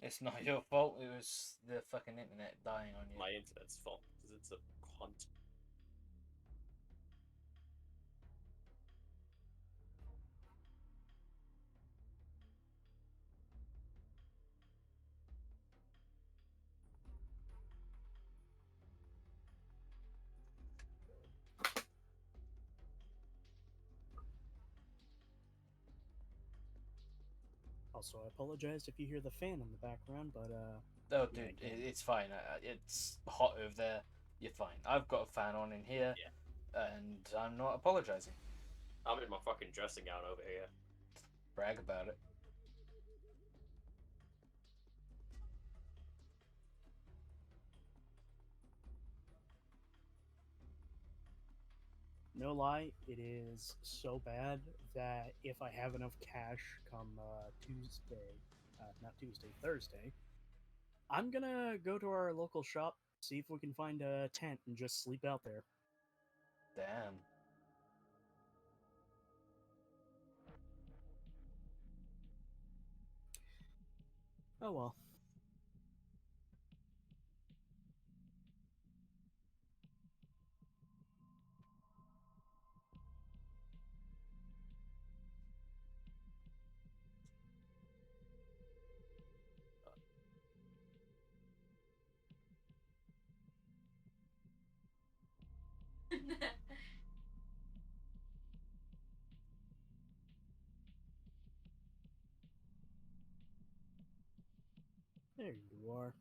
It's not your fault. It was the fucking internet dying on you. My internet's fault because it's a cunt. Also, I apologize if you hear the fan in the background, but Oh, yeah, dude, it's fine. It's hot over there. You're fine. I've got a fan on in here, Yeah. and I'm not apologizing. I'm in my fucking dressing gown over here. Brag about it. no lie, it is so bad that if I have enough cash come Tuesday, not Tuesday, Thursday, I'm gonna go to our local shop, see if we can find a tent and just sleep out there. Damn. Oh well. There you are.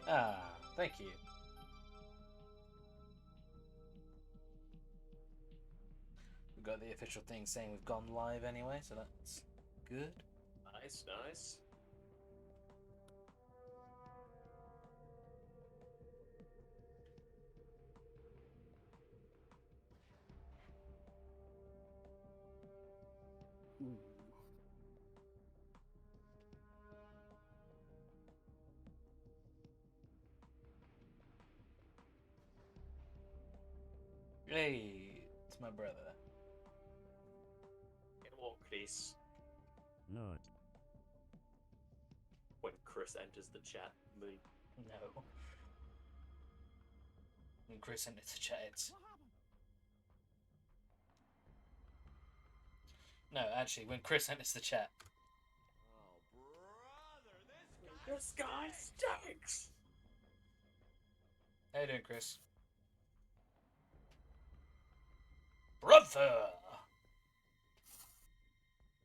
Ah, thank you. We've got the official thing saying we've gone live anyway, so that's good. Nice, nice. Ooh. Hey, it's my brother. Hello, Chris. Not. When Chris enters the chat, me. No. When Chris entered the chat, it's... No, actually, when Chris enters the chat. Oh, brother, This guy stinks! How you doing, Chris? Brother!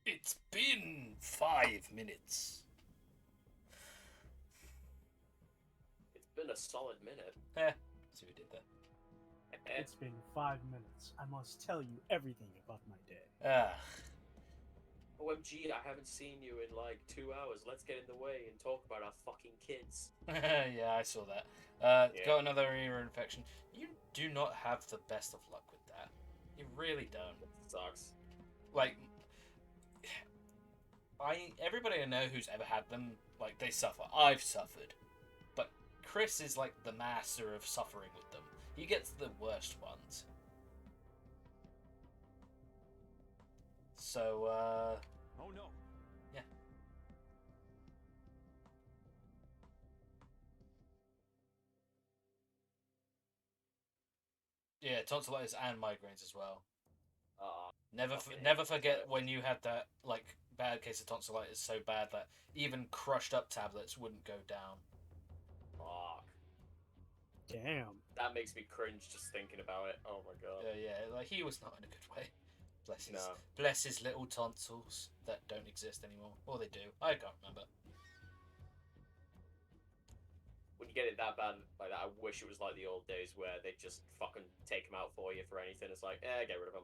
It's been 5 minutes. It's been a solid minute. See who did that. It's been 5 minutes. I must tell you everything about my day. Ah. OMG, I haven't seen you in like 2 hours. Let's get in the way and talk about our fucking kids. Yeah, I saw that. Yeah. Got another ear infection. You do not have the best of luck with that. You really don't. It sucks. Like, everybody I know who's ever had them, like, they suffer. I've suffered. But Chris is like the master of suffering with them. He gets the worst ones. So, Oh no. yeah. Yeah, tonsillitis and migraines as well. Never forget when you had that, like, bad case of tonsillitis so bad that even crushed up tablets wouldn't go down. Fuck. Damn. That makes me cringe just thinking about it. Oh my god. Yeah, like, he was not in a good way. No. Bless his little tonsils that don't exist anymore. Or they do. I can't remember. When you get it that bad like that, I wish it was like the old days where they just fucking take them out for you for anything. It's like, get rid of them.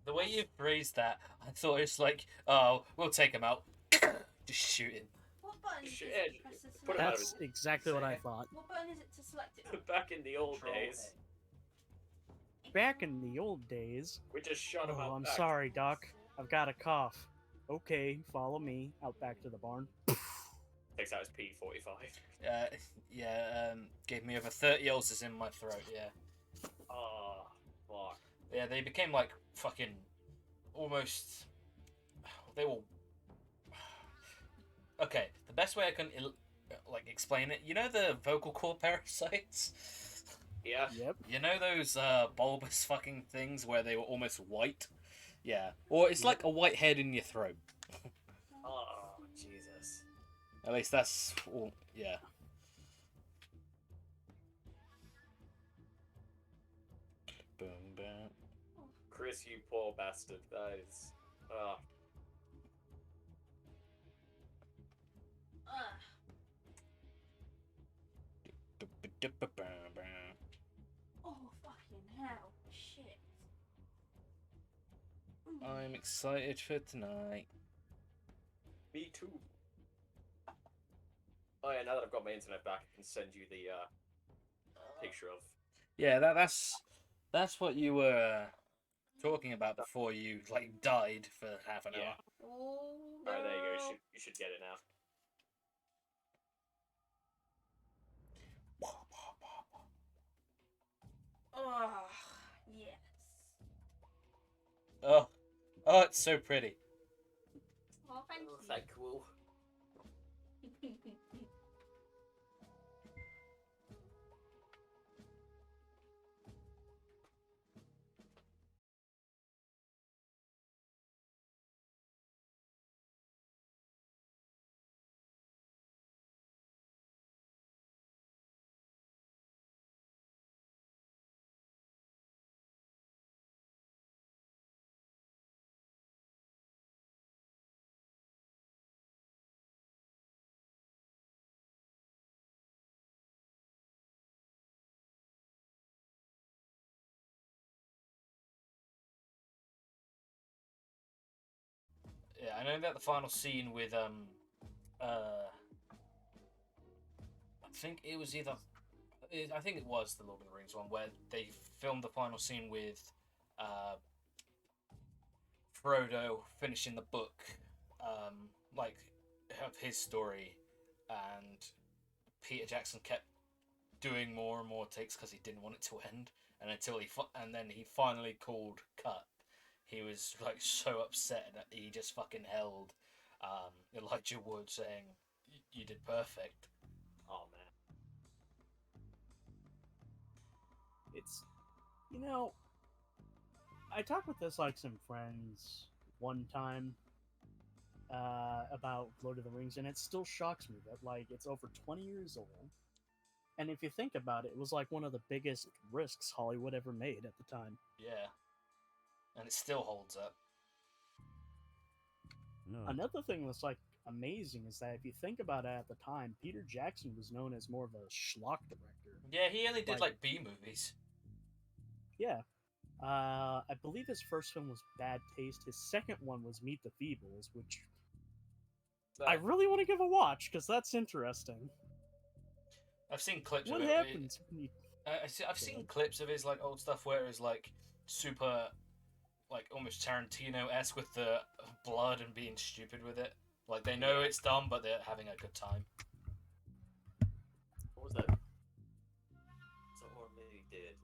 The way you phrased that, I thought it's like, oh, we'll take him out. Just shoot him. What button is Shit, it to press to put select? him out of That's exactly what I thought. What button is it to select it? Back in the old Control days, Back in the old days. we just shot him out Oh, I'm back. sorry, Doc. I've got a cough. Okay, follow me out back to the barn. Takes out his P45. Gave me over 30 ulcers in my throat. Yeah, Oh, fuck. yeah. They became like fucking almost. They were. Okay, the best way I can explain it. You know the vocal cord parasites. Yeah. Yep. You know those bulbous fucking things where they were almost white? Yeah. Or it's like a white head in your throat. Oh, Jesus. At least that's all, yeah. Boom, boom. Chris, you poor bastard. That is. Oh, fucking hell. Shit. I'm excited for tonight. Me too. Oh yeah, now that I've got my internet back, I can send you the picture of. Yeah, that's what you were talking about before you died for half an Yeah. hour. Oh, no. Alright, there you go. You should get it now. Oh, yes. Oh, it's so pretty. Oh, thank Oh, you. that cool. Yeah, I know that the final scene with I think it was I think it was the Lord of the Rings one where they filmed the final scene with Frodo finishing the book, like of his story, and Peter Jackson kept doing more and more takes because he didn't want it to end, and then he finally called cut. He was like so upset that he just fucking held Elijah Wood saying, "You did perfect." Oh man. It's, I talked with this some friends one time about Lord of the Rings, and it still shocks me that it's over 20 years old. And if you think about it, it was one of the biggest risks Hollywood ever made at the time. Yeah, and it still holds up. No. Another thing that's amazing is that if you think about it at the time, Peter Jackson was known as more of a schlock director. Yeah, he only did Like- B movies. Yeah. I believe his first film was Bad Taste. His second one was Meet the Feebles, which I really want to give a watch because that's interesting. I've seen clips What of it. happens when you... I've seen clips of his old stuff where it's super, almost Tarantino-esque with the blood and being stupid with it. They know it's dumb, but they're having a good time. What was that? What's that horror movie he did?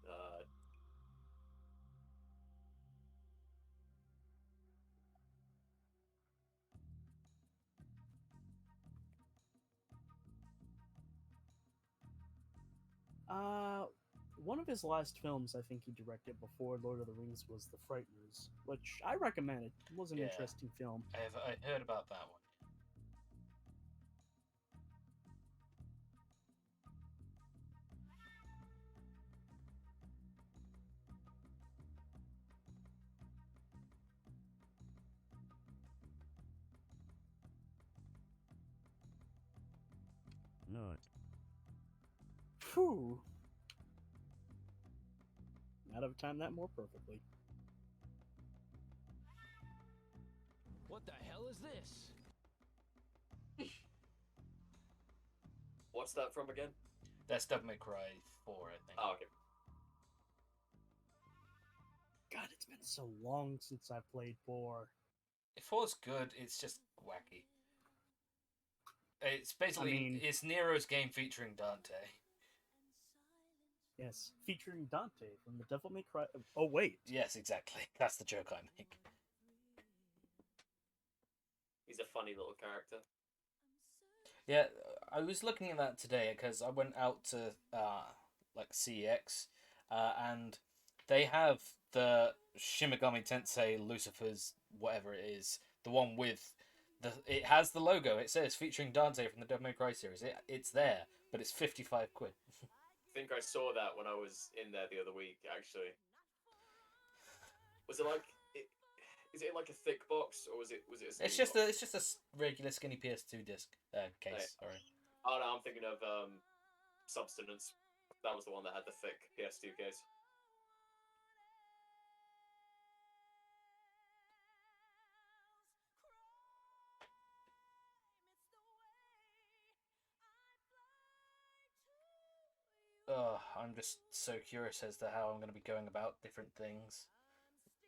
One of his last films I think he directed before Lord of the Rings was The Frighteners, which I recommend. It was an Yeah. interesting film. I heard about that one. No. Phew. I'd have timed that more perfectly. What the hell is this? What's that from again? That's Devil May Cry 4, I think. Oh, okay. God, it's been so long since I played 4. If 4's good, it's just wacky. It's basically mean- it's Nero's game featuring Dante. Yes, featuring Dante from the Devil May Cry. Oh wait, Yes, exactly. That's the joke I make. He's a funny little character. Yeah, I was looking at that today because I went out to like CEX, and they have the Shimigami Tensei Lucifer's whatever it is, the one with it has the logo. It says featuring Dante from the Devil May Cry series. It's there, but it's 55 quid. I think I saw that when I was in there the other week. Actually, was it like? Is it like a thick box or was it? A It's skinny box? just a regular skinny PS2 disc case. Right. Sorry. Oh no, I'm thinking of Substance. That was the one that had the thick PS2 case. Oh, I'm just so curious as to how I'm going to be going about different things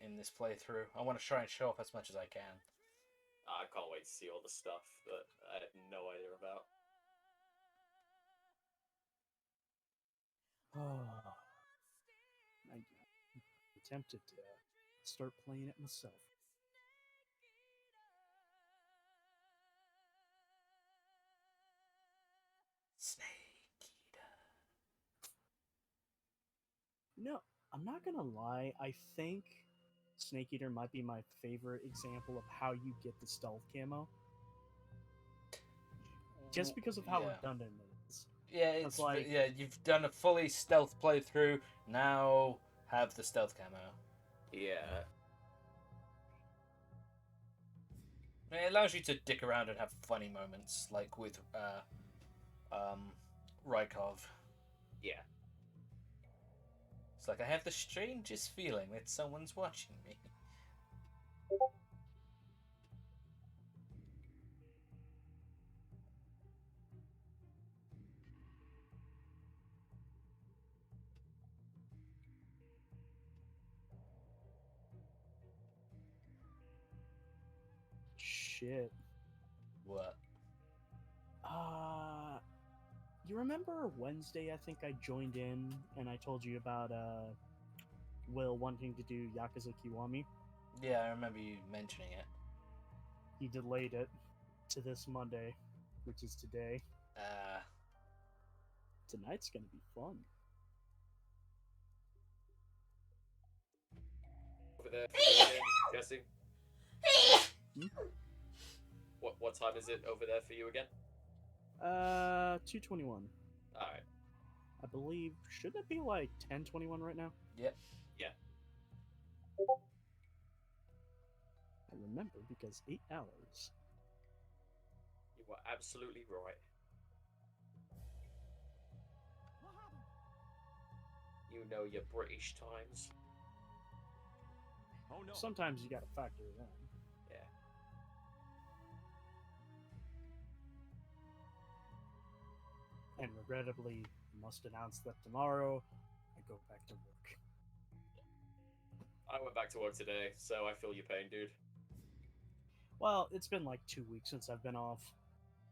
in this playthrough. I want to try and show off as much as I can. I can't wait to see all the stuff that I had no idea about. oh, I'm tempted to start playing it myself. Snake Eater. No, I'm not gonna lie. I think Snake Eater might be my favorite example of how you get the stealth camo, just because of how Yeah. redundant it is. Yeah, It's like- yeah. You've done a fully stealth playthrough. Now have the stealth camo. Yeah. It allows you to dick around and have funny moments, like with Rykov. Yeah. It's like I have the strangest feeling that someone's watching me. Shit. What? You remember Wednesday? I think I joined in and I told you about Will wanting to do Yakuza Kiwami. Yeah, I remember you mentioning it. He delayed it to this Monday, which is today. Tonight's gonna be fun. Over there for you again, Jesse. What time is it over there for you again? 2:21. Alright. I believe. Shouldn't it be like 10:21 right now? Yep. Yeah. I remember because 8 hours. You were absolutely right. You know your British times. Oh no. Sometimes you gotta factor it in. Yeah. And regrettably, I must announce that tomorrow I go back to work. I went back to work today, so I feel your pain, dude. Well, it's been like 2 weeks since I've been off,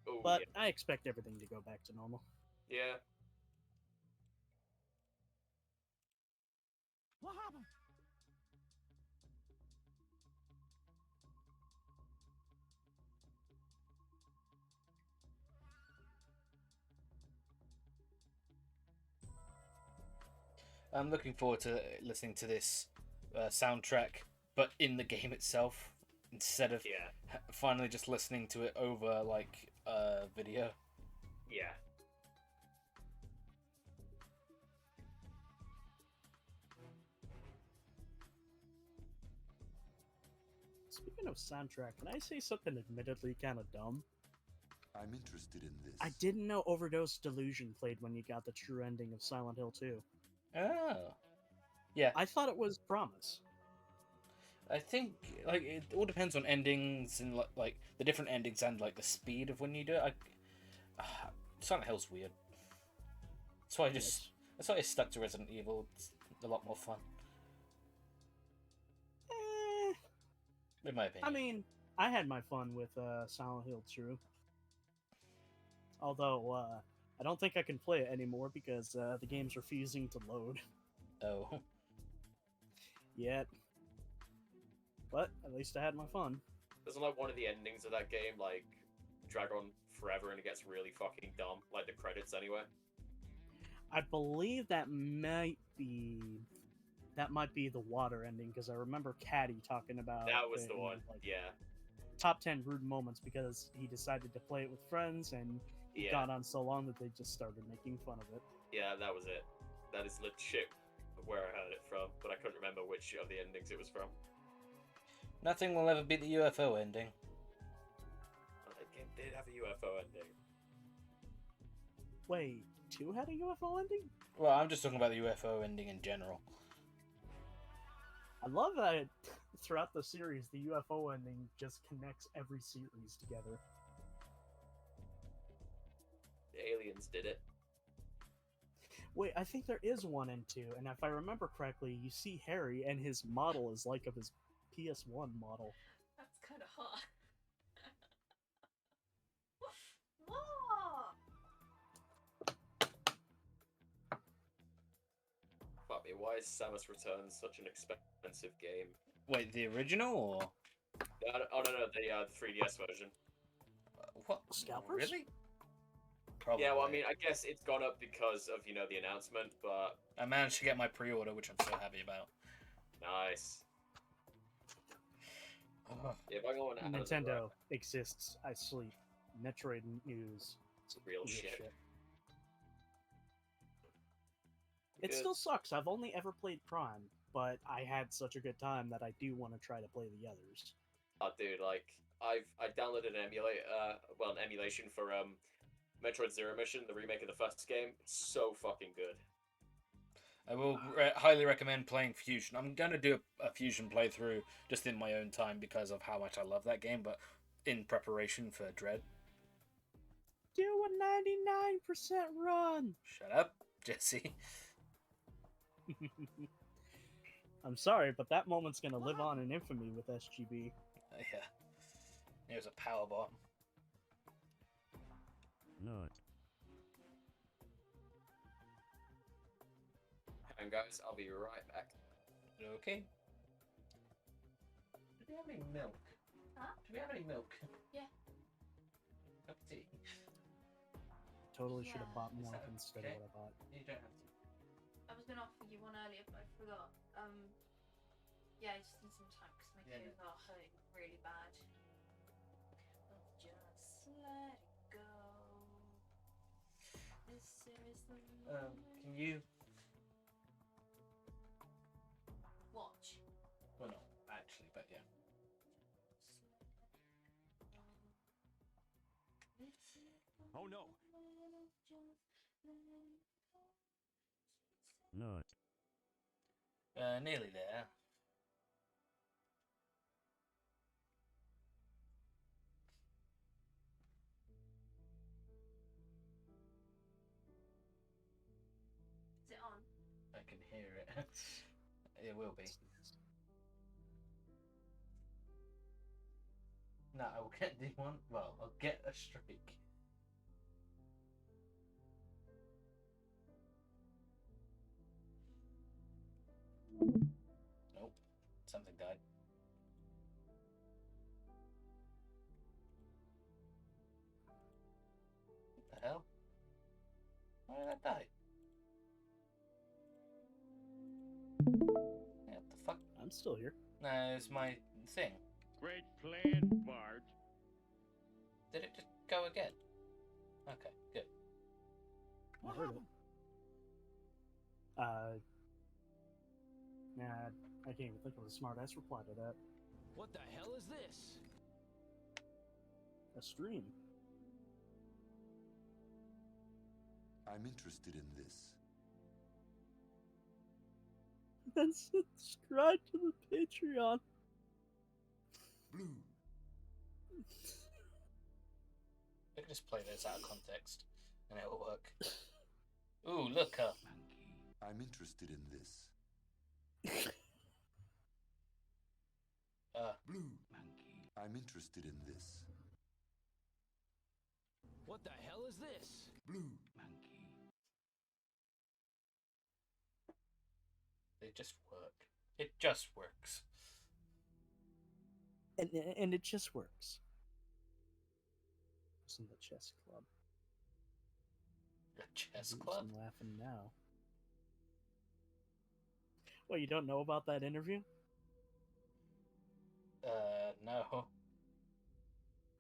Oh, but yeah. I expect everything to go back to normal. Yeah. What happened? I'm looking forward to listening to this soundtrack, but in the game itself, instead of Yeah. finally just listening to it over like video. Yeah. Speaking of soundtrack, can I say something admittedly kind of dumb? I'm interested in this. I didn't know Overdose Delusion played when you got the true ending of Silent Hill 2. Oh. Yeah, I thought it was Promise. I think like it all depends on endings and like the different endings and like the speed of when you do it. Silent Hill's weird. That's why I stuck to Resident Evil. It's a lot more fun, Eh, in my opinion. I mean, I had my fun with Silent Hill 2. Although, I don't think I can play it anymore because the game's refusing to load Oh. yet. But at least I had my fun. Doesn't like one of the endings of that game like drag on forever and it gets really fucking dumb, like the credits anyway. I believe that might be the water ending because I remember Caddy talking about That was it the in, one. like, Yeah. top 10 rude moments because he decided to play it with friends and it Yeah. got on so long that they just started making fun of it. Yeah, that was it. That is legit where I heard it from, but I couldn't remember which of the endings it was from. Nothing will ever beat the UFO ending. Oh, that game did have a UFO ending. Wait, 2 had a UFO ending? Well, I'm just talking about the UFO ending in general. I love that throughout the series, the UFO ending just connects every series together. The aliens did it. Wait, I think there is 1 and 2, and if I remember correctly, you see Harry and his model is like of his PS1 model. That's kind of hot. What? Fuck me, why is Samus Returns such an expensive game? Wait, the original or Oh no, the 3DS version. what? Scalpers? Really? Probably. Yeah, well, I mean, I guess it's gone up because of the announcement, but I managed to get my pre-order, which I'm so happy about. nice. Ugh. Yeah, if I go on Amazon, Nintendo exists. I sleep. Metroid news. it's real Real shit. It Good. still sucks. I've only ever played Prime, but I had such a good time that I do want to try to play the others. Oh, dude, like I downloaded an emulation for Metroid Zero Mission, the remake of the first game. It's so fucking good. I will highly recommend playing Fusion. I'm gonna do a Fusion playthrough just in my own time because of how much I love that game, but in preparation for Dread. Do a 99% run! Shut up, Jesse. I'm sorry, but that moment's gonna live on in infamy with SGB. Yeah. There's a power bomb. Not. And guys, I'll be right back. Okay. Do we have any milk? Huh? Do we have any milk? Yeah. Cup of tea. Totally should have Yeah. bought Is milk that instead okay? of what I bought. You don't have to. I was gonna offer you one earlier, but I forgot. Yeah, I just need some time because my Yeah, toes are hurting really bad. Just let it go. This is the Can you? watch. Well, no, actually, but yeah. Oh no. Not. Nearly there. Is it on? I can hear it. It will be. No, I will get the one. Well, I'll get a streak. Nope. Something died. What the hell? Why did that die? Yeah, what the fuck? I'm still here. No, it's my thing. Great plan, Bart. Did it just go again? Okay, good. I heard it. Nah, I can't even think of a smart ass reply to that. What the hell is this? A stream. I'm interested in this. Then subscribe to the Patreon. Blue. We can just play this out of context, and it will work. Ooh, look up. I'm interested in this. Blue. I'm interested in this. What the hell is this? Blue. They just work. It just works. And it just works. It's in the chess club. A chess Who's club? laughing now? Well, you don't know about that interview? No.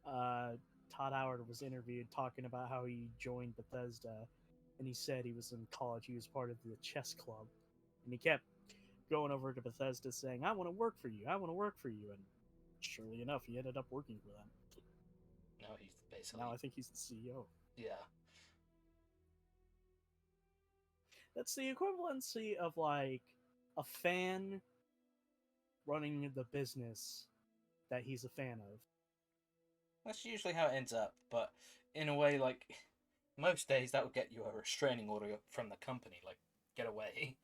Todd Howard was interviewed talking about how he joined Bethesda, and he said he was in college. He was part of the chess club, and he kept going over to Bethesda saying, "I want to work for you. I want to work for you." And surely enough, he ended up working for them. No, he's basically. Now I think he's the CEO. Yeah. That's the equivalency of like a fan running the business that he's a fan of. That's usually how it ends up, but in a way, like, most days that would get you a restraining order from the company, like, get away.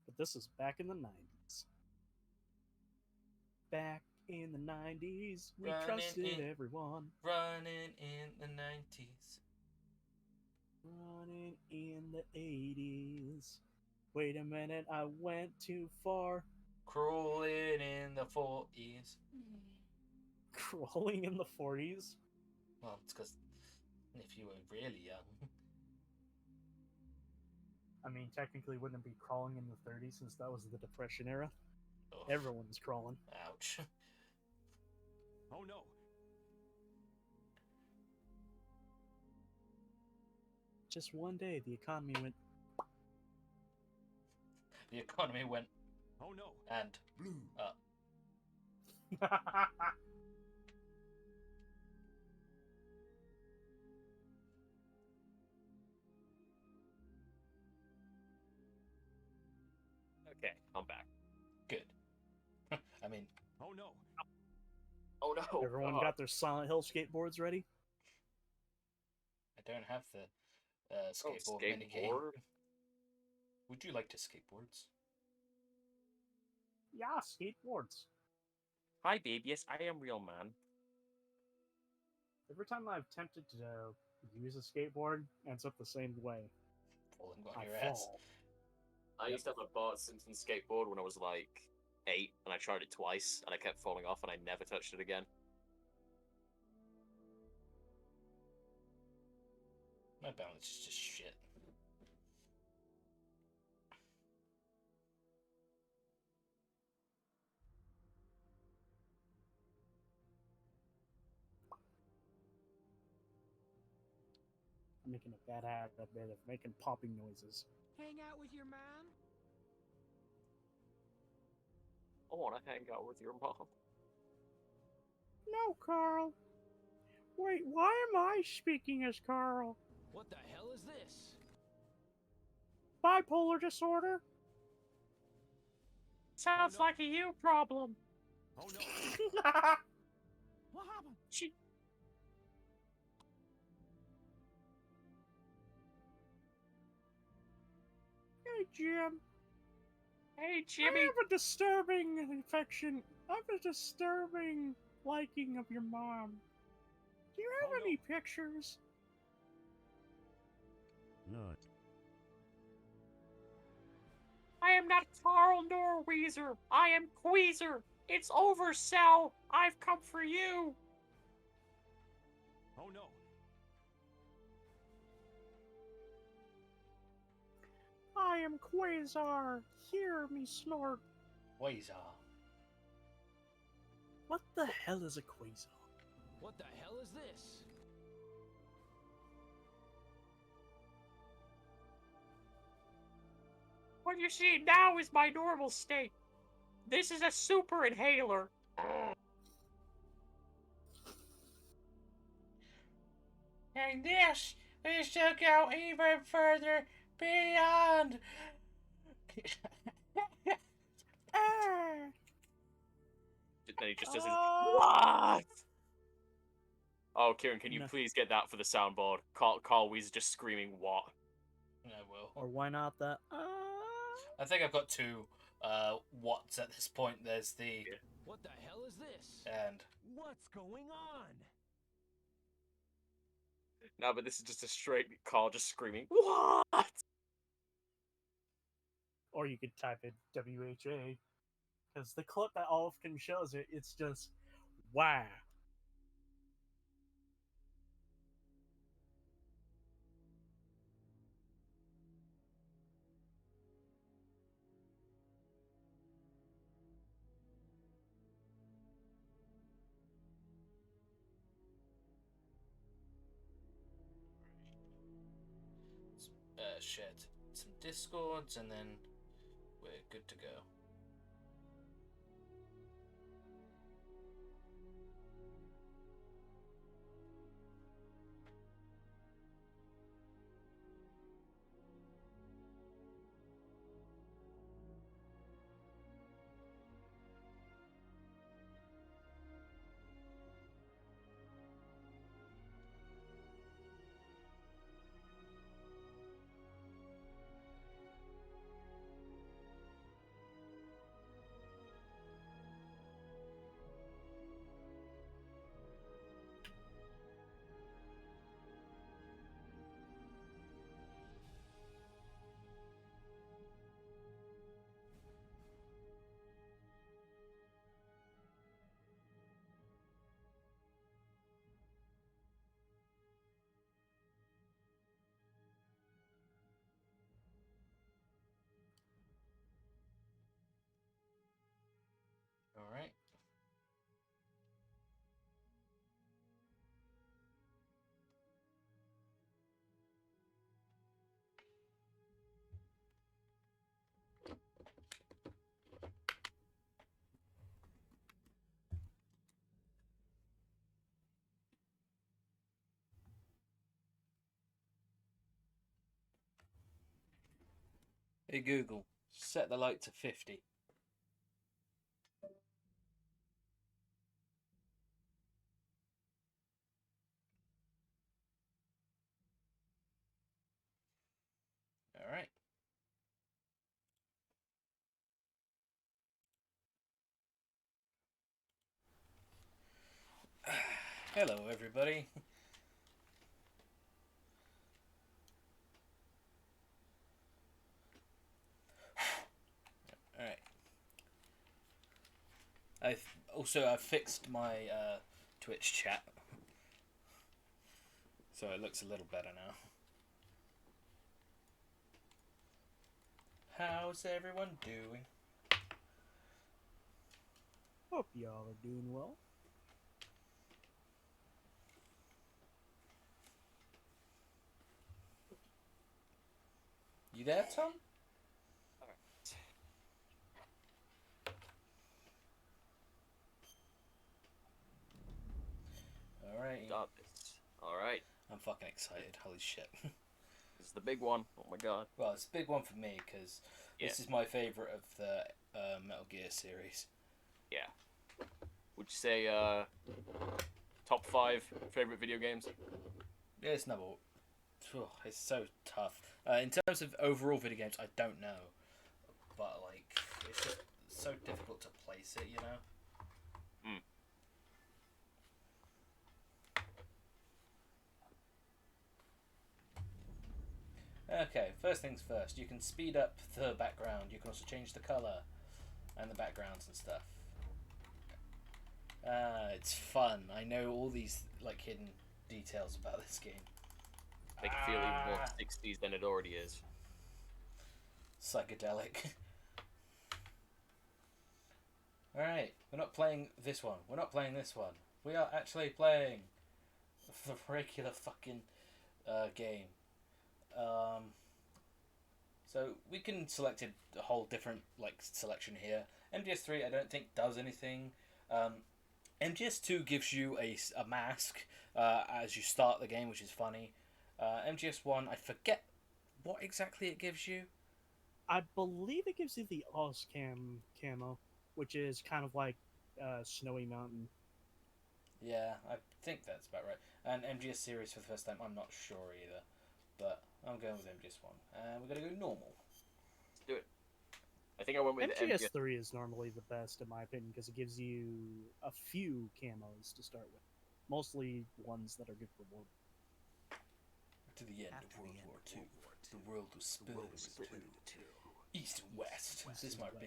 But this is back in the 90s. Back in the 90s, we Running trusted in- everyone. Running in the 90s. Running in the 80s. Wait a minute, I went too far. Crawling in the 40s. Crawling in the 40s? Well, it's because if you were really young. I mean, technically, wouldn't it be crawling in the 30s since that was the Depression era? Oh, Everyone's crawling. ouch. Oh no. Just one day, the economy went. The economy went Oh no. and Blue. up. Okay, I'm back. Good. I mean, Oh no. Oh no! Everyone God. got their Silent Hill skateboards ready? I don't have the skateboard skateboard? minigame. Would you like to skateboards? Yeah, skateboards. Hi, babe. Yes, I am real man. Every time I've attempted to use a skateboard, ends up the same way. Falling on I your ass. fall. I used to have a Bart Simpson skateboard when I was like 8, and I tried it twice, and I kept falling off, and I never touched it again. My balance is just shit. I'm making a bad habit of making popping noises. Hang out with your mom? I want to hang out with your mom. No, Carl. Wait, why am I speaking as Carl? What the hell is this? Bipolar disorder? Sounds no. like a you problem. Oh no. What happened? She... Hey, Jim. Hey, I Jimmy. have a disturbing infection. I have a disturbing liking of your mom. Do you have Oh, no. any pictures? Not. I am not Carl nor Weezer. I am Queezer. It's over, Sal. I've come for you. Oh no. I am Quasar. Hear me snort. Quasar. What the hell is a Quasar? What the hell is this? What you see now is my normal state. This is a super inhaler. And this is to go even further beyond. Then he just does his... Oh. What? Oh, Kieran, can you No. please get that for the soundboard? Carl Weezer just screaming, what? I will. Or why not that? I think I've got two what's at this point. There's the What the hell is this? And What's going on? No, but this is just a straight Carl just screaming, "What?" Or you could type in WHA, because the clip that often shows it, it's just wow. shared some discords, and then we're good to go. All right. Hey Google, set the light to 50. All right. Hello, everybody. All right. I've fixed my Twitch chat, so it looks a little better now. How's everyone doing? Hope y'all are doing well. You there, Tom? All right. Stop it. All right. I'm fucking excited. Holy shit. This is the big one. Oh my god. Well, it's a big one for me because this is my favorite of the Metal Gear series. Yeah. Would you say top 5 favorite video games? Yeah, it's number. It's so tough. In terms of overall video games, I don't know, but like it's just so difficult to place it, you know. Okay, first things first. You can speed up the background. You can also change the color and the backgrounds and stuff. It's fun. I know all these like hidden details about this game. Make it feel even more 60s than it already is. Psychedelic. Alright, we're not playing this one. We're not playing this one. We are actually playing the regular fucking game. So we can select a whole different like selection here. MGS3 I don't think does anything. MGS2 gives you a mask as you start the game, which is funny. MGS1 I forget what exactly it gives you. I believe it gives you the Ozcam camo, which is kind of like Snowy Mountain. Yeah, I think that's about right. And MGS series for the first time, I'm not sure either. But I'm going with MGS1. And we're going to go normal. Let's do it. I think I went with MGS3 is normally the best in my opinion because it gives you a few camos to start with, mostly ones that are good for war. To the end of World War II, the world was split into two, East and West. This marked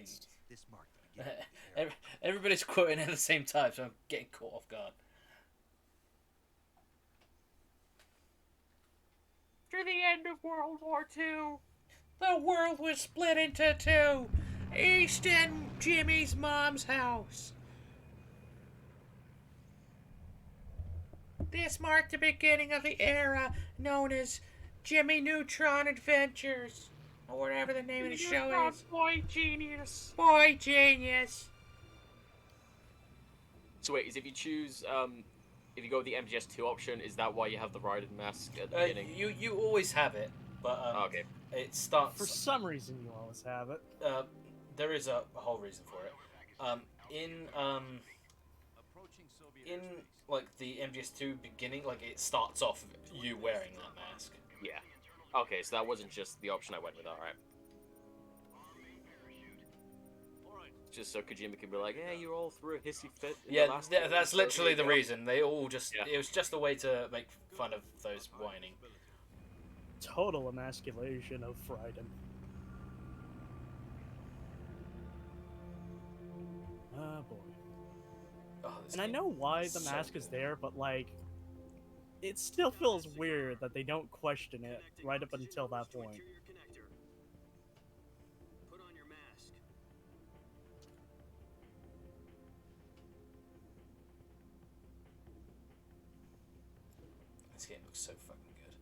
the beginning. Everybody's quoting at the same time, so I'm getting caught off guard. To the end of World War II, the world was split into two, East and Jimmy's mom's house. This marked the beginning of the era known as Jimmy Neutron Adventures, or whatever the name of the show is. Boy Genius. Boy Genius. So wait, is if you choose, if you go with the MGS2 option, is that why you have the Raiden mask at the beginning? You always have it, but Okay. it starts. For some reason, you always have it. There is a whole reason for it. In like the MGS2 beginning, like it starts off you wearing that mask. Yeah. Okay, so that wasn't just the option I went with. All right. Just so Kojima can be like, "Yeah, you're all through a hissy fit." Yeah, that's literally the reason. They all just it was just a way to make fun of those whining. Total emasculation of Raiden. Oh boy. Oh, And I know why the mask is there, but like, it still feels weird that they don't question it right up until that point. This game looks so fucking good.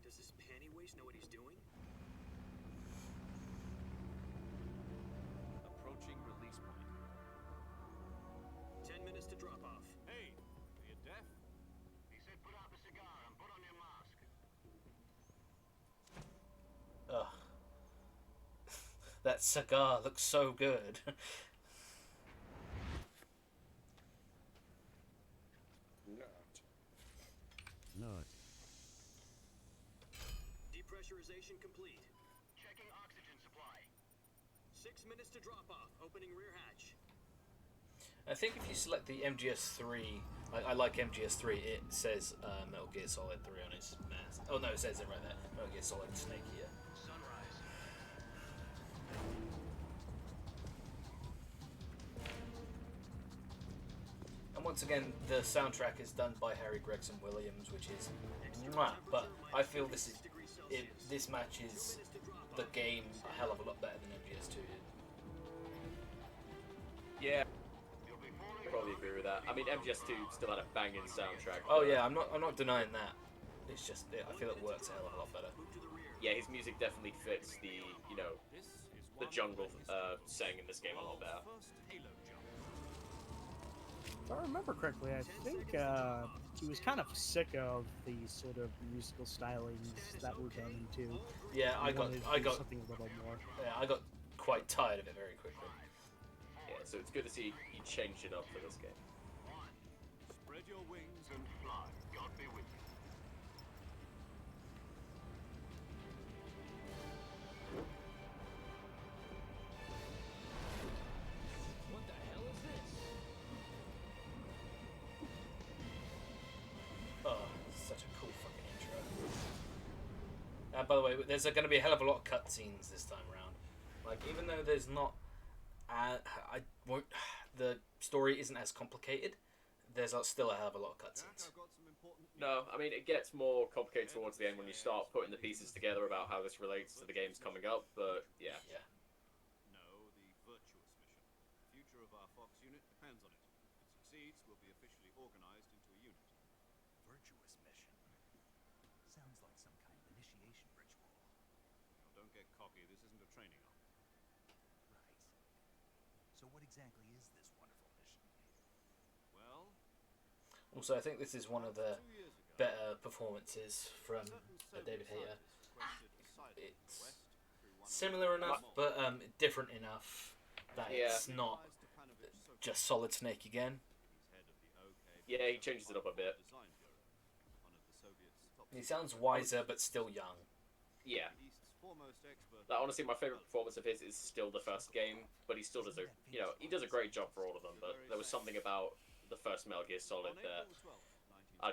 Does this panty waste know what he's doing? Approaching release point. 10 minutes to drop off. Hey, are you deaf? He said put out the cigar and put on your mask. Ugh. That cigar looks so good. Not. Depressurization complete. Checking oxygen supply. 6 minutes to drop off. Opening rear hatch. I think if you select the MGS3, I like MGS3, it says Metal Gear Solid 3 on its mask. Oh no, it says it right there. Metal Gear Solid Snake here. Sunrise. And once again, the soundtrack is done by Harry Gregson Williams, which is mwah, but I feel this matches the game a hell of a lot better than MGS2 did. Yeah. I probably agree with that. I mean, MGS2 still had a banging soundtrack. Oh yeah, I'm not denying that. It's just I feel it works a hell of a lot better. Yeah, his music definitely fits the the jungle setting in this game a lot better. If I remember correctly, I think he was kind of sick of the sort of musical stylings that were done into. Yeah, I got something a little more. Yeah, I got quite tired of it very quickly. Yeah, so it's good to see he changed it up for this game. Spread your wings and fly. God be with you. What the hell is this? Oh, such a cool fucking intro. By the way, there's going to be a hell of a lot of cutscenes this time around. Like, even though there's not, the story isn't as complicated, there's still a hell of a lot of cutscenes. No, I mean, it gets more complicated towards the end when you start putting the pieces together about how this relates to the games coming up, but yeah. Yeah. No, the virtuous mission. The future of our Fox unit depends on it. If it succeeds, we'll be officially organized into a unit. Virtuous mission. Sounds like some kind of initiation ritual. Now, don't get cocky. This isn't a training op. Right. So what exactly is this wonderful mission? Well, Also, I think this is one of the better performances from David Hayter. It's similar enough, but different enough that it's not just Solid Snake again. Yeah, he changes it up a bit. He sounds wiser, but still young. Yeah. foremost expert. Like, honestly, my favorite performance of his is still the first game, but he still does he does a great job for all of them. But there was something about the first Metal Gear Solid that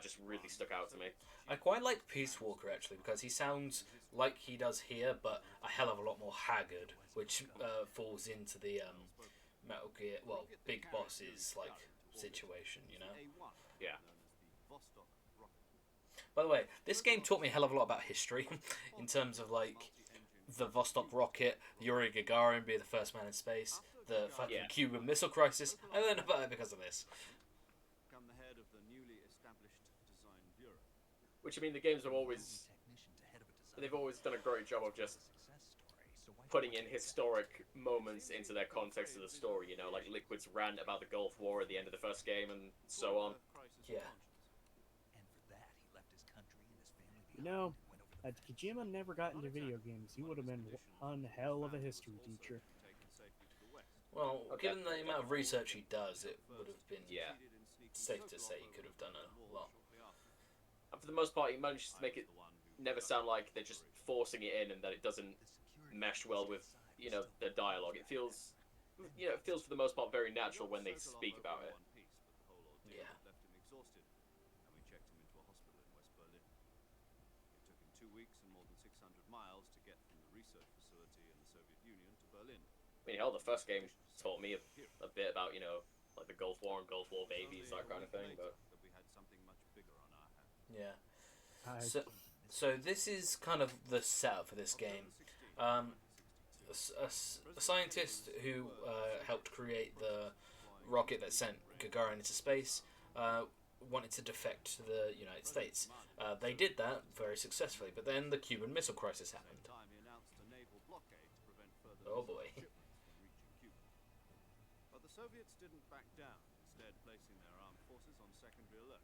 just really stuck out to me. I quite like Peace Walker actually because he sounds like he does here, but a hell of a lot more haggard, which falls into the Metal Gear, well, Big Boss's like situation, you know. Yeah. By the way, this game taught me a hell of a lot about history, in terms of like the Vostok rocket, Yuri Gagarin being the first man in space, the fucking Cuban Missile Crisis. I learned about it because of this. Become the head of the newly established design bureau. Which, I mean, the games have always... They've always done a great job of just putting in historic moments into their context of the story, you know, like Liquid's rant about the Gulf War at the end of the first game and so on. Yeah. You know, had Kojima never got into video games, he would have been one hell of a history teacher. Well, given the amount of research he does, it would have been safe to say he could have done a lot. And for the most part, he manages to make it never sound like they're just forcing it in and that it doesn't mesh well with, you know, the dialogue. It feels, you know, it feels for the most part very natural when they speak about it. Yeah. Left him exhausted, and we checked him into a hospital in West Berlin. It took him 2 weeks and more than 600 miles to get from the research facility in the Soviet Union to Berlin. I mean, hell, the first game taught me a bit about, you know, like the Gulf War and Gulf War babies, that kind of thing, but... That we had something much bigger on our hands. Yeah. So this is kind of the setup for this game. A scientist who helped create the rocket that sent Gagarin into space wanted to defect to the United States. They did that very successfully, but then the Cuban Missile Crisis happened. Oh boy. But the Soviets didn't back down, instead placing their armed forces on secondary alert.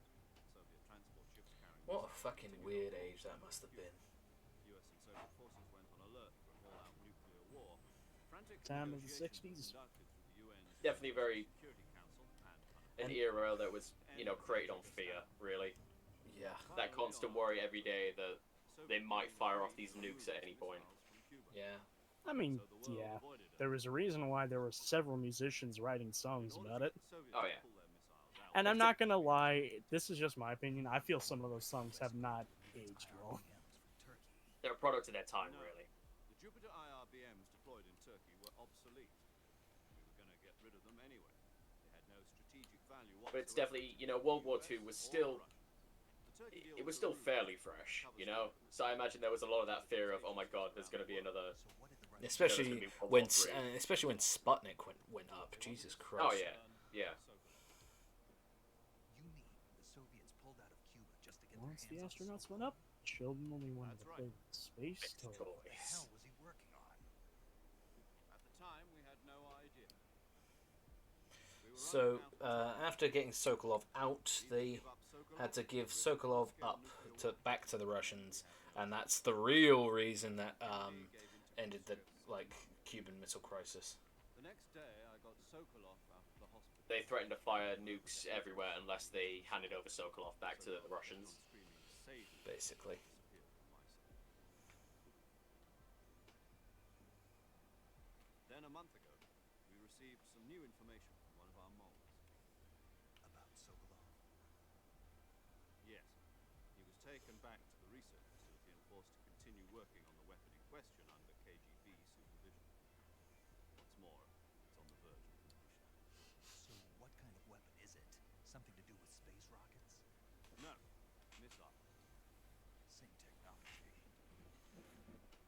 Soviet transport ships carrying... What a fucking weird age that must have been. US and Soviet forces went on alert for an all-out nuclear war. Frantic Time of the negotiations 60s. conducted through the UN's Definitely very... Security Council an era that was, you know, created on fear, really. Yeah. That constant worry every day that they might fire off these nukes at any point. Yeah. I mean, yeah, there was a reason why there were several musicians writing songs about it. Oh, yeah. And I'm not gonna lie, this is just my opinion. I feel some of those songs have not aged well. They're a product of their time, really. The Jupiter IRBMs deployed in Turkey were obsolete. We were going to get rid of them anyway. They had no strategic value whatsoever. But it's definitely, you know, World War II was still... It was still fairly fresh, you know? So I imagine there was a lot of that fear of, oh my god, there's going to be another... Especially when Sputnik went up. Jesus Christ. Oh, yeah. Yeah. Once the astronauts went up, children only wanted to play with space toys. At the time, we had no idea. So, after getting Sokolov out, they had to give Sokolov up back to the Russians, and that's the real reason that ended the Cuban Missile Crisis. The next day, I got Sokolov out of the hospital. They threatened to fire nukes everywhere unless they handed over Sokolov back to the Russians. Basically. Then a month ago, we received some new information from one of our moles. About Sokolov. Yes. He was taken back to the research facility and forced to continue working on the weapon in question under KGB supervision. What's more, it's on the verge of completion. So what kind of weapon is it? Something to do with space rockets? No. Missile. Same technology.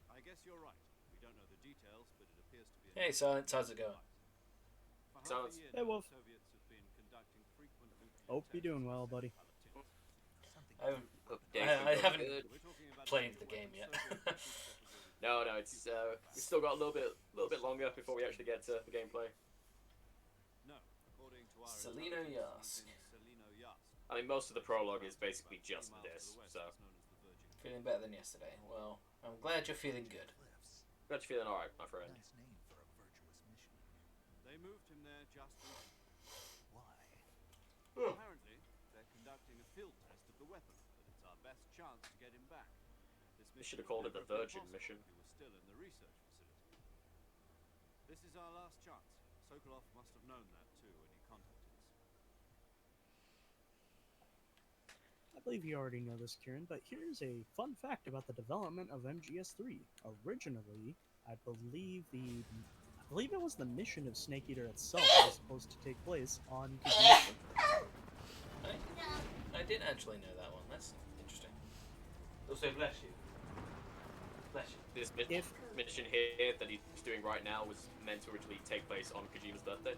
I guess you're right. We don't know the details, but it appears to be... Hey, Silence, how's it going? For half Silence. a year Hey, now, Wolf. the Soviets have been conducting frequent nuclear Hope you're tests doing well, buddy. piloting. Something I haven't, Updates I are haven't good. We're talking about played the nuclear game yet. weapons Soviet No, it's we've still got a little bit longer before we actually get to the gameplay. No, according to our Selino intelligence, Yask. it's in Selino Yask. I mean, most of the prologue is basically just Miles this, to the west, so it's known as the Virgin Feeling better than yesterday. Well, I'm glad you're feeling good. Cliffs. glad you're feeling alright, my friend. Nice name for a virtuous mission. They moved him there just recently. Why? Apparently, they're conducting a field test of the weapon, but it's our best chance to get him back. The This They should have mission called would it the never have Virgin been mission. possible if we were still in the research facility. This is our last chance. Sokolov must have known that too when he contacted us. I believe you already know this, Kieran, but here's a fun fact about the development of MGS3. Originally, I believe it was the mission of Snake Eater itself that was supposed to take place on Kojima's birthday. I didn't actually know that one. That's interesting. Also, bless you. Bless you. This If- mission here that he's doing right now was meant to originally take place on Kojima's birthday.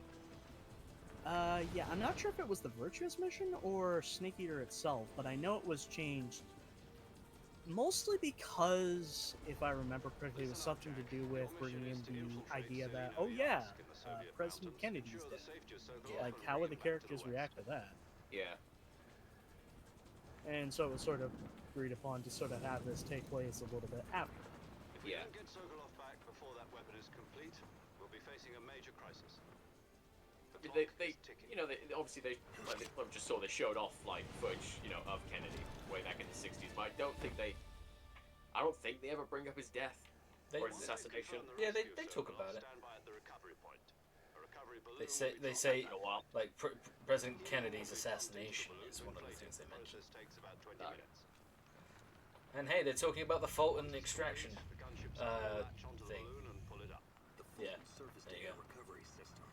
Yeah, I'm not sure if it was the Virtuous mission or Snake Eater itself, but I know it was changed mostly because, if I remember correctly, it was something to do with bringing in the idea that, oh yeah, President Kennedy's dead. Yeah. Like, how would the characters react to that? Yeah. And so it was sort of agreed upon to sort of have this take place a little bit after. If we Yeah. don't get Sokolov back before that weapon is complete, we'll be facing a major crisis. The clock They is ticking. you know, obviously they just saw they showed off like footage, you know, of Kennedy way back in the '60s, but I don't think they ever bring up his death They- or his assassination. Yeah, they talk about it. Stand by at the recovery point. A recovery balloon They say will be they dropped say In a while. like President Kennedy's assassination is one of the things they mention. Process takes about 20 No. minutes. And hey, they're talking about the Fulton extraction. The gunship's gonna latch onto the thing. balloon and pull it up. Yeah. Surface There you data go. recovery system.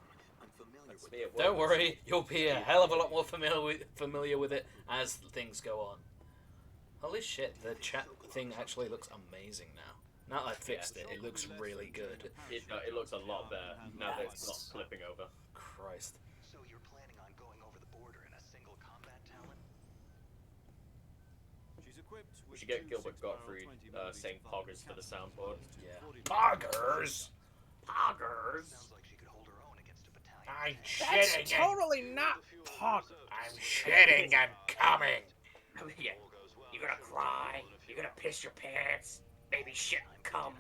I'm familiar That's with me at work. Don't worry, you'll be a hell of a lot more familiar with it as things go on. Holy shit, the chat thing actually looks amazing now. Now I fixed it, it looks really good. It looks a lot better now that it's not Nice. flipping over. Christ. So you're planning on going over the border in a single combat talon? She's equipped We with should get two Gilbert 6-barrel Gottfried 20mm saying Falcon poggers for the cannons, soundboard. two Yeah. 40mm Poggers! Poggers. Sounds like she could hold her own against a battalion. I'm That's shitting totally not Pog. I'm shitting and coming! Yeah. You're gonna cry. You're gonna piss your pants. Baby shit, come.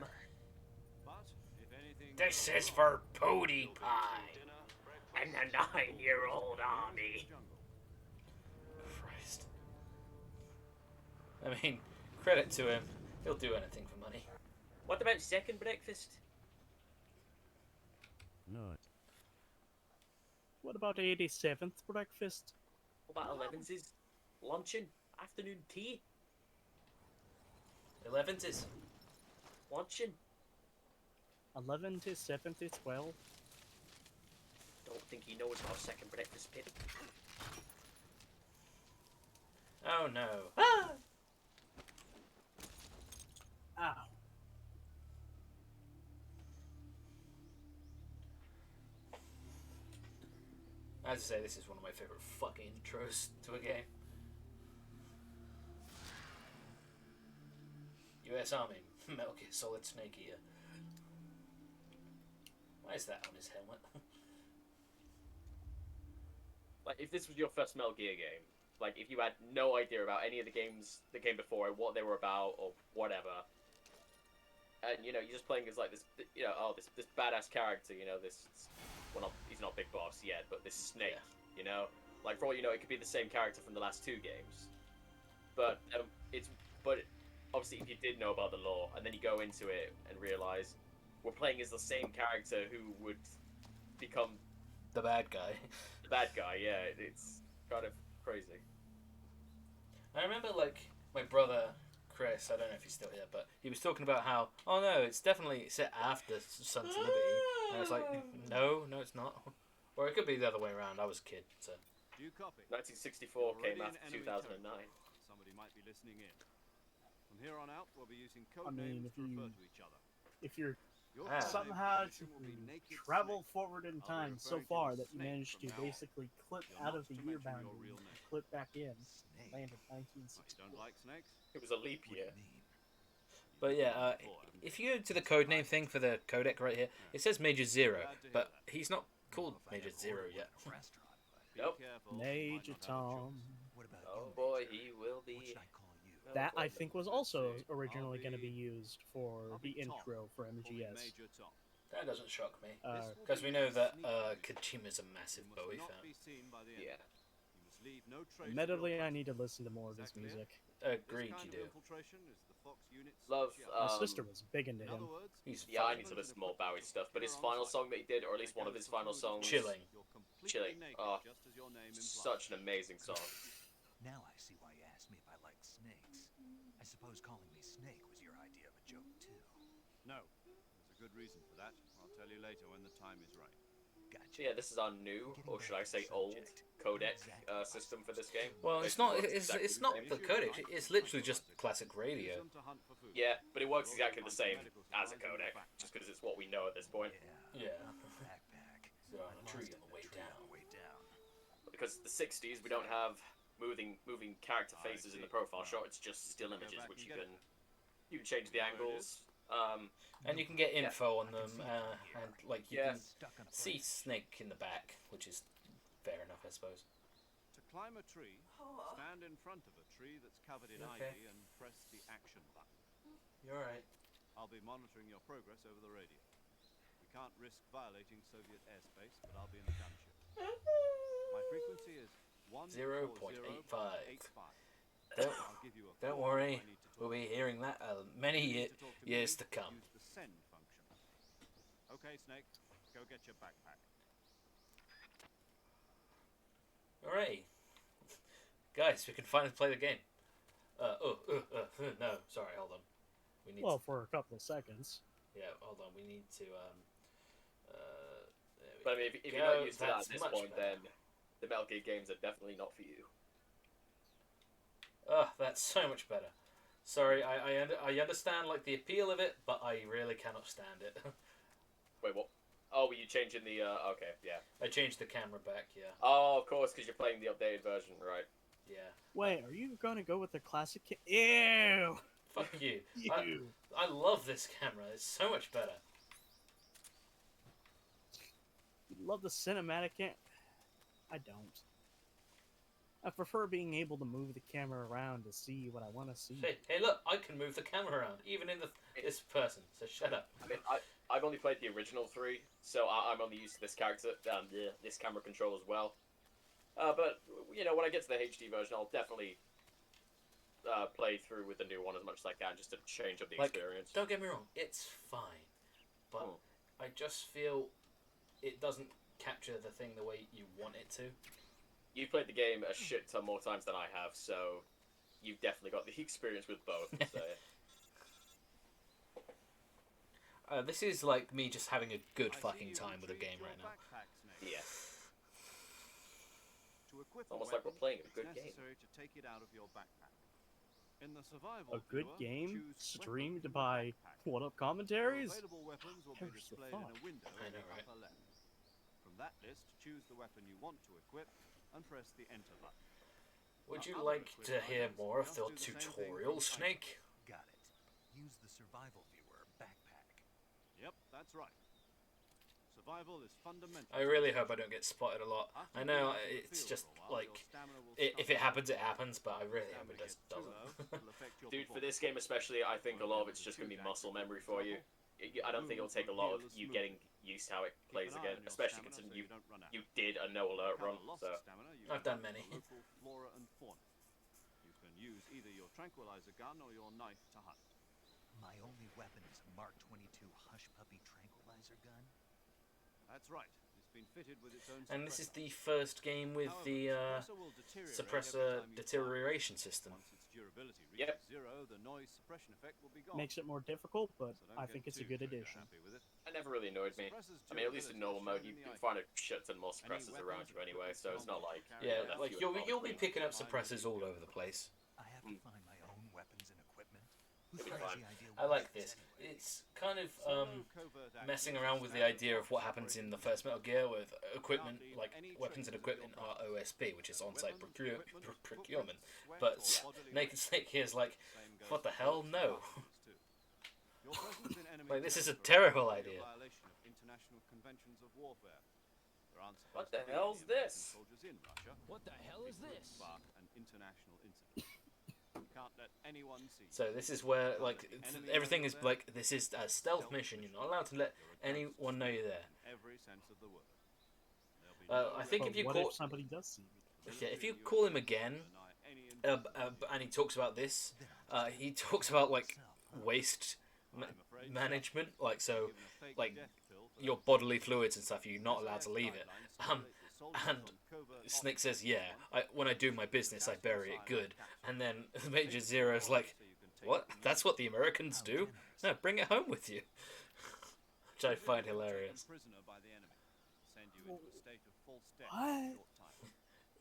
But if anything This goes is wrong, for Pootie you'll be Pie! eating dinner, breakfast, And the 9-year-old army. jungle. Christ. I mean, credit to him. He'll do anything for money. What about second breakfast? No. What about 87th breakfast? What about 11's luncheon? Afternoon tea? 11th is. Luncheon? 11 to 7 to 12? Don't think he knows about second breakfast, Pip. Oh no. Ah! Ow. I have to say, this is one of my favorite fucking intros to a game. US Army, Metal Gear Solid Snake Eater. Why is that on his helmet? Like, if this was your first Metal Gear game, like, if you had no idea about any of the games that came before it, what they were about, or whatever, and, you know, you're just playing as, like, this, you know, oh, this badass character, you know, this, well, not, he's not Big Boss yet, but this Snake, you know? Like, for all you know, it could be the same character from the last two games. But, obviously, if you did know about the lore, and then you go into it and realize we're playing as the same character who would become The bad guy. the bad guy, yeah, it's kind of crazy. I remember, like, my brother, Chris, I don't know if he's still here, but he was talking about how, oh no, it's definitely set after Sons of Liberty. And I was like, no, it's not. Or it could be the other way around, I was a kid, so. Do you copy? 1964 came Already an after enemy 2009. Somebody might be listening in. From here on out, we'll be using code I mean, names if to you- refer to each other. If you're Your Ah. codename somehow definition will be Naked travel Snake. forward in I'll be time so referring to far you that as you Snake managed from to now on. basically clip You're out not of the to year mention your boundary, real name. clip back in, Snake. landed Oh, you 1960. don't like snakes? It was a leap What do year. you mean? But yeah, if you go to the codename thing for the codec right here, it says Major Zero, but he's not called I don't know Major if I'd Zero order yet. one at a restaurant, but Be Nope. careful, you might Major not have a Tom. choice. what about Oh you, boy, Major? he will What be. should I call you? That I think was also I'll originally going to be- be used for I'll the be Tom. intro for Call me MGS. Major Tom. That doesn't shock me. Uh, Because we know that Kojima's a massive You must Bowie not fan. be seen by the Yeah. enemy. You must Leave no trace of your Admittedly, I presence. need to listen to more of Is his that clear? music. Agreed, This kind you of do. infiltration is the Fox unit's Love, My specialty. sister was big into In him. other words, He's Yeah, I fucking need to listen to more Bowie stuff, but his final song that he did, or at least one of his final songs, Chilling. Chilling. Oh, such an amazing song. Now I see why you asked me if I like snakes. I suppose calling me Snake was your idea of a joke, too. No, there's a good reason for that. I'll tell you later when the time is right. Gotcha. Yeah, this is our new, or should I say old, codec system for this game. Well, it's Basically not. works It's exactly it's the not same. the codec. It's literally just classic radio. Use them to hunt for food. Yeah, but it works You'll exactly the find same medical as a supplies in your codec, backpack. just because it's what we know at this point. Yeah. Backpack. So on a I tree lost it on in the way tree on down. the way down. Because the 60s, we don't have moving character I faces in the see. profile Well, shot. It's just still go images, back which and you get can change the You know where it angles. And you can get Yeah. info on I can them, see it from here. and like you Yeah. can Stuck on a see branch. Snake in the back, which is fair enough, I suppose. To climb a tree, Oh. stand in front of a tree that's covered in Okay. ivy and press the action button. You're right. I'll be monitoring your progress over the radio. We can't risk violating Soviet airspace, but I'll be in the gunship. My frequency is 0.85. 140.85. Don't, I'll give you a don't call worry, if I need to we'll talk. be hearing that many If you need to talk to years me, to come. Use the send function. Okay, Snake, go get your backpack. Alright. Guys, we can finally play the game. No, sorry, hold on. We need Well, to, for a couple of seconds. yeah, hold on, we need to, there we But I mean, if you're go. not used to that That's at this much point, better. then the Metal Gear games are definitely not for you. That's so much better. Sorry, I understand, like, the appeal of it, but I really cannot stand it. Wait, what? Oh, were you changing the? Okay, yeah. I changed the camera back, yeah. Oh, of course, because you're playing the updated version, right? Yeah. Wait, are you gonna go with the classic? Ew! Fuck you. Ew! I love this camera, it's so much better. You love the cinematic I don't. I prefer being able to move the camera around to see what I want to see. Hey, look, I can move the camera around, even in this person, so shut up. I mean, I've only played the original 3, so I'm only used to this character, this camera control as well. But you know, when I get to the HD version, I'll definitely play through with the new one as much as I can, just to change up the Like, experience. Don't get me wrong, it's fine, but Hmm. I just feel it doesn't capture the thing the way you want it to. You've played the game a shit ton more times than I have, so you've definitely got the experience with both. So. This is like me just having a good I see fucking you've time with a retrieved game your right now. backpack, Snake. Yeah. To equip a Almost like we're weapon, playing a it's good game. necessary to take it out of your backpack. In the survival A good viewer, game choose streamed weapon by backpack. What Up Your Commentaries? available weapons will be Perish the displayed in thought. a window I in know, the right? upper left. From that list, choose the weapon you want to equip and press the enter button. Would you Other like equip to hear items more of just the do the same thing for tutorial, the item. Snake? Got it. Use the survival viewer backpack. Yep, that's right. Survival is fundamental. I really hope I don't get spotted a lot. After I know being out in the it's field just for a while, like, your stamina will if start it happens, it happens, but I really hope Stamina it just gets too low, doesn't. it'll affect your Dude, for performance. this game especially, I think a lot of it's just going to be muscle memory for you. I don't think it'll take a lot of you getting used to how it Keep plays an eye again, on your especially stamina considering so you don't run out. you did a no alert Cover run. loss So of stamina, you I've can done hunt many. the local flora and fauna. You can use either your tranquilizer gun or your knife to hunt. My only weapon is a Mark 22 Hush Puppy tranquilizer gun. That's right. It's been fitted with its own And this is suppressor. the first game with However, the suppressor will deteriorate suppressor every time you deterioration fire. system. Once its durability reaches Yep. zero, the noise suppression effect will be gone. Makes it more difficult, but So don't I get think it's a too good trigger addition. happy with it. it never really annoyed me. Suppressor's I mean, at least in normal durability mode, is you shown in the find a shit ton more Any suppressors around you weapons anyway, so it's not like Yeah, a like few you'll be between. picking up suppressors all over the place. I have to find my own weapons and equipment. It'll Whose be fine. crazy idea I was like this. anyway? It's kind of Solo covert messing actions around with the standard idea of what happens in the first Metal Gear with equipment, Can't leave like any weapons and traces of equipment your are OSP, which is on-site Weapons, equipment, procurement. footprints, sweat, But or bodily Naked waste. Snake here is like, Same goes what the for hell? bullets and No. rifles, too. Your presence in enemy Like, this is a territory terrible will be idea. a violation of international conventions of warfare. There aren't What supposed the to be hell's any American this? soldiers in Russia. What the hell is It would this? spark an international incident. You can't let anyone see. So this is where, like, everything is like, this is a stealth mission. You're not allowed to let anyone know you're there. In every sense of the word. There'll be no I think But if you what caught, if somebody does see me? Yeah, if you call him again, and he talks about this, he talks about like waste management, like so, like your bodily fluids and stuff. You're not allowed to leave it. And Snake says, "Yeah, when I do my business, I bury it good." And then Major Zero's like, "What? That's what the Americans do? No, bring it home with you." Which I find hilarious. What?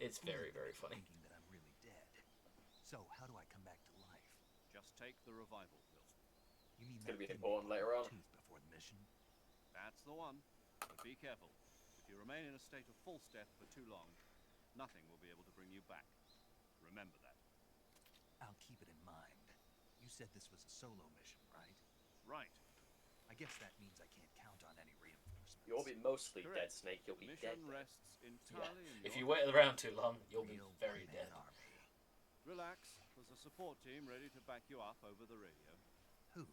It's very, very funny. Thinking that I'm really dead. So how do I come back to life? Just take the revival pill. You mean It's gonna that be thing important with later the on. tooth before the mission? That's the one. But be careful. If you remain in a state of false death for too long, nothing will be able to bring you back. Remember that. I'll keep it in mind. You said this was a solo mission, right? Right. I guess that means I can't count on any reinforcements. You'll be mostly dead, Correct. Snake. You'll The be dead. mission rests entirely in If your you wait around too long, you'll be Real very one-man dead. army. Relax. There's a support team ready to back you up over the radio. Who?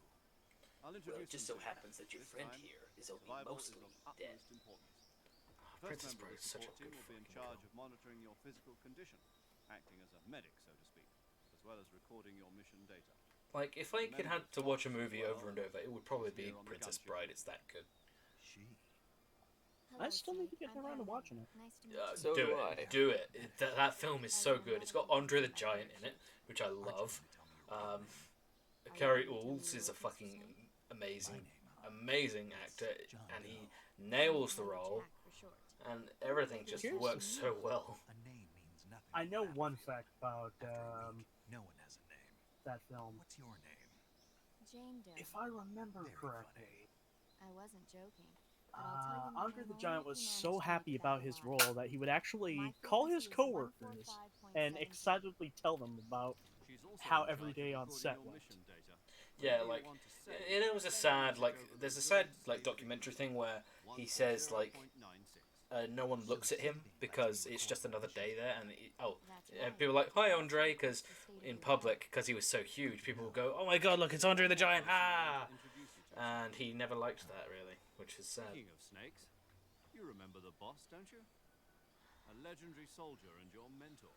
I'll Well, introduce it just them so to you. happens that your This friend time, here is only survival mostly is of dead. utmost importance. The Princess first member Bride of is the such a support team good will be in fucking charge girl. of monitoring your physical condition, acting as a medic, so to speak, as well as recording your mission data. Like, if I could have to watch a movie over and over, it would probably be Princess Bride. It's that good. She. I still need to get around to watching it. Nice to meet you. So do do it. I. Do it. That film is so good. It's got Andre the Giant in it, which I love. Carrie Ools is a fucking amazing, amazing actor, and he nails the role, and everything just Here's- works so well. A name means nothing. I on know the one battlefield. fact about After a week, no one has a name. that film. What's your name? Jane Doe. If I remember Very correctly, I wasn't joking. But I'll tell you my Andre name the only Giant if was you so manage to happy make it about out his alive. role that he would actually My call his frequency is coworkers 145.72. and excitedly tell them about She's also how in every charge of day on recording set your went. mission data. Yeah, Whatever you like, want to say, and it was a sad, like, there's a sad, like, documentary thing where he says, like, 140.96. no one looks at him because it's just another day there, and That's and right. people are like, "Hi, Andre," because in public, because he was so huge, people will go, "Oh my God, look, it's Andre the Giant!" Ah, Introduce you to and he never liked that really, which is sad. Speaking of snakes, you remember the boss, don't you? A legendary soldier and your mentor.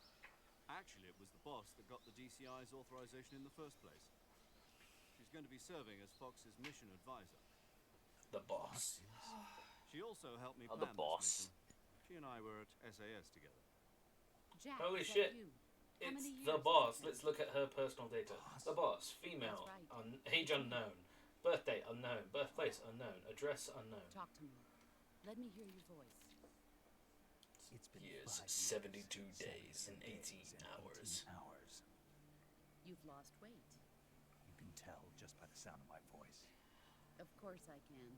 Actually, it was the boss that got the DCI's authorization in the first place. She's going to be serving as Fox's mission advisor. The boss. She also helped me Oh, plan the boss. this mission. She and I were at SAS together. Jack, Holy is that shit. you? How It's many the years? boss. Let's look at her personal data. The boss, female, That's right. age unknown, birthday unknown, birthplace unknown, address unknown. Talk to me. Let me hear your voice. It's been Years, 5 72 days, and 18 hours. 18 hours. You've lost weight. You can tell just by the sound of my voice. Of course I can.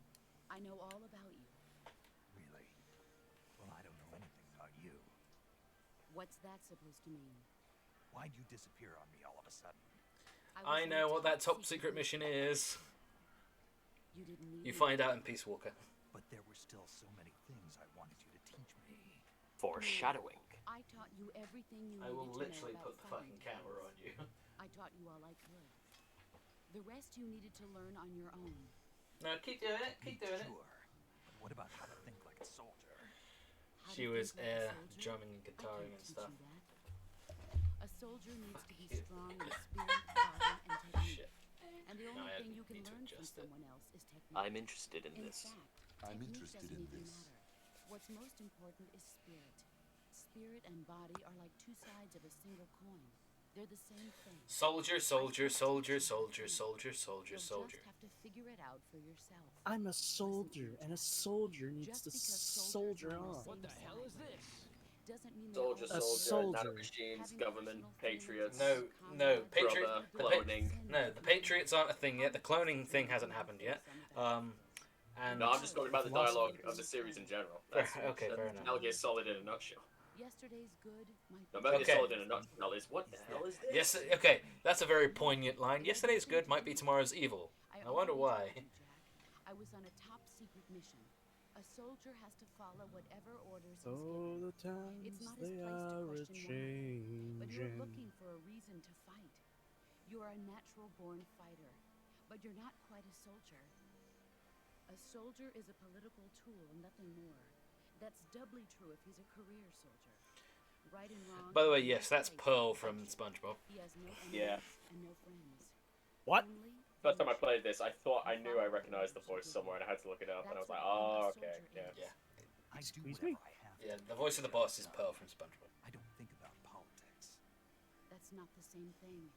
I know all about you. Really? Well, I don't know anything about you. What's that supposed to mean? Why'd you disappear on me all of a sudden? I was on know a what that top secret mission is. You didn't need You me. find out in Peace Walker. But there were still so many things I wanted you to teach me. Foreshadowing. I taught you everything you I will needed to literally know put about the fucking fighting. camera on you. I taught you all I could. The rest you needed to learn on your own. No, keep doing it. Keep doing it. Sure. But what about how to think like a soldier? How to She was think like a soldier? drumming and I guitaring can't and teach stuff. you that. A soldier needs to be you. strong in spirit, body, and technique. Shit. And the No, only I thing you can need to learn from adjust it. someone else is technique. I'm interested in In this. fact, I'm technique interested doesn't in even this. matter. What's most important is spirit. Spirit and body are like two sides of a single coin. They're the same thing. Soldier, soldier, soldier, soldier, soldier, soldier, You'll soldier. just have to figure it out for yourself. I'm a soldier, and a soldier needs Just to because soldier soldiers on. are on the same side doesn't mean Soldier, they're A all soldier, soldier. nanomachines, having government, personal feelings, patriots. No, no, comrades, Patriot. Brother, The cloning. No, the Patriots aren't a thing yet. The cloning thing hasn't happened yet. And No, I'm just talking about the dialogue of the series in general. That's, Okay, fair enough. Metal Gear Solid in a nutshell. Yesterday's good might No, be Metal Gear Okay. Solid in a nutshell is what the hell is this? yes, okay, that's a very poignant line. Yesterday's good might be tomorrow's evil. I wonder why. already told you, Jack. I was on a top secret mission. A soldier has to follow whatever orders he's Oh, given. the times It's not his they place to are question why, but you're changing. looking for a reason to fight. You're a natural-born fighter, but you're not quite a soldier. A soldier is a political tool, nothing more. That's doubly true if he's a career soldier. Right and wrong. By the way, yes, that's Pearl from SpongeBob. He has no Yeah. enemies and no friends. What? Only First time I friendship. played this, I thought I knew I recognized the voice somewhere, and I had to look it up, and I was like, oh, okay, yeah. Yeah. I do Excuse whatever me? I have to Yeah, to the get voice of the job boss is done. Pearl from SpongeBob. I don't think about politics. That's not the same thing.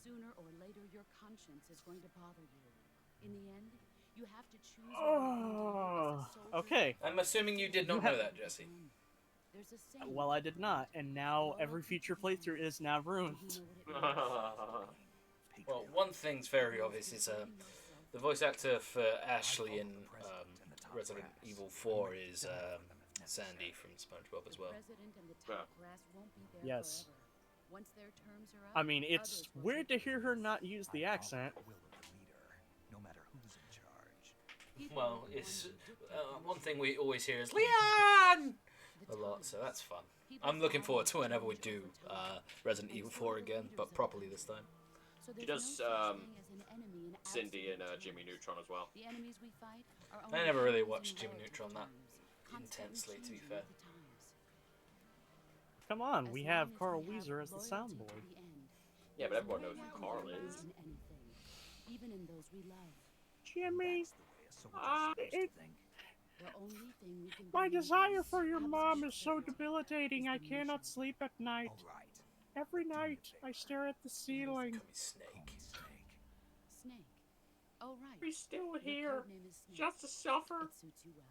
Sooner or later, your conscience is going to bother you. In the end, you have to choose whether you're going to live as a soldier Okay. I'm assuming you did You not have- know that, Jesse. There's a saying Well, I about did not, religion. and now Moral every future playthrough principles. is now Do ruined. you know what it means? Well, one thing's very obvious is the voice actor for Ashley in Resident Evil 4 is Sandy from SpongeBob as The well. president and the Yeah. top brass won't be there Yes. forever. Once their terms are up, I mean, it's others will weird to take hear their her place. not use the I follow accent. the will of the leader, no matter who's in charge. People Well, like the it's one who dictate one their thing choice. we always hear is Leon The a lot, so times. that's fun. People's I'm looking forward values to whenever we change do over time. Resident And Evil so 4 do the again, leaders but of properly the this time. So She there's does, no such thing as an enemy in Cindy and absolute Jimmy terms. Neutron as well. The enemies we fight are I only never really enemies in watched Jimmy relative Neutron that terms, constantly intensely, to be changing fair. with the times. Come on, As we long have as Carl we have Weezer as the loyalty to soundboard. the end, Yeah, but there's everyone no knows who harm Carl in is. losing anything, even in those we love. Jimmy, That's the way a soldier's supposed to think. The only thing we can my believe desire in, for your mom is so absolute certainty, debilitating is I the cannot mission. sleep at night. All right. Every Do me a night I favor. stare at the ceiling. Call me Snake. Call me Snake. Snake. Oh, right. We're still Your here, codename is Snake. just to suffer. It suits you well.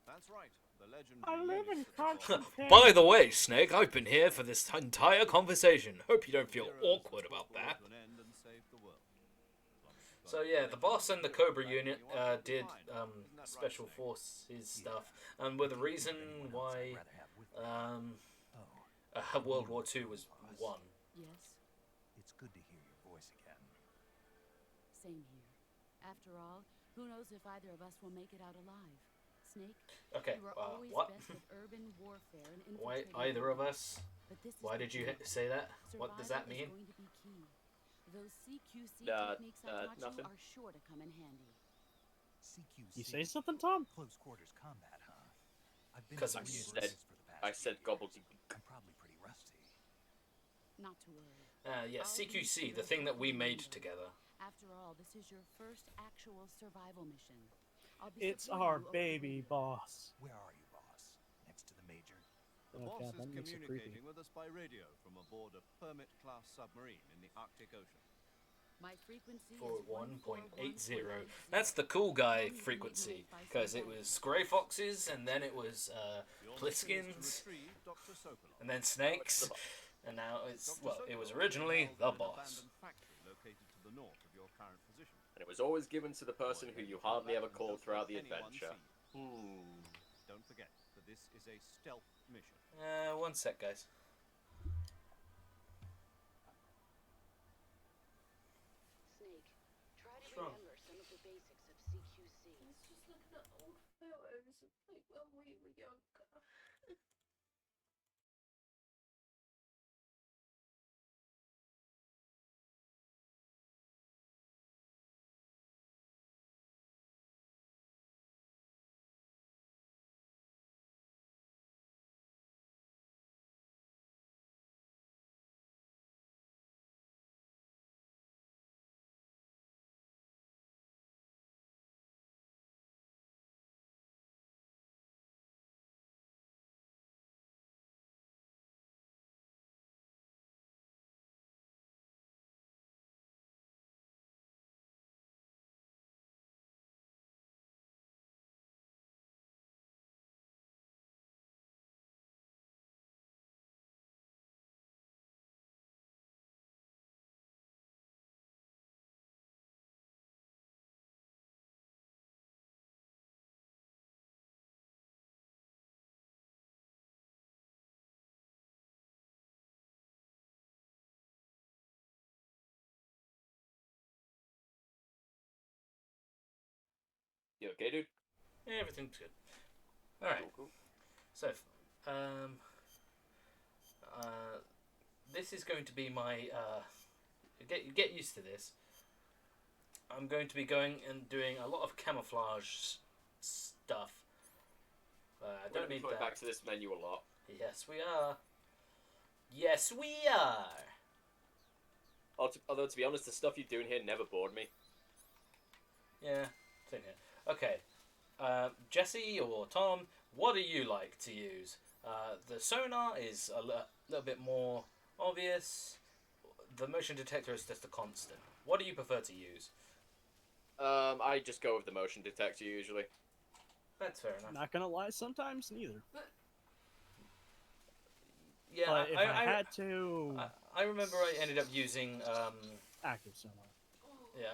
That's right. The legendary I live in units at the bottom. constant pain. By the way, Snake, I've been here for this entire conversation. Hope you don't feel Heroes awkward have about brought that. to an end and saved the world. As long as you've got So a yeah, the boss and the Cobra unit did Fine. Isn't that right, special Snake? forces stuff, and were the reason Anyone else why I'd rather have with me. Oh, World War II was won. Yes, it's good to hear your voice again. same here. After all, who knows if either of us will make it out alive? Snake, Okay, you were always what? best at urban warfare and Why infiltrating either of areas. us? But this is Why the did you key. say that? What does that Survival is mean? going to be key. Those CQC Uh, techniques I taught nothing. you are sure to come in handy. CQC. You say something, Tom? Close quarters combat, huh? I've been 'Cause to I'm many used- places for the past I said few gobbledygook. years. I'm probably pretty rusty. Not to worry. Yeah, I'll CQC, leave the you thing that we to made remember. together. After all, this is your first actual survival mission. I'll be It's supporting our you over the baby radio. boss. Where are you, boss? Next to the major? The Oh, boss God, is that makes it creepy. communicating with us by radio from aboard a Permit-class submarine in the Arctic Ocean. My frequency For is 1.80. That's the cool guy frequency, because it was Grey Foxes, and then it was Your mission is to Pliskins, retrieve Dr. Sokolov. and then Snakes, and now it's, Dr. well, it was Sokolov originally held the in an boss. abandoned factory located to the north of your current position. And it was always given to the person who you hardly ever called throughout the Anyone adventure. seen. Don't forget that this is a stealth mission. One sec, guys. Snake, try to wrong? remember some of the basics of CQC. I was just looking at old photos of like when we were younger. You okay, dude? Yeah, everything's good. Alright, Cool. so, this is going to be my, get used to this. I'm going to be going and doing a lot of camouflage stuff. I We're don't gonna be need coming that. back to this menu a lot. Yes, we are. Yes, we are. Although, to be honest, the stuff you do in here never bored me. Yeah, same here. Okay, Jesse or Tom, what do you like to use? The sonar is a little bit more obvious. The motion detector is just a constant. What do you prefer to use? I just go with the motion detector usually. That's fair enough. Not gonna lie, sometimes neither. Yeah, But if I had to, I remember I ended up using active sonar. yeah,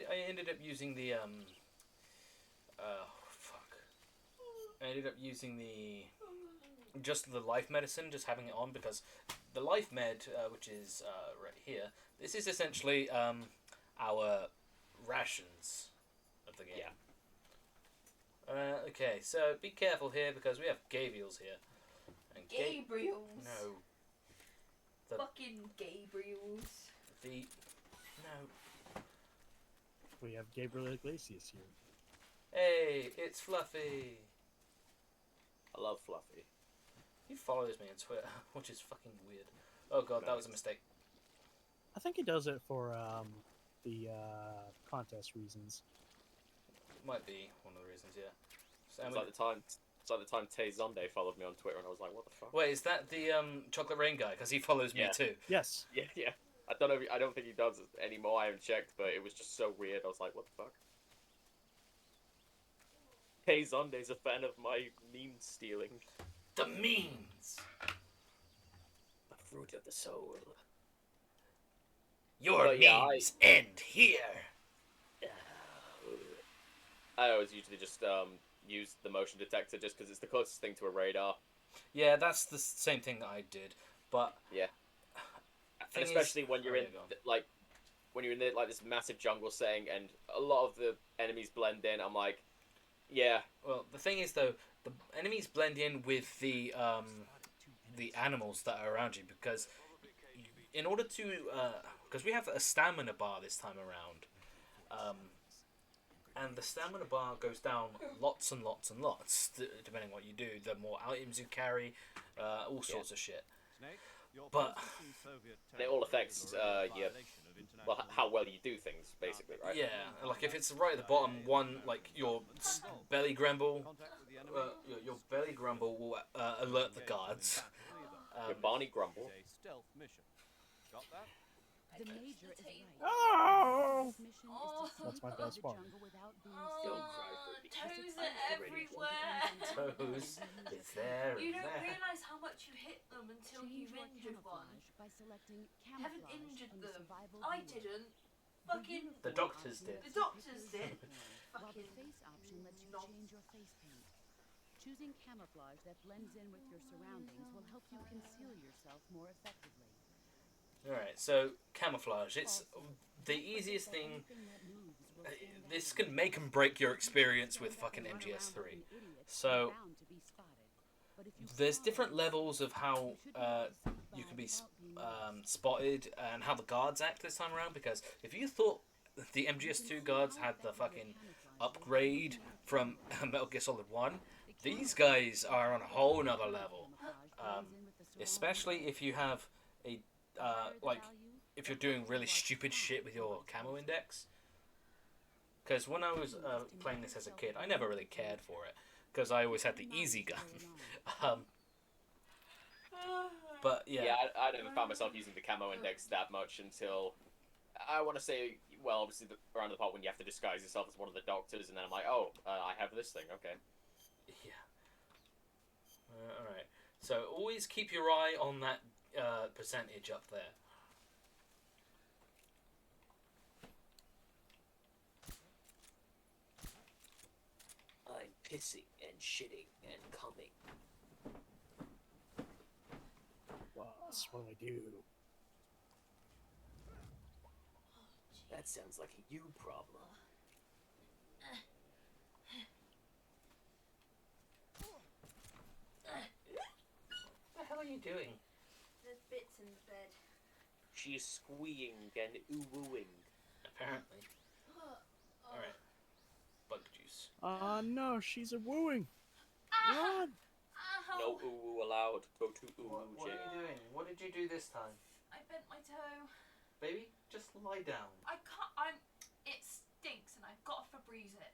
I ended up using the fuck. I ended up using just the life medicine, just having it on because the life med, which is right here, this is essentially our rations of the game. Yeah. Okay, so be careful here because we have Gabriels here. And Gabriels. No. The Fucking Gabriels. no. We have Gabriel Iglesias here. Hey, it's Fluffy. I love Fluffy. He follows me on Twitter, which is fucking weird. Oh god, that was a mistake. I think he does it for the contest reasons. Might be one of the reasons, yeah. So, It's like the time Tay Zonde followed me on Twitter, and I was like, "What the fuck?" wait, is that the Chocolate Rain guy? Because he follows me Yeah. too. Yes. Yeah. I don't think he does it anymore. I haven't checked, but it was just so weird. I was like, "What the fuck?" Tay Zonde's a fan of my meme stealing. The memes. The fruit of the soul. Your But yeah, memes end here. I always usually just use the motion detector just because it's the closest thing to a radar. Yeah, that's the same thing that I did, but Yeah. thing And especially is- when you're oh, in there you go. when you're in like this massive jungle setting and a lot of the enemies blend in, I'm like, yeah, Well, the thing is though, the enemies blend in with the animals that are around you because in order to because we have a stamina bar this time around, and the stamina bar goes down lots and lots and lots depending what you do. The more items you carry, all sorts of shit. Snake, your But- presence in Soviet it all territory affects is a violation of international how well you do things, basically, right? Yeah, like if it's right at the bottom, one like your belly grumble, contact with the enemy. your belly grumble will alert the guards. Your Barney Grumble. A stealth mission. Got that? The major is right. Oh! This mission Oh. is to That's my sneak best through the part. jungle without being Don't seen. cry for me. Toes are everywhere. Toes, it's there. You it's don't there. realise how much you hit them until Change you've your injured one. camouflage by selecting You haven't camouflage injured from the them. survival I viewer. didn't. The Fucking uniform The doctors option did. lets The you doctors pick your did. uniform, while the Fucking face option lets you knob. change your face paint. Choosing camouflage that blends in with your surroundings will help you conceal yourself more effectively. Alright, so camouflage. It's the easiest thing. This can make and break your experience with fucking MGS3. So there's different levels of how you can be spotted and how the guards act this time around. Because if you thought the MGS2 guards had the fucking upgrade from Metal Gear Solid 1, these guys are on a whole nother level. Especially if you have a like if you're doing really stupid shit with your camo index. Because when I was playing this as a kid, I never really cared for it because I always had the easy gun. But yeah, Yeah, I never found myself using the camo index that much until I want to say, well, obviously around the part when you have to disguise yourself as one of the doctors, and then I'm like, oh, I have this thing, okay. yeah. All right. So always keep your eye on that percentage up there. I'm pissing and shitting and coming. Boss, what do I do? That sounds like a you problem. What the hell are you doing? There's bits in the bed. She's squeeing and ooh-wooing. Apparently. All right. Bug juice. No, she's a wooing. Run! No ooh allowed. Go to ooh What are jail. you doing? What did you do this time? I bent my toe. Baby, just lie down. I can't. It stinks, and I've got to Febreze it.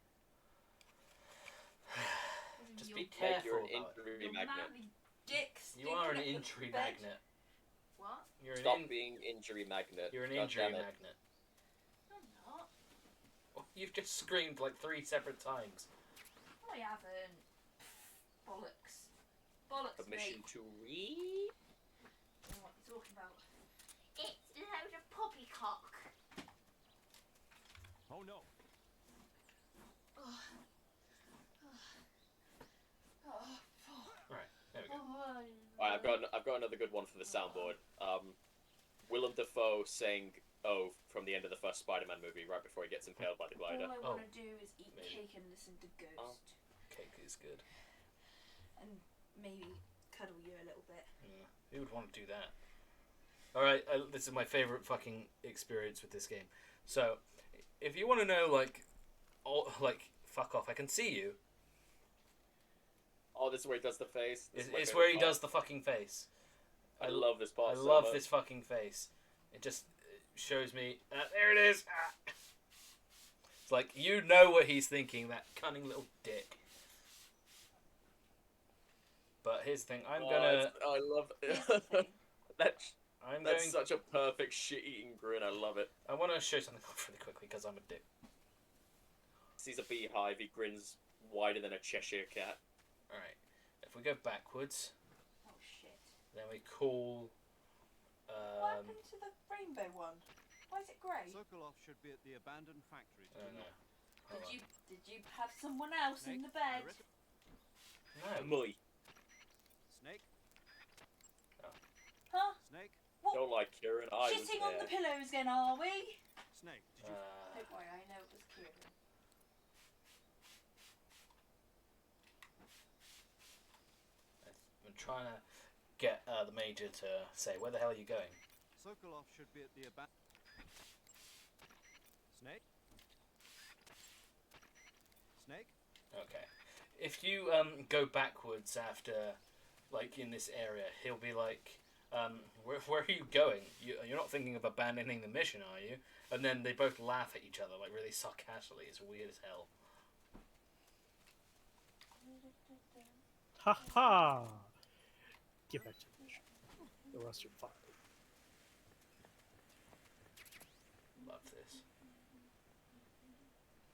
Just be Meg, careful you're an about it. injury Your magnet. manly dick You are an stinking up the injury bed. magnet. What? You're Stop an being injury magnet. You're an God injury damn it. magnet. I'm not. Oh, you've just screamed like 3 separate times. I haven't. Bollocks. Bollocks, Permission mate. to read? I don't know what you're talking about. It's a load of poppycock. Oh no. Right, there we go. Alright, I've got another good one for the soundboard. Willem Dafoe saying "Oh" from the end of the first Spider-Man movie, right before he gets impaled by the glider. All I want to do is eat maybe. cake and listen to Ghost. Oh. Cake is good. And maybe cuddle you a little bit. Yeah, who would want to do that? Alright, this is my favourite fucking experience with this game. So, if you want to know, fuck off, I can see you. Oh, this is where he does the face. It's where he does the fucking face. I love this part. I so love much. this fucking face. It just shows me. There it is. Ah. It's like you know what he's thinking. That cunning little dick. But here's the thing. I'm gonna. I love Here's the it. thing. that's Going. such a perfect shit-eating grin. I love it. I want to show something off really quickly because I'm a dick. Sees a beehive. He grins wider than a Cheshire cat. All right. If we go backwards, Oh shit. then we call. What happened to the rainbow one? Why is it grey? Sokolov should be at the abandoned factory to I the don't know. north. Hold on. Did you have someone else in Snake, the bed? I reckon- No. Emily, Snake? Huh? Snake? What? don't like Kieran. I was Shitting on the there. pillows again, are we? Snake, did you... Don't worry, I know it was Kieran. I'm trying to get the major to say, where the hell are you going? Sokolov should be at the abandoned... Snake? Snake? Okay. If you go backwards after, like, in this area, he'll be like, where are you going? You're not thinking of abandoning the mission, are you? And then they both laugh at each other, like, really sarcastically. It's weird as hell. Ha ha! Get back to the mission. The rest are fired. Love this.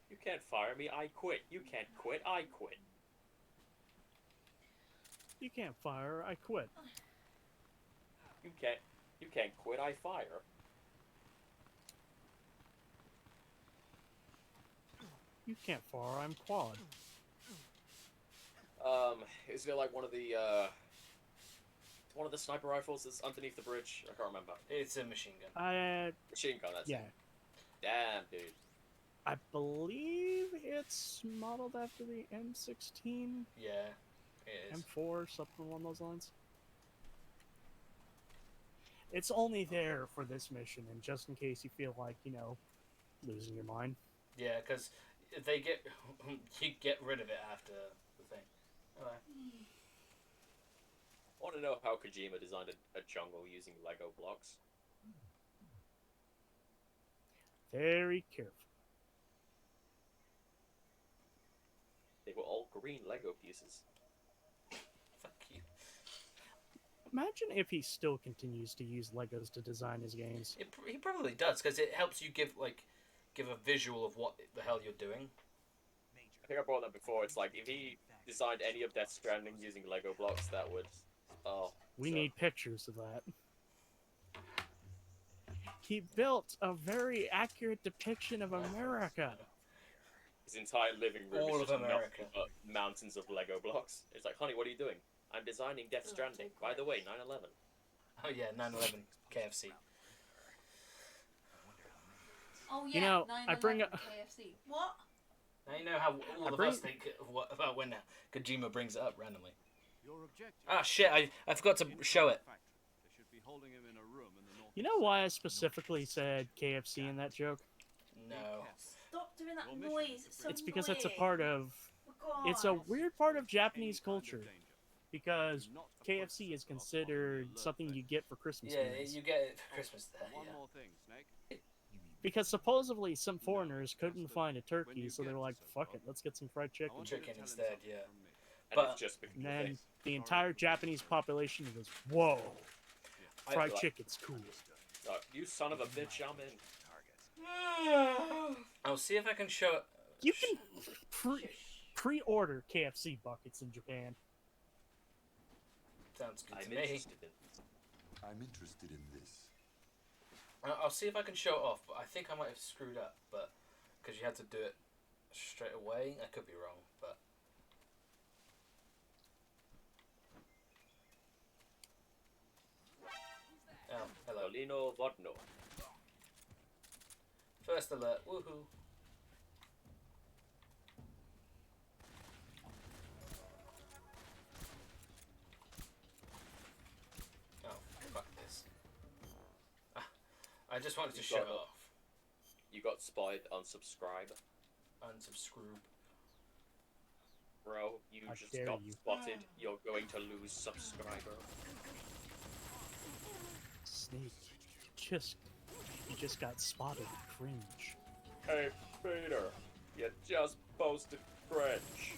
You can't fire me. I quit. You can't quit. I quit. You can't fire, I quit. You can't quit. I fire. You can't fire, I'm quad. Is there like one of the sniper rifles that's underneath the bridge? I can't remember. It's a machine gun. Machine gun. That's Yeah. it. Damn, dude. I believe it's modeled after the M16, Yeah, it is. M4, something along those lines. It's only there for this mission, and just in case you feel like, losing your mind. Yeah, because they get you get rid of it after the thing. Alright. I want to know how Kojima designed a jungle using Lego blocks. Very careful. They were all green Lego pieces. Fuck you. Imagine if he still continues to use Legos to design his games. He probably does because it helps you give a visual of what the hell you're doing. I think I brought that before. It's like if he designed any of Death Stranding using Lego blocks, that would. Oh. We so- need pictures of that. He built a very accurate depiction of America. His entire living room All is of just America. nothing but mountains of Lego blocks. It's like, honey, what are you doing? I'm designing Death Stranding. By the way, 9/11. Oh yeah, 9/11 KFC. Oh yeah, You know, I 9/11 bring up- KFC. What? Now you know how all I of bring- us think about when Kojima brings it up randomly. Your objective... Ah shit! I forgot to show it. Factory. They should be holding him in a room in the north. You know why I specifically said KFC in that joke? No. Stop doing that Your mission noise. is It's to so It's because it's a annoying. part of... Oh, It's a God. weird part of Any Japanese kind of culture. danger. because Not a KFC is processor of considered alert something you phase. get for Christmas Yeah, meals. you get it for Christmas there. One Yeah. more thing, Snake. You mean Because supposedly some No, foreigners couldn't just that find a when turkey, you so get they're to like, "Fuck it, Sephiroth, let's get some fried I chicken." want you to Chicken tell him instead, something yeah. from me. And But- it's just because And then the Sorry entire for Japanese being population goes, "Whoa, I fried like- chicken's cool." you son of a bitch, I'm in. Target. I'll see if I can show it. You can pre-order KFC buckets in Japan. Sounds good to I'm me. interested in. I'm interested in this. I'll see if I can show it off, but I think I might have screwed up, but because you had to do it straight away. I could be wrong, but oh, hello. Tolino Vodno. First alert, woohoo! Oh, fuck this. I just wanted to You've show got it it. off. You got spotted. Unsubscribe, Unsubscribe. bro. You How just dare got you. spotted. You're going to lose subscriber. Snake, you just got spotted. Cringe. Hey, Peter, you just posted cringe.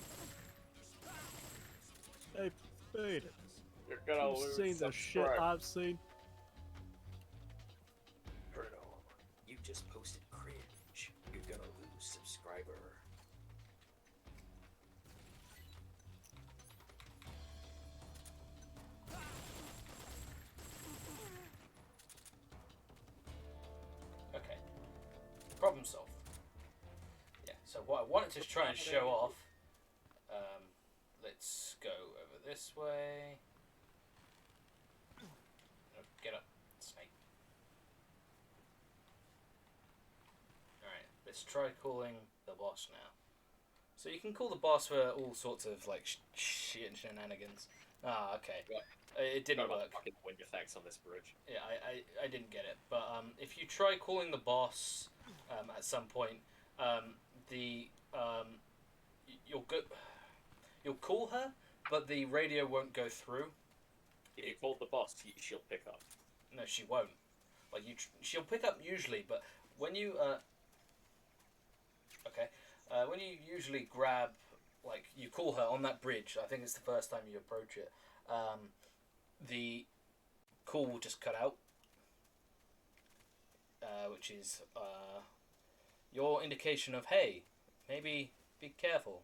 Hey, Peter, You're gonna you've lose seen the shit subscriber. I've seen. Bruno, you just posted cringe. You're gonna lose subscriber. Okay. Problem solved. Yeah, so what I wanted to try and show off, let's go over this way. Oh, get up, Snake. Alright, let's try calling the boss now. So you can call the boss for all sorts of like shit and shenanigans. Ah, okay. Right. It didn't Got work. fucking wind effects on this bridge. Yeah, I didn't get it. But if you try calling the boss at some point, you'll call her, but the radio won't go through. If you call the boss, she'll pick up. No, she won't. Like she'll pick up usually, but when you when you usually grab, like you call her on that bridge, I think it's the first time you approach it. The call will just cut out, which is your indication of, hey, maybe be careful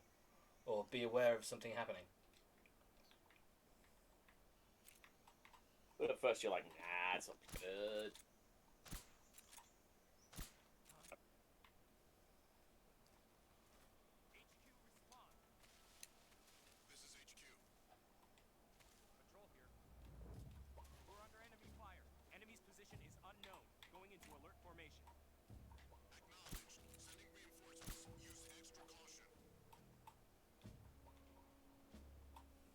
or be aware of something happening. But at first you're like, nah, it's not good. This is HQ. Patrol here. We're under enemy fire. Enemy's position is unknown. Going into alert formation. Acknowledged. Sending reinforcements. Use extra caution.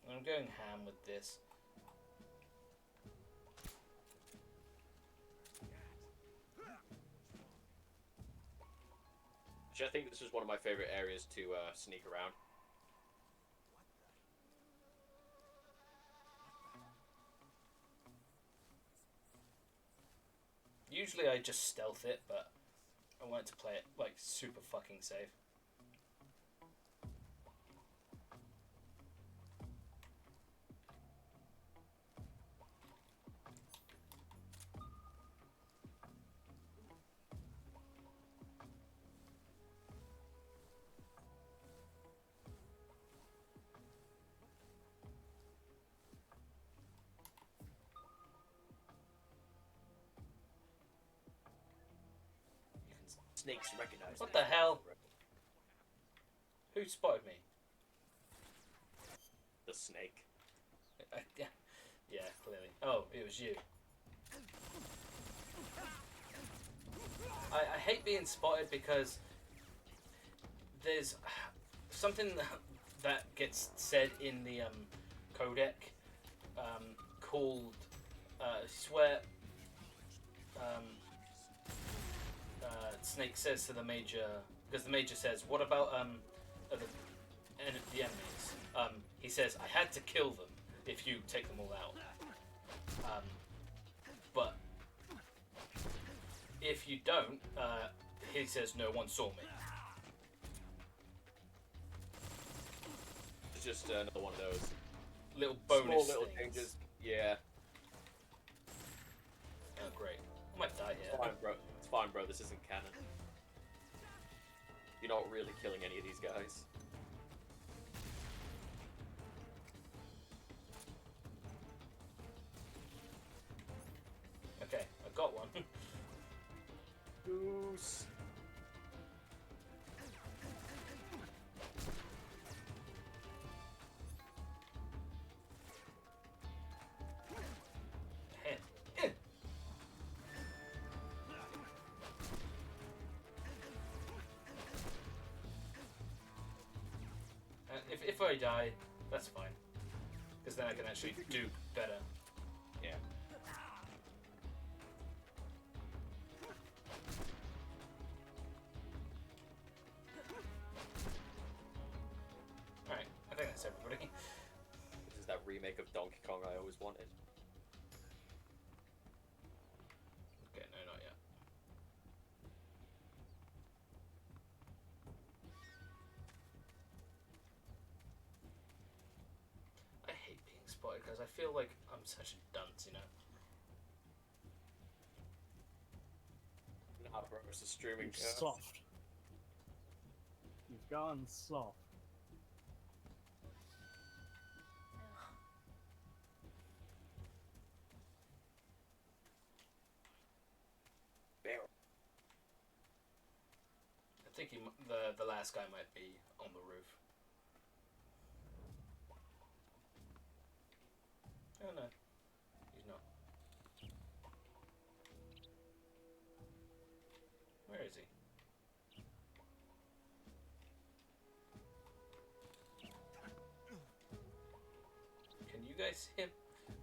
I'm going ham with this. Which I think this is one of my favorite areas to sneak around. Usually I just stealth it, but I wanted to play it like super fucking safe. Snakes recognize What that. the hell? Who spotted me? The snake. Yeah, clearly. Oh, it was you. I hate being spotted because there's something that gets said in the codec called swear. Snake says to the major, because the major says, "What about the enemies?" He says, "I had to kill them," if you take them all out. But if you don't, he says no one saw me. It's just another one of those Little bonus small little things. changes. Yeah. Oh great, I might die It's here. fine, bro. It's fine, bro. This isn't canon. You're not really killing any of these guys. Okay, I got one. Goose. If I die, that's fine. Because then I can actually do better. Yeah. Alright, I think that's everybody. This is that remake of Donkey Kong I always wanted. Okay, no, not yet. I hate being spotted because I feel like I'm such a dunce, you know? Nah, bro, it's a streaming You're curse. soft. You've gone soft. Barrel. I think the last guy might be on the roof. Oh no, he's not. Where is he? Can you guys see him?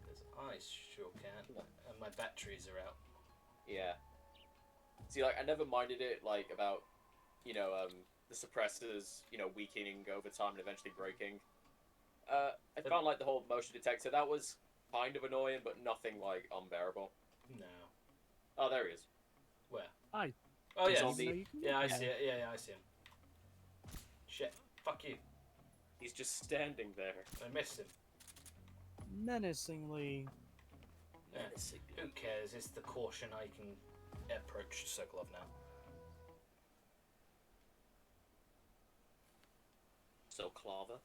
Because I sure can. And my batteries are out. Yeah. See, like, I never minded it, like, about, you know, the suppressors, you know, weakening over time and eventually breaking. I found, like, the whole motion detector, that was kind of annoying, but nothing, like, unbearable. No. Oh, there he is. Where? Hi. Oh yeah, Zombie. No, you can yeah, I get see it. Yeah, I see him. Shit. Fuck you. He's just standing there. I missed him. menacingly. Yeah, who cares? It's the caution I can approach Sokolov now. So clever.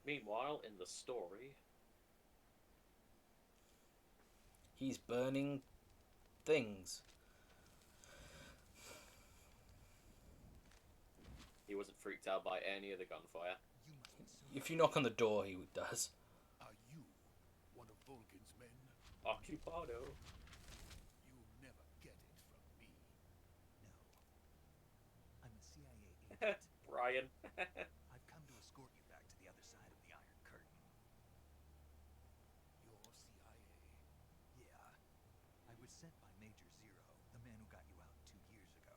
Meanwhile, in the story, He's burning things. he wasn't freaked out by any of the gunfire. If you knock on the door, he does. Are you one of Vulcan's men? Occupado. You'll never get it from me. No. I'm a CIA agent. Brian. I've come to escort you back to the other side of the Iron Curtain. You're CIA. Yeah. I was sent by Major Zero, the man who got you out 2 years ago.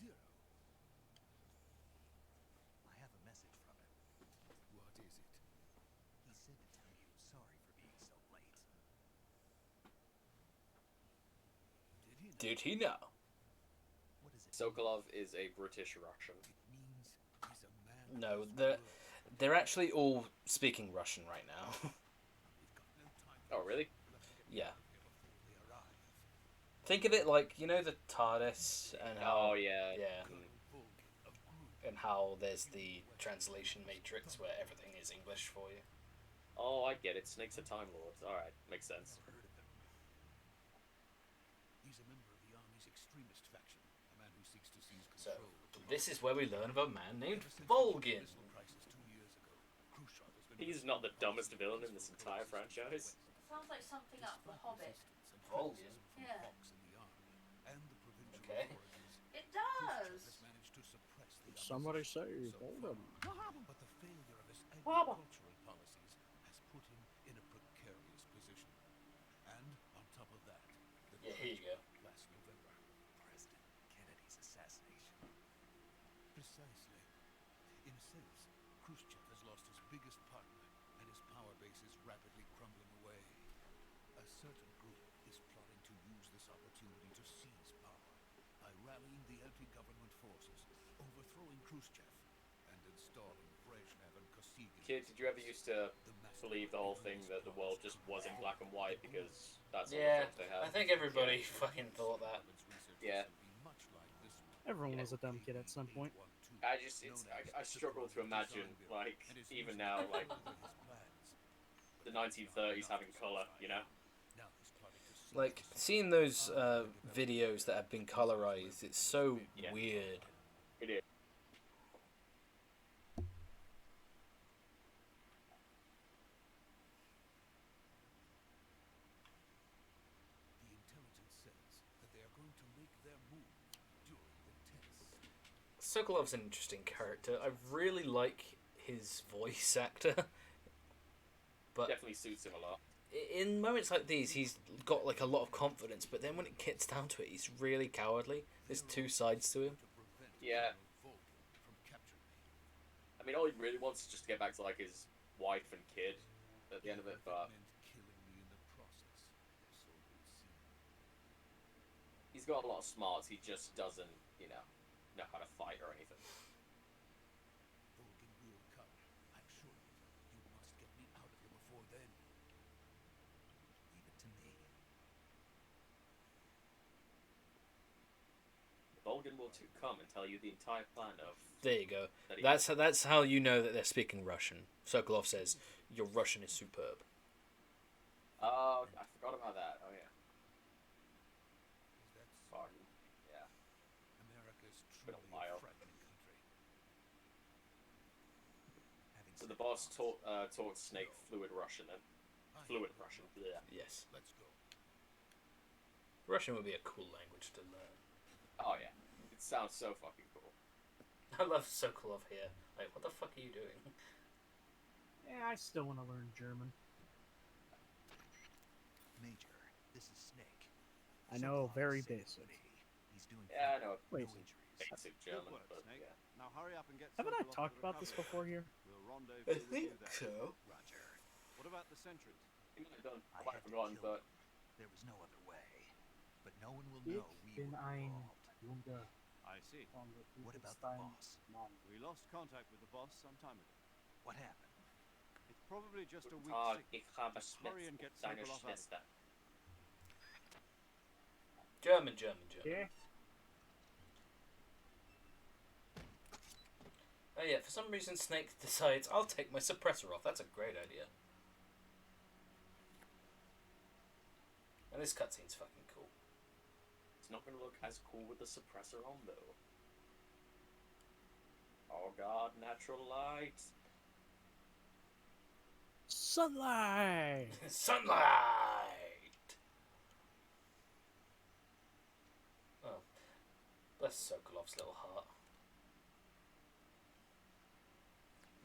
Zero. I have a message from him. What is it? He said to tell you sorry for being so late. Did he know? Did he know? What is it? Sokolov is a British Russian. It means he's a man. No, of his word. they're actually all speaking Russian right now. We've got no time. Oh, really? Yeah. Before they arrive. Think of it like, you know, the TARDIS and how Oh, yeah. yeah, Colonel Vulcan of Groot. and how there's the translation matrix where everything is English for you. Oh, I get it. Snake's a Time Lord. Alright, makes sense. Heard of him. He's a member of the army's extremist faction, a man who seeks to seize So control. of the this is where we learn of a man named Ever since the Volgin. missile crisis 2 years ago, Khrushchev has been He's not the dumbest villain in this entire franchise. Sounds like something out of The Hobbit. Volgin? Yeah. Fox in the army and the provincial Okay. authorities. It Khrushchev does. has managed to suppress the Somebody opposition say, so hold far. him. But the failure of his Wabba. agricultural policies has put him in a precarious position. And on top of that, the Yeah, here you go. clash Precisely. In a sense, Khrushchev has lost his biggest partner, and his power base is rapidly crumbling away. A certain group is plotting to use this opportunity to seize power by rallying the LP government forces, overthrowing Khrushchev, and installing Brezhnev and Kosygin. Kid, did you ever used to believe the whole thing that the world just was in black and white because that's all the Yeah, films they had? I think everybody fucking thought that. Yeah. Everyone Yeah. was a dumb kid at some point. I struggle to imagine, like, even now, like, the 1930s having color, you know? Like, seeing those videos that have been colorized, it's so weird. It is. The intelligence says that they are going to make their move during the test. Sokolov's an interesting character. I really like his voice actor. But Definitely suits him a lot. in moments like these, he's got like a lot of confidence, but then when it gets down to it, he's really cowardly. There's two sides to him. Yeah. I mean, all he really wants is just to get back to, like, his wife and kid at the end of it, but he's got a lot of smarts, he just doesn't, you know how to fight or anything. Volgin will come. I'm sure of it. You must get me out of here before then. Leave it to me. Volgin will come and tell you the entire plan of... There you go. That's how you know that they're speaking Russian. Sokolov says, "Your Russian is superb." Oh, I forgot about that. Oh, yeah. Pardon. Yeah. America's Been a truly while. frightening country. So the boss taught Snake fluid Russian then. Fluent Russian. Yeah. Yes. Let's go. Russian would be a cool language to learn. Oh, yeah. It sounds so fucking cool. I love Sokolov here. Like, what the fuck are you doing? Yeah, I still want to learn German. Major, this is Snake. I know very Sokolov is basic. safe. He's doing Yeah, I know. Wait, no injuries. Basic Good German, work, but Snake. yeah. Now hurry up and get Haven't I Sokolov talked to about this recovery. before here? We'll rendezvous with you there. so. Roger. What about the sentries? He might have done. I I might had have to forgotten, kill but them. There was no other way. But no one will Ich know we bin were ein involved. Junger I see. von der What about the Übelstein boss? Mann. We lost contact with the boss some time ago. What happened? It's probably just a Guten weak Tag, sickness. ich habe Hurry and get deine Sokolov out. Schwester. German. Yeah. Oh yeah, for some reason Snake decides, I'll take my suppressor off. That's a great idea. And this cutscene's fucking cool. It's not going to look as cool with the suppressor on, though. Oh god, natural light. Sunlight! Sunlight! Oh. Bless Sokolov's little heart.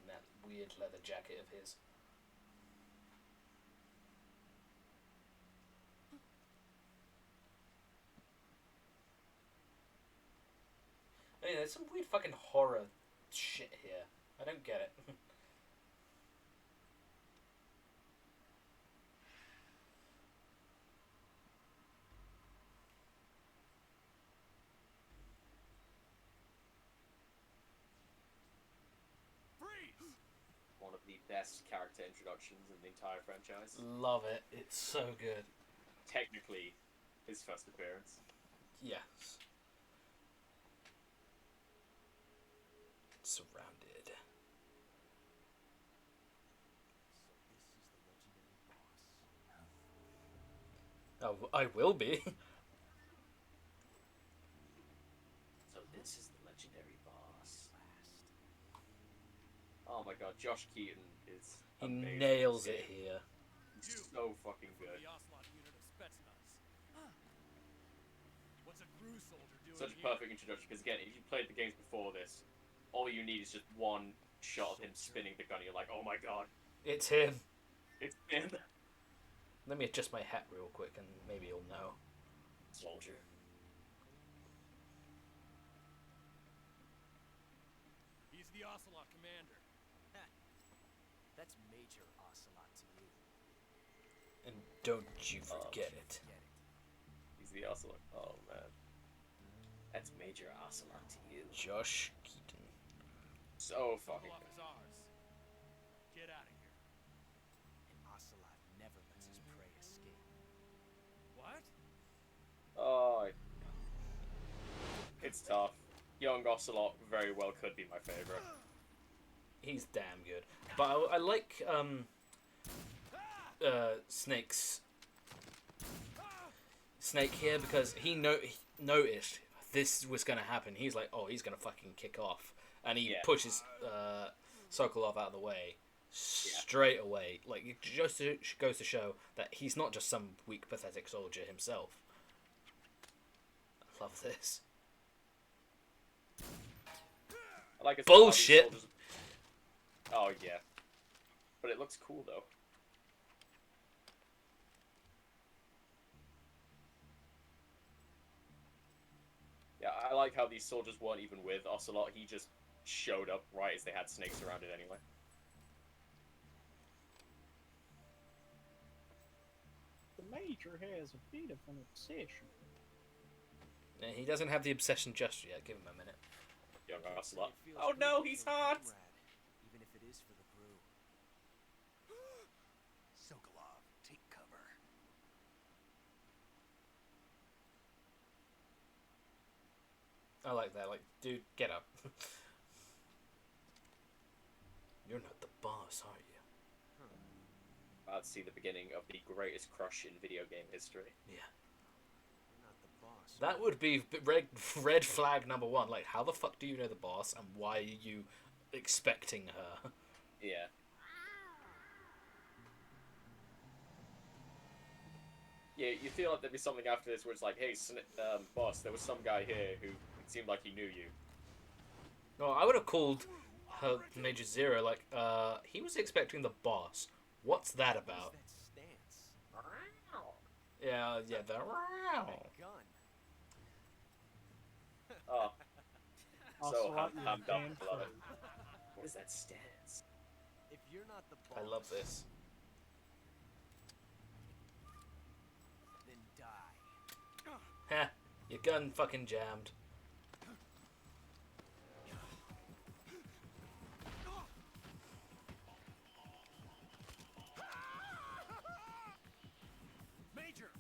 And that weird leather jacket of his. I mean, there's some weird fucking horror shit here. I don't get it. One of the best character introductions in the entire franchise. Love it. It's so good. Technically, his first appearance. Yes. Surrounded. Oh, I will be. So this is the legendary boss. Oh my god, Josh Keaton is He amazing. nails it here. He's so fucking good. What's a crew soldier doing Such a here? perfect introduction, because again, if you played the games before this, all you need is just one shot of him spinning the gun, and you're like, oh my god, It's him. it's him. Let me adjust my hat real quick and maybe you'll know. Soldier. the Ocelot commander. That's Major Ocelot to you. And don't you forget it. He's the Ocelot. Oh man. That's Major Ocelot to you. Josh Keaton. So fucking Sokolov good. is ours. Get out of here. And Ocelot never lets his prey escape. What? Oh, it's tough. Young Ocelot very well could be my favorite. He's damn good. But I like Snake's Snake here because he noticed this was gonna happen. He's like, oh, he's gonna fucking kick off, and he pushes Sokolov out of the way straight away. Like, it just goes to show that he's not just some weak, pathetic soldier himself. I love this. I like it. Bullshit. Oh yeah, but it looks cool though. Yeah, I like how these soldiers weren't even with Ocelot. He just showed up right as they had snakes around it anyway. The Major has a bit of an obsession. Yeah, he doesn't have the obsession just yet. Give him a minute. Young Ocelot. Oh no, he's hot! Even if it is for the brew. Sokolov, take cover. I like that. Like, dude, get up. You're not the boss, are you? Let's see the beginning of the greatest crush in video game history. Yeah. You're not the boss. That would be red flag number one. Like, how the fuck do you know the boss, and why are you expecting her? Yeah. Yeah, you feel like there'd be something after this where it's like, hey, boss, there was some guy here who it seemed like he knew you. No, I would have called her Major Zero, like, he was expecting the boss. What's that about? That stance. Yeah, the That gun. Oh. So Ocelot, you're I'm done. damn Love it. crazy. What is that stance? If you're not the boss, I love this. then die. Heh, your gun fucking jammed. Major!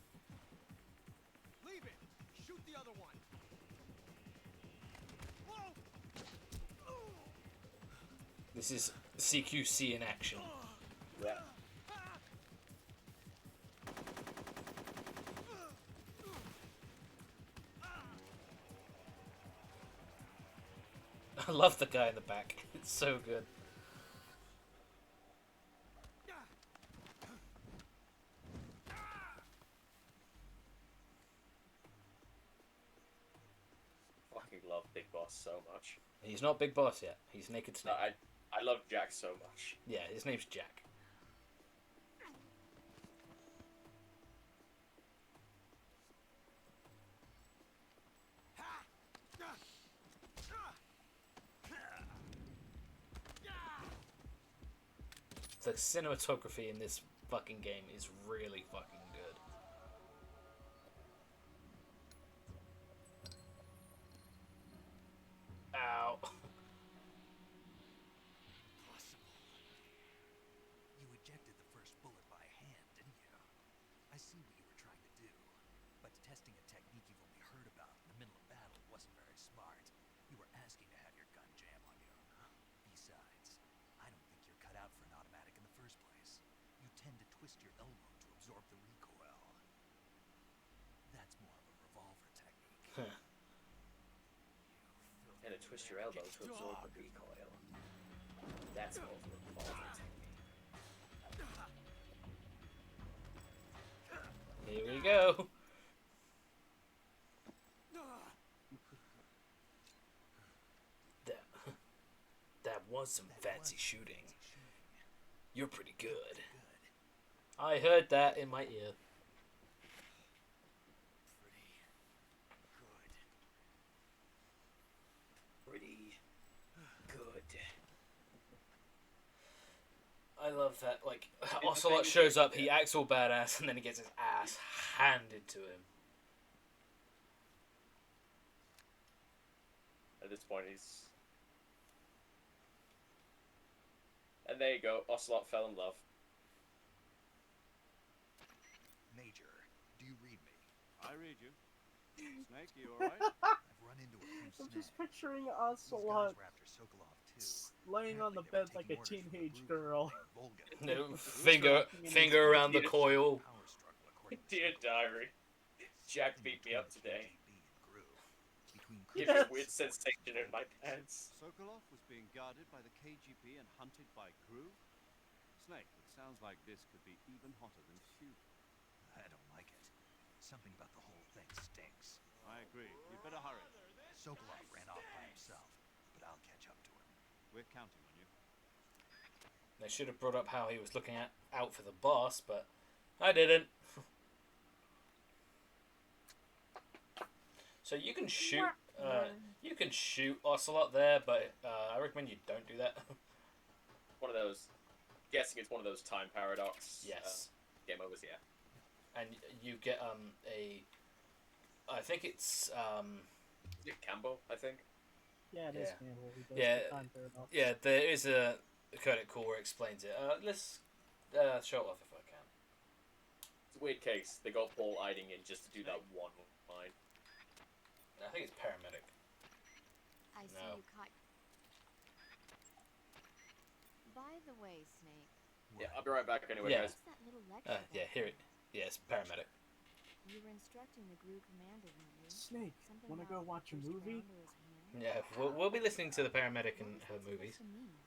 Leave it! Shoot the other one! Whoa! This is CQC in action. Yeah. I love the guy in the back. It's so good. Fucking love Big Boss so much. He's not Big Boss yet. He's Naked No, Snake. I love Jack so much. Yeah, his name's Jack. The cinematography in this fucking game is really fucking good. Ow. Possible. You ejected the first bullet by hand, didn't you? I see what you were trying to do. But testing a technique you've only heard about in the middle of battle wasn't very smart. You were asking to have your gun jam on you. Besides, I don't think you're cut out for an automatic in the first place. You tend to twist your elbow to absorb the recoil. That's more of a revolver technique. And to twist your elbow to absorb the recoil. That's more of a revolver technique. Here we go. That was some fancy shooting. You're pretty good. I heard that in my ear. Pretty good. I love that. Like, the Ocelot thing- shows up, he acts all badass, and then he gets his ass handed to him. At this point, he's. And there you go. Ocelot fell in love. Major, do you read me? I read you. Snake, you alright? I've run into a few I'm snacks. just picturing These guys Ocelot were after Sokolov too. laying on the Apparently they were bed like a taking orders from the teenage group girl. named Volga. No, Stroking finger his- around the coil. Power struggle according to Dear Sokolov. diary. Jack Something beat me up between today. KGB and Gru. Between Give Yes. me a weird sensation in my pants. Sokolov was being guarded by the KGB and hunted by Gru? Snake, it sounds like this could be even hotter than feudal. I don't like it. Something about the whole thing stinks. I agree. You'd better hurry. Sokolov ran off by himself, but I'll catch up to him. We're counting on you. They should have brought up how he was looking out for the boss, but I didn't. So you can shoot, Ocelot there, but I recommend you don't do that. One of those. Guessing it's one of those time paradox. Yes. Game overs, yeah. And you get I think it's Is it Cambo, I think? Yeah, it is. Yeah. Campbell. He does Yeah. the time paradox. yeah, there is a codec call where it explains it. Let's show it off if I can. It's a weird case. They got Paul hiding in just to do that one line. I think it's paramedic. I see No. you caught. By the way, Snake, Yeah, I'll be right back anyway, Yeah. guys. what's that little lecture? Yeah, here it. Yeah, it's paramedic. You were instructing the Gru commander, weren't you? Snake, Something wanna about go watch a first movie? round or his hand? Yeah, we'll be listening to the paramedic What in was her that movies. supposed to mean?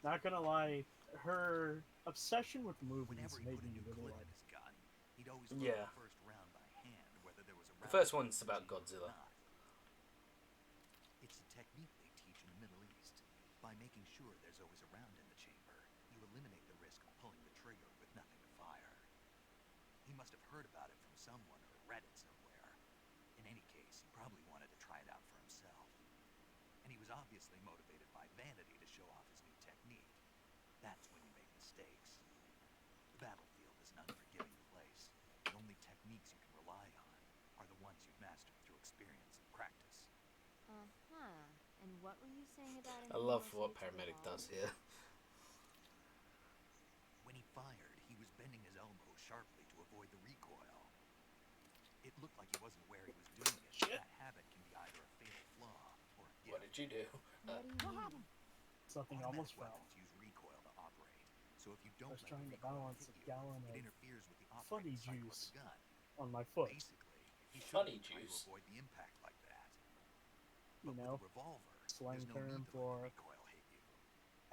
Not gonna lie, her obsession with movies Whenever he made put a me new really clip like. in his gun, he'd always load Yeah. the first round by hand, whether there was a The round first in one's about chamber or Godzilla. not. It's a technique they teach in the Middle East. By making sure there's always a round in the chamber, you eliminate the risk of pulling the trigger with nothing to fire. He must have heard about it from someone or read it somewhere. In any case, he probably wanted to try it out for himself. And he was obviously motivated by vanity to show off his new technique. That's when you make mistakes. The battlefield is an unforgiving place. The only techniques you can rely on are the ones you've mastered through experience and practice. Uh-huh. And what were you saying about I anything love else what you paramedic took does off? here. When he fired, he was bending his elbow sharply to avoid the recoil. It looked like he wasn't aware he was doing it. Shit. That habit can be either a fatal flaw or a gift. What did you do? What do you mean? Something Automatic almost fell. weapons use recoil to operate. So if you I don't was let trying the to recoil balance hit a you, gallon it of interferes with the funny operating cycle of juice the gun. on my foot. Basically, he should Funny be trying juice. to avoid the impact like that. You But know, with a revolver, slang there's no term need to let for the recoil hit you.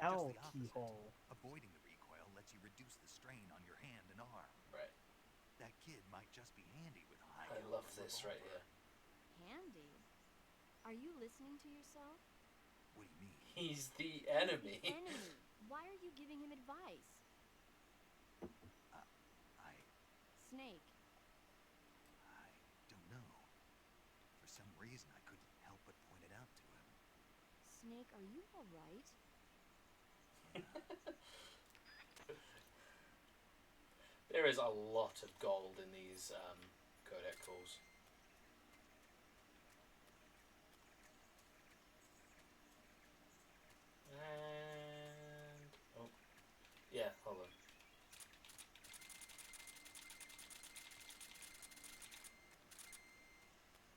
owl Just the opposite. keyhole. Avoiding the recoil lets you reduce the strain on your hand and arm. Right. That kid might just be handy with a high I love this right here. Handy? Are you listening to yourself? What do you mean? He's the He's enemy. the enemy. Why are you giving him advice? I Snake, don't know. For some reason, I couldn't help but point it out to him. Snake, are you alright? There is a lot of gold in these codec calls. And oh, yeah, hold on.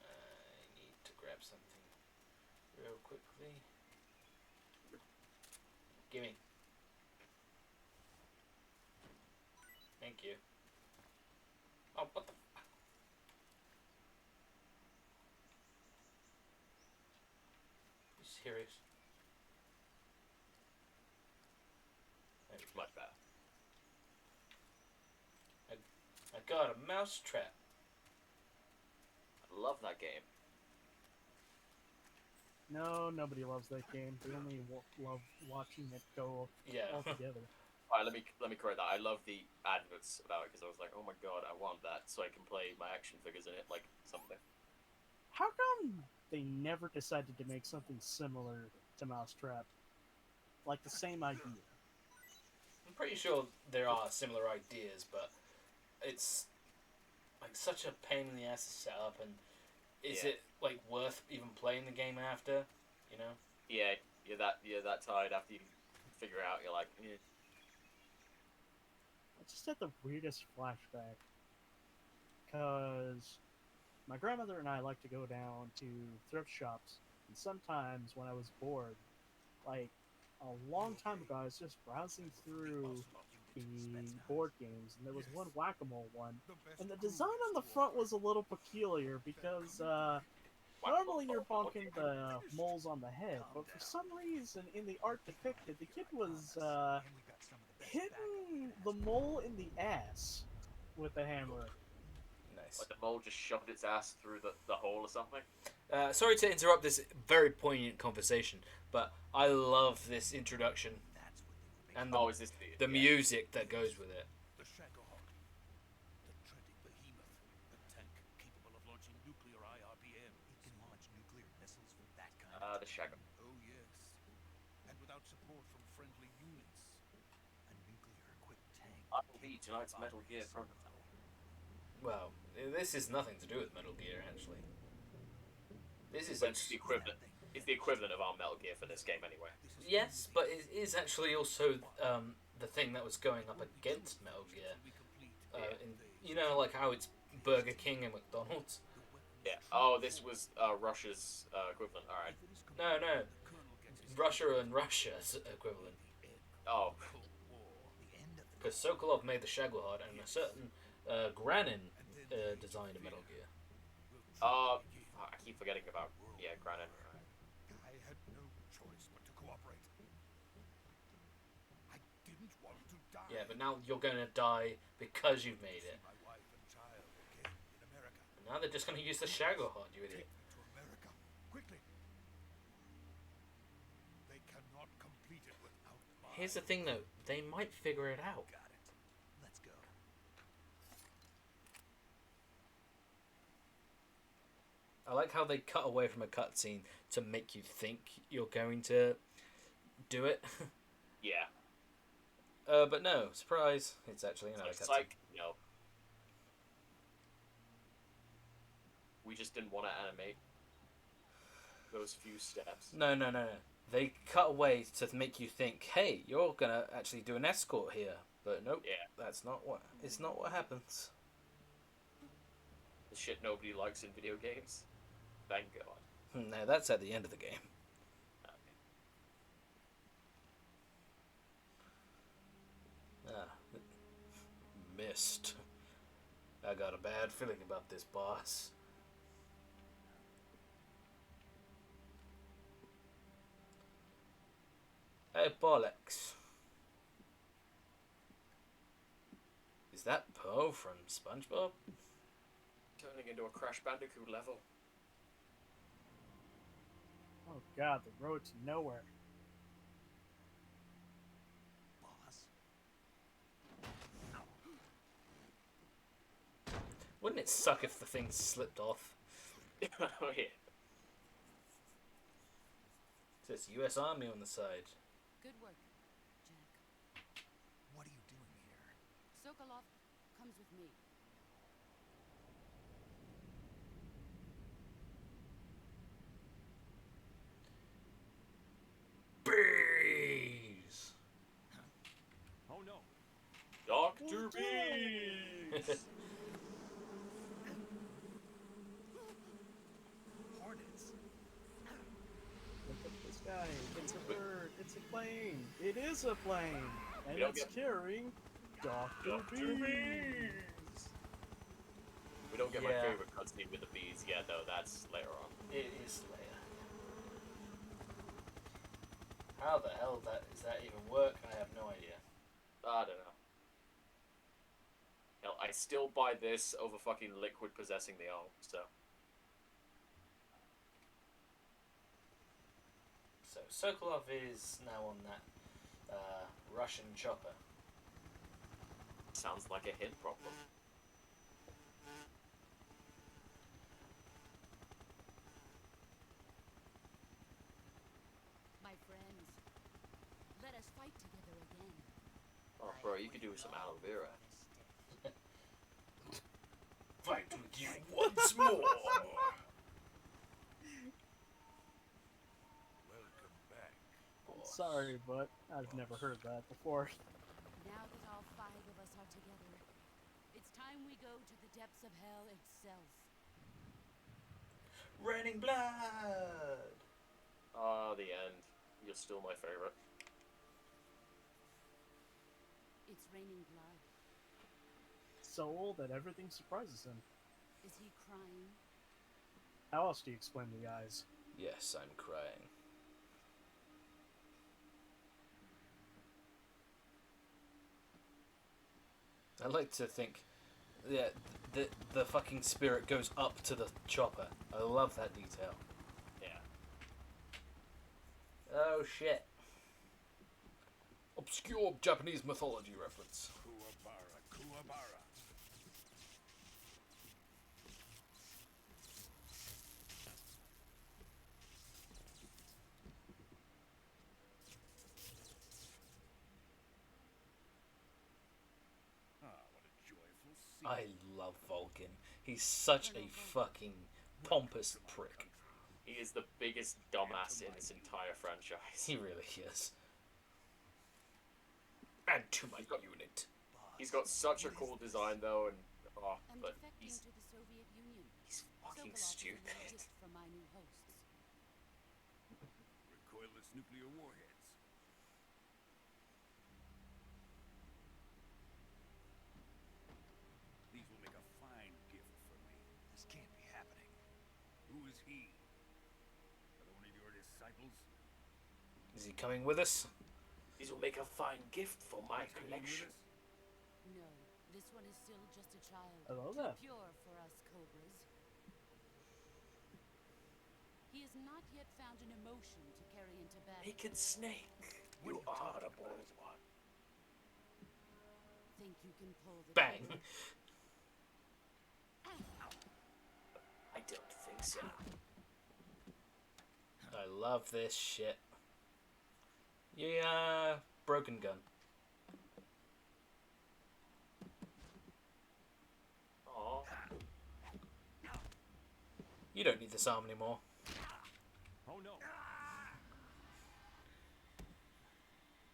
I need to grab something real quickly. Gimme. Thank you. Oh, what the? You serious? There we go. Much better. I got a mouse trap. I love that game. No, nobody loves that game. They only love watching it go Yeah. all together. Alright, let me correct that. I love the adverts about it because I was like, oh my god, I want that so I can play my action figures in it like something. How come they never decided to make something similar to Mousetrap? Like the same idea. pretty sure there are similar ideas, but it's like such a pain in the ass to set up, and is it like worth even playing the game after? You know? Yeah, you're that tired after you figure out. You're like, eh. I just had the weirdest flashback because my grandmother and I like to go down to thrift shops, and sometimes when I was bored, like a long time ago, I was just browsing through the board games, and there was one whack-a-mole one, and the design on the front was a little peculiar because normally you're bonking the moles on the head, but for some reason in the art depicted, the kid was hitting the mole in the ass with a hammer. Nice. Like the mole just shoved its ass through the hole or something. Sorry to interrupt this very poignant conversation, but I love this introduction and Is this the music that goes with it. The Shagohog, the dreaded behemoth, a tank capable of launching nuclear IRBM. It can launch nuclear missiles from that kind The Shagohog. Oh yes, and without support from friendly units. A nuclear-equipped tank. I will be tonight's Metal Gear prototype. Well, this is nothing to do with Metal Gear, actually. This is It's the equivalent. It's the equivalent of our Metal Gear for this game, anyway. Yes, but it is actually also the thing that was going up against Metal Gear. You know, like how it's Burger King and McDonald's. Yeah. Oh, this was Russia's equivalent. All right. No. Russia and Russia's equivalent. Oh. Because Sokolov made the Shagohod, and a certain Granin designed a Metal Gear. I keep forgetting about Granin. I had no choice but to cooperate. I didn't want to die. Yeah, but now you're going to die because you've made it. My wife and child again in America. And now they're just going to use the Shagohod, you idiot. To America, quickly. They cannot complete it without my... Here's the thing, though. They might figure it out. Got it. Let's go. I like how they cut away from a cutscene to make you think you're going to do it. Yeah. But no, surprise, it's actually another cutscene. Like, we just didn't want to animate those few steps. No. They cut away to make you think, hey, you're gonna actually do an escort here. But nope, it's not what happens. The shit nobody likes in video games. Thank God. No, that's at the end of the game. Missed. I got a bad feeling about this, boss. Hey, bollocks. Is that Poe from SpongeBob? Turning into a Crash Bandicoot level. Oh god, the road to nowhere. Wouldn't it suck if the thing slipped off? Oh yeah. It says U.S. Army on the side. Good work, Jack. What are you doing here? Sokolov comes with me. Bees! Oh no. Dr. Bees! Hornets. Look at the sky. It's a bird. It's a plane. It is a plane. And We don't it's get- carrying Dr. Bees. We don't get my Yeah. favorite cutscene with the bees yet, though. That's later on. It is later. How the hell does that even work? I have no idea. I don't know. Hell, I still buy this over fucking Liquid possessing the arm, so. So Sokolov is now on that Russian chopper. Sounds like a hit problem. My friends, let us fight together again. Oh, bro, you could do with some aloe vera. Fight with you once more. Welcome back. Sorry, but I've never heard that before. Now that all 5 of us are together, it's time we go to the depths of hell itself. Raining blood. Ah, the end. You're still my favorite. It's raining blood. So old that everything surprises him. Is he crying? How else do you explain the eyes? Yes, I'm crying. I like to think, yeah, the fucking spirit goes up to the chopper. I love that detail. Yeah. Oh shit. Obscure Japanese mythology reference. Kuwabara, Kuwabara. Ah, what a joyful scene. I love Vulcan. He's such a fucking pompous prick. He is the biggest dumbass in this entire franchise. He really is. And to my unit. He's got such a cool design though, and I'm but defecting he's to the Soviet Union. fucking Sokolov is a stupid. gift from my new hosts. Recoilless nuclear warheads. These will make a fine gift for me. This can't be happening. Who is he? Another one of your disciples? Is he coming with us? These will make a fine gift for my Taking with collection. us? No, this one is still just a child. Hello Too there. pure for us cobras. He has not yet found an emotion to carry into battle. Naked Snake, you are the bold one. Think you can pull the Bang. trigger? I don't think so. I love this shit. Yeah, broken gun. Aww. You don't need this arm anymore. Oh no.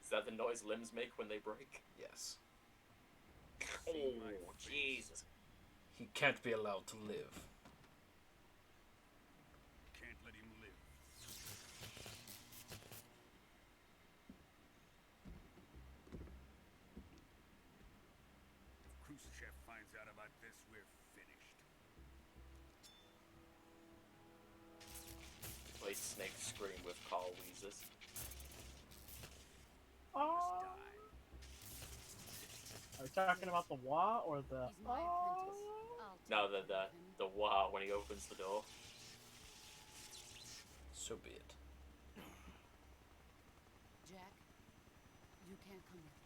Is that the noise limbs make when they break? Yes. Oh, Jesus. He can't be allowed to live. Can't let him live. If Khrushchev finds out about this, we're finished. Played Snake Scream with Carl Weezers. Oh, are we talking about the Wah or the? He's my apprentice. I'll No, take care of him. the wow when he opens the door. So be it. Jack, you can't come with us.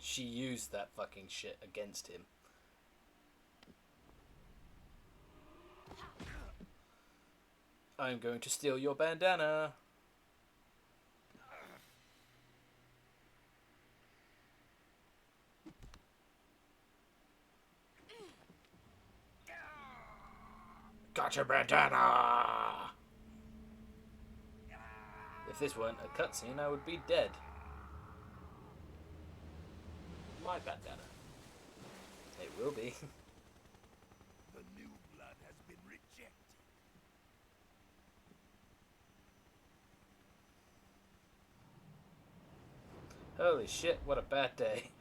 She used that fucking shit against him. I'm going to steal your bandana. Got your bandana! If this weren't a cutscene, I would be dead. My bandana. It will be. The new blood has been rejected. Holy shit, what a bad day.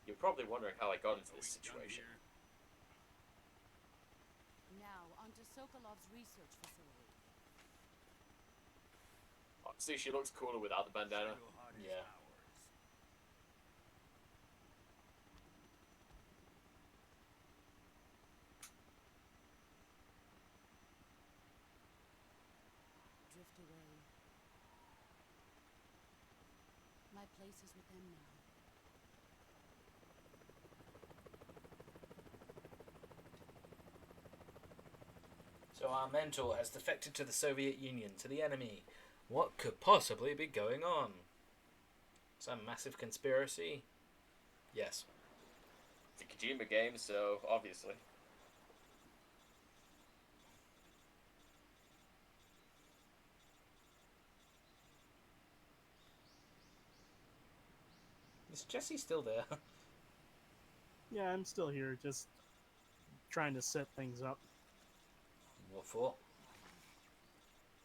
You're probably wondering how I got into this situation. Now, onto Sokolov's research facility. Oh, see, she looks cooler without the bandana. Yeah. Drift away. My place is with them now. So our mentor has defected to the Soviet Union, to the enemy. What could possibly be going on? Some massive conspiracy? Yes. It's a Kojima game, so obviously. Is Jesse still there? Yeah, I'm still here, just trying to set things up. What for?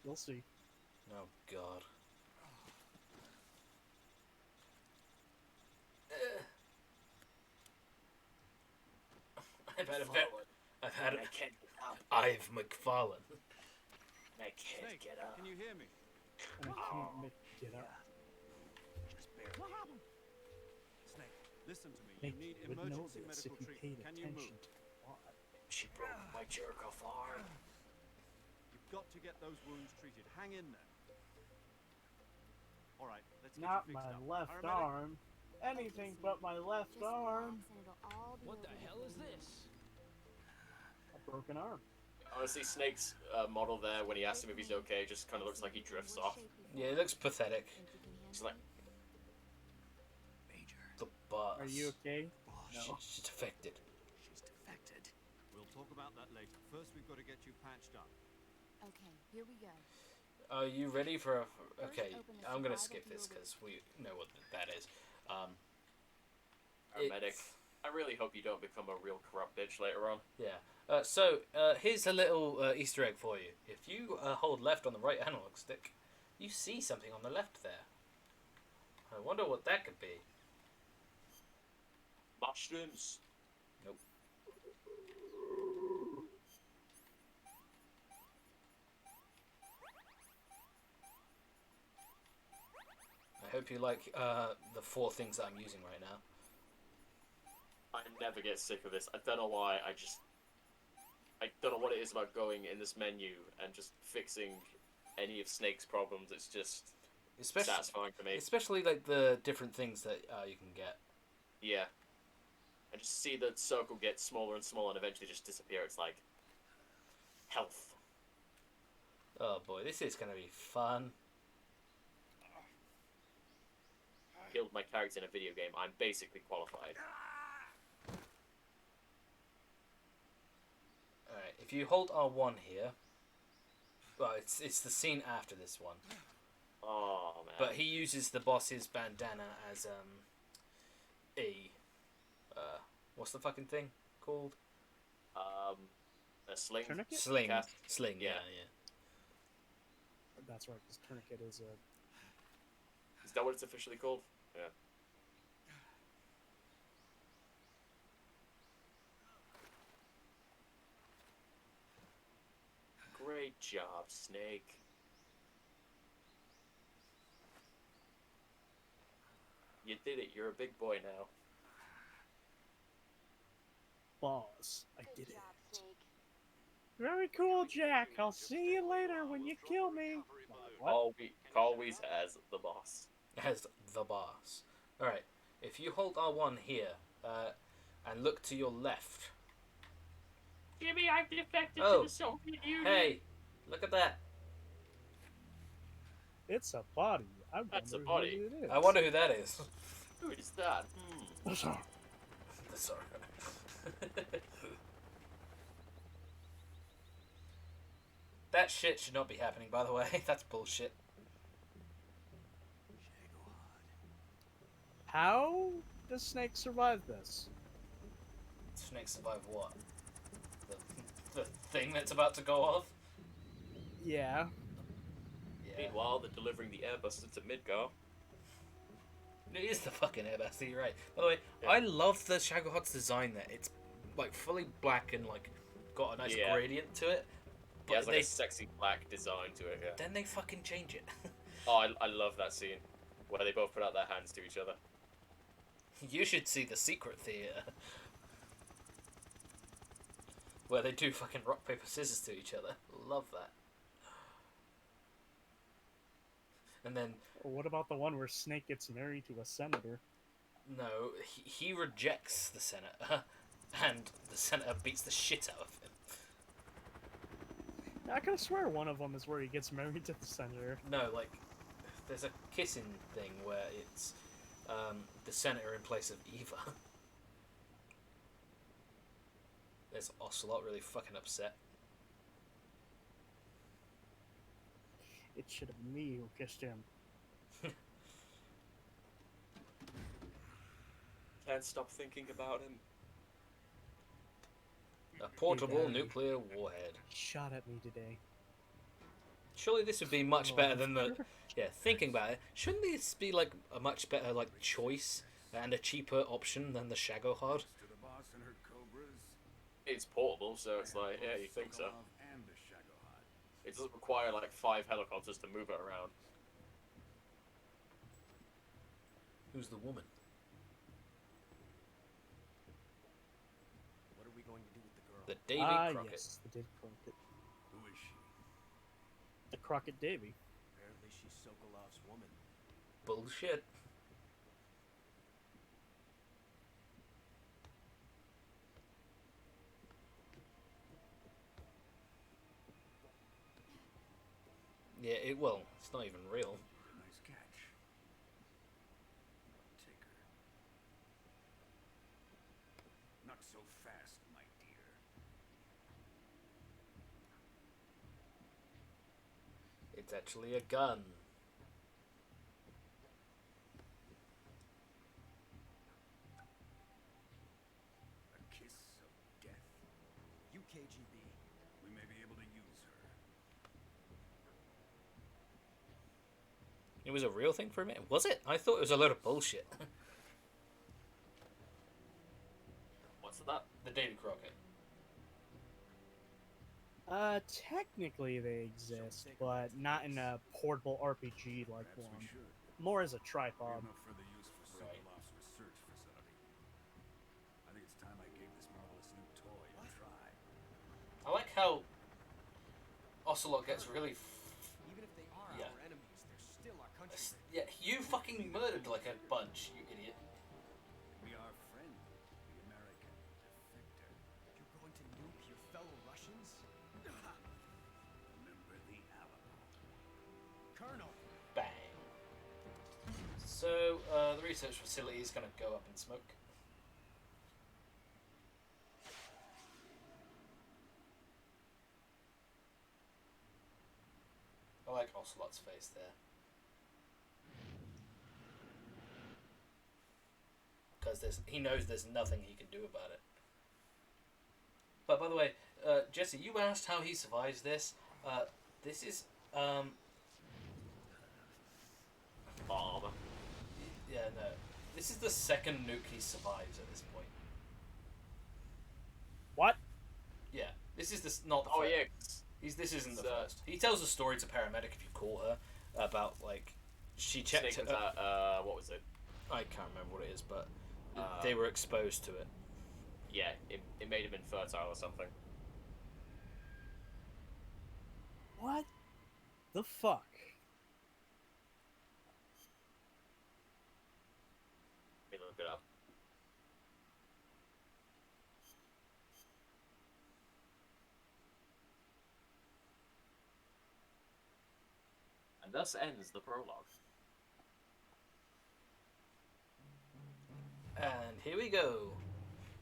You'll see. Oh, God. I've had a bit. I've had a. I can't get up. I've McFarlane. I can't Snake, get up. can you hear me? I can't get up. Just barely. What happened? Snake, listen to me. Nick You need would know emergency this if medical you paid treatment. Can you attention move? to the plot. She broke my jerk-off arm. You've got to get those wounds treated. Hang in there. All right, let's get Not you fixed my up. left Paramedic? arm. Anything but my left arm. What the hell is this? A broken arm. Honestly, Snake's model there, when he asks him if he's okay, just kind of looks like he drifts off. Yeah, it looks pathetic. It's like, Major. The boss. Are you okay? She's defected. She's defected. We'll talk about that later. First, we've got to get you patched up. Okay, here we go. Are you ready for a... Okay, I'm going to skip this because we know what that is. paramedic. I really hope you don't become a real corrupt bitch later on. Yeah. Here's a little Easter egg for you. If you hold left on the right analog stick, you see something on the left there. I wonder what that could be. Mushrooms. Nope. I hope you like the 4 things that I'm using right now. I never get sick of this. I don't know why. I don't know what it is about going in this menu and just fixing any of Snake's problems. It's just satisfying for me. Especially like the different things that you can get. Yeah. I just see the circle get smaller and smaller and eventually just disappear. It's like health. Oh boy, this is gonna be fun. Killed my character in a video game. I'm basically qualified. Alright, if you hold R1 here, well, it's the scene after this one. Oh man. But he uses the boss's bandana as what's the fucking thing called? A sling. Tourniquet? Sling. Cast? Sling. Yeah, Yeah. yeah. That's right, because tourniquet is a... Is that what it's officially called? Yeah. Great job, Snake. You did it. You're a big boy now. Boss, I did it. Very cool, Jack. I'll see you later when you kill me. What? Always as the boss. As the boss. Alright, if you hold R1 here, and look to your left. Jimmy, I've defected Oh. to the Soviet Union. Hey, look at that. It's a body. I That's a wonder body. who it is. I wonder who that is. Who is that? Sorry. Sorry. That shit should not be happening, by the way. That's bullshit. How does Snake survive this? Snake survive what? The thing that's about to go off? Yeah. Yeah. Meanwhile, they're delivering the Airbus to Midgar. It is the fucking Airbus, you're right. By the way, Yeah. I love the Shagahot's design there. It's like fully black and like got a nice Yeah. gradient to it. It has But like a sexy black design to it, yeah. then they fucking change it. Oh, I love that scene. Where they both put out their hands to each other. You should see the secret theater. Where they do fucking rock, paper, scissors to each other. Love that. And then, What about the one where Snake gets married to a senator? no, he rejects the senator. And the senator beats the shit out of him. I could swear one of them is where he gets married to the senator. No, like, there's a kissing thing where it's the senator in place of Eva. There's Ocelot really fucking upset. It should have been me who kissed him. Can't stop thinking about him. A portable Daddy. nuclear warhead. Shot at me today. Surely this would be much better than the... Yeah, thinking about it, shouldn't this be like a much better like choice and a cheaper option than the Shagohod? To the boss and her cobras. It's portable, so it's like, yeah, you think so. Sokolov and the Shagohod. It doesn't require like 5 helicopters to move it around. Who's the woman? What are we going to do with the girl? The Davy Crockett. Yes, the Davy Crockett. Who is she? The Crockett Davy. Apparently she's Sokolov's woman. Bullshit. Yeah, it's not even real. Nice catch. Take her. Not so fast, my dear. It's actually a gun. A kiss of death. You KGB. We may be able to use her. It was a real thing for a minute. Was it? I thought it was a load of bullshit. What's that? The Davy Crockett. Technically they exist, but not in a portable RPG like Perhaps one. we should. More as a We tripod. have no further use for Right. Sokolov's research facility. I think it's time I gave this marvelous new toy a try. I like how Ocelot gets really... Even if they are Yeah. our enemies, they're still our countrymen. Yeah, you fucking murdered like a bunch, you idiot. Be our friend, the American defector. You're going to nuke your fellow Russians? Remember the Alamo. Colonel! Bang. So, the research facility is going to go up in smoke. I like Ocelot's face there. Because he knows there's nothing he can do about it. But by the way, Jesse, you asked how he survives this. This is, Bomb. yeah, no. This is the second nuke he survives at this point. What? Yeah, this is not the Oh first. yeah. This isn't the It's, first. He tells a story to paramedic if you call her about like she checked Snake her. was at, what was it? I can't remember what it is, but Uh, they were exposed to it. Yeah, it made him infertile or something. What the fuck? Let me look it up. And thus ends the prologue. And here we go,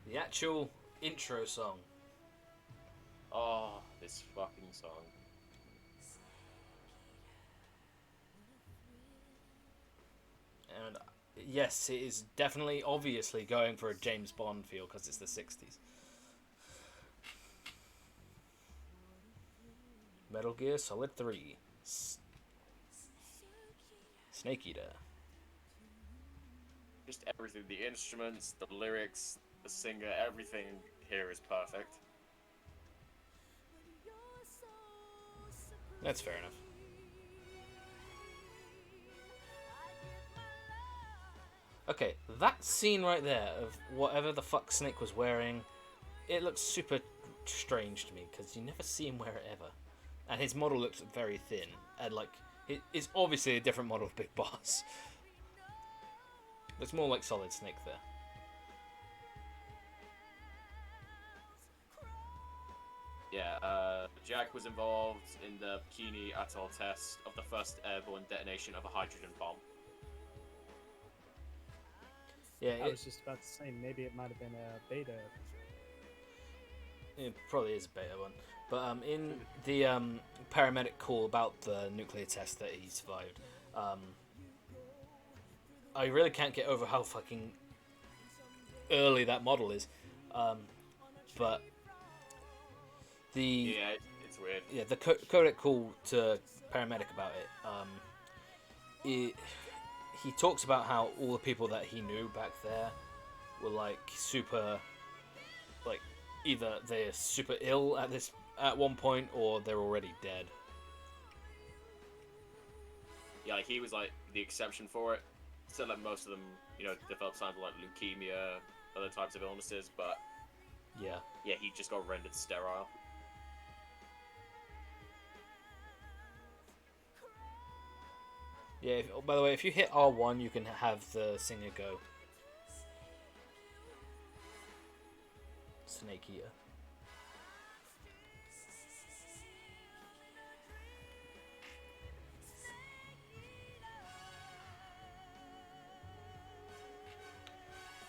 the actual intro song. Oh, this fucking song. And yes, it is definitely, obviously going for a James Bond feel because it's the 60s. Metal Gear Solid 3. Snake Eater. Just everything. The instruments, the lyrics, the singer, everything here is perfect. That's fair enough. Okay, that scene right there of whatever the fuck Snake was wearing, it looks super strange to me because you never see him wear it ever. And his model looks very thin, and like, it's obviously a different model of Big Boss. Looks more like Solid Snake there. Yeah, Jack was involved in the Bikini Atoll test of the first airborne detonation of a hydrogen bomb. Yeah, I was just about to say maybe it might have been a beta. it probably is a beta one. But in the paramedic call about the nuclear test that he survived, I really can't get over how fucking early that model is. But the it's weird. Yeah, the codec call to paramedic about it. He talks about how all the people that he knew back there were like super, like either they're super ill at one point or they're already dead. Yeah, like he was like the exception for it. Said like most of them, developed signs of like leukemia, other types of illnesses, but yeah, he just got rendered sterile. Yeah. By the way, if you hit R1, you can have the singer go. Snake Eater.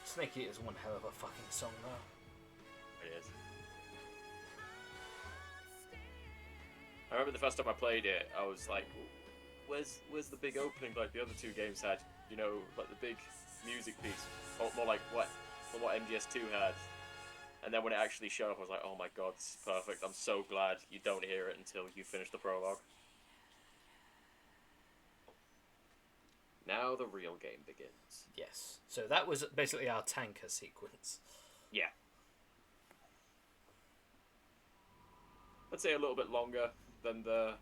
Snake Eater is one hell of a fucking song, though. It is. I remember the first time I played it, I was like, where's the big opening like the other two games had? Like the big music piece. Or more like what MGS2 had. And then when it actually showed up, I was like, oh my god, this is perfect. I'm so glad you don't hear it until you finish the prologue. Now the real game begins. Yes. So that was basically our tanker sequence. Yeah. I'd say a little bit longer than the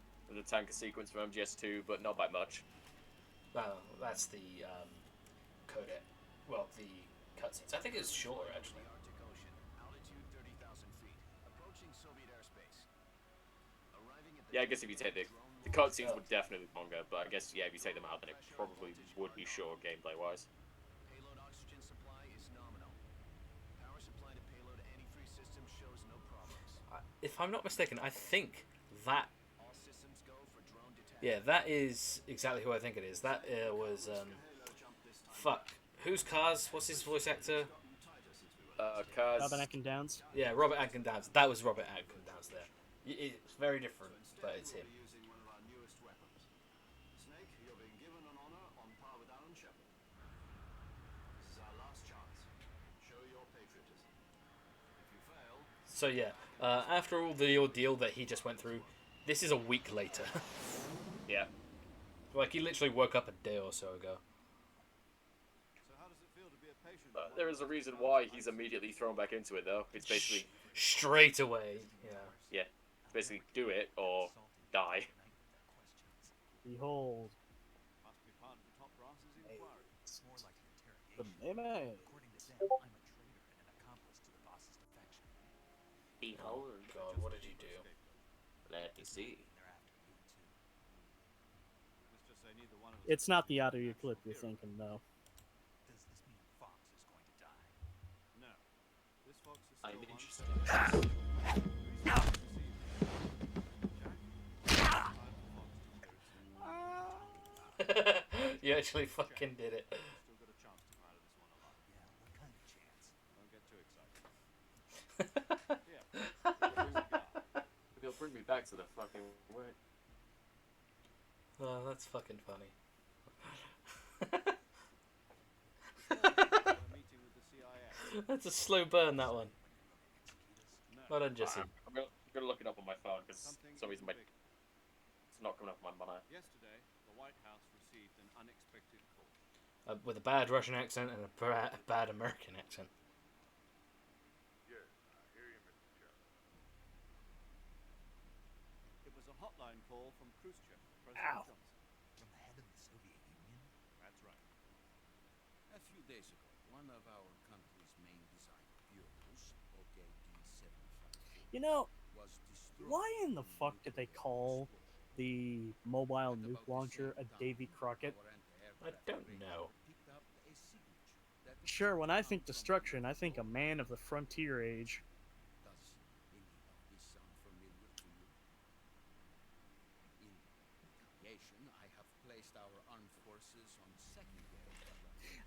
tanker sequence from MGS2, but not by much. Well, that's the codec. Well, the cutscenes. I think it's shorter, actually. Yeah, I guess if you take the cutscenes would definitely be longer, but I guess if you take them out, then it probably would be short gameplay wise. Payload oxygen supply is nominal. Power supply to payload antifreeze system shows no problems. If I'm not mistaken, I think that. All systems go for drone detection. Yeah, that is exactly who I think it is. That was fuck. Who's Cars? What's his voice actor? Cars. Robert Atkins. Yeah, Robert Atkins. That was Robert Atkins there. It's very different, but it's him. So yeah, after all the ordeal that he just went through, this is a week later. Yeah. Like, he literally woke up a day or so ago. So how does it feel to be a patient? There is a reason why he's immediately thrown back into it, though. It's basically... Straight away, yeah. Yeah. It's basically do it or die. Behold. Must be part of the top brass's inquiry. It's more like an interrogation. The meme. According to them, I'm a traitor and an accomplice to the boss's defection. Behold. God, what did you do? Let me see. They're after you too. Let's just say neither one of us. It's not the auto clip you're thinking, though. Does this mean Fox is going to die? No. This fox is I'm still interested. You actually fucking did it. Still got a chance to come out of this one alive. Yeah, what kind of chance? Don't get too excited. Yeah. He'll bring me back to the fucking word. Oh, that's fucking funny. A meeting with the CIA. That's a slow burn, that one. No. Well done, Jesse. I'm gonna look it up on my phone because for some reason it's not coming up on my monitor. Yesterday, the White House received an unexpected call. With a bad Russian accent and a bad American accent. Yes, I hear you, Mr. Chairman. It was a hotline call from Khrushchev, President Johnson. From the head of the Soviet Union? That's right. A few days ago, one of our country's main design bureaus, OKD-754, You know, was destroyed. why in the fuck did they call the mobile nuke launcher a Davy Crockett? I don't know. Sure, when I think destruction, I think a man of the frontier age. Does any of this sound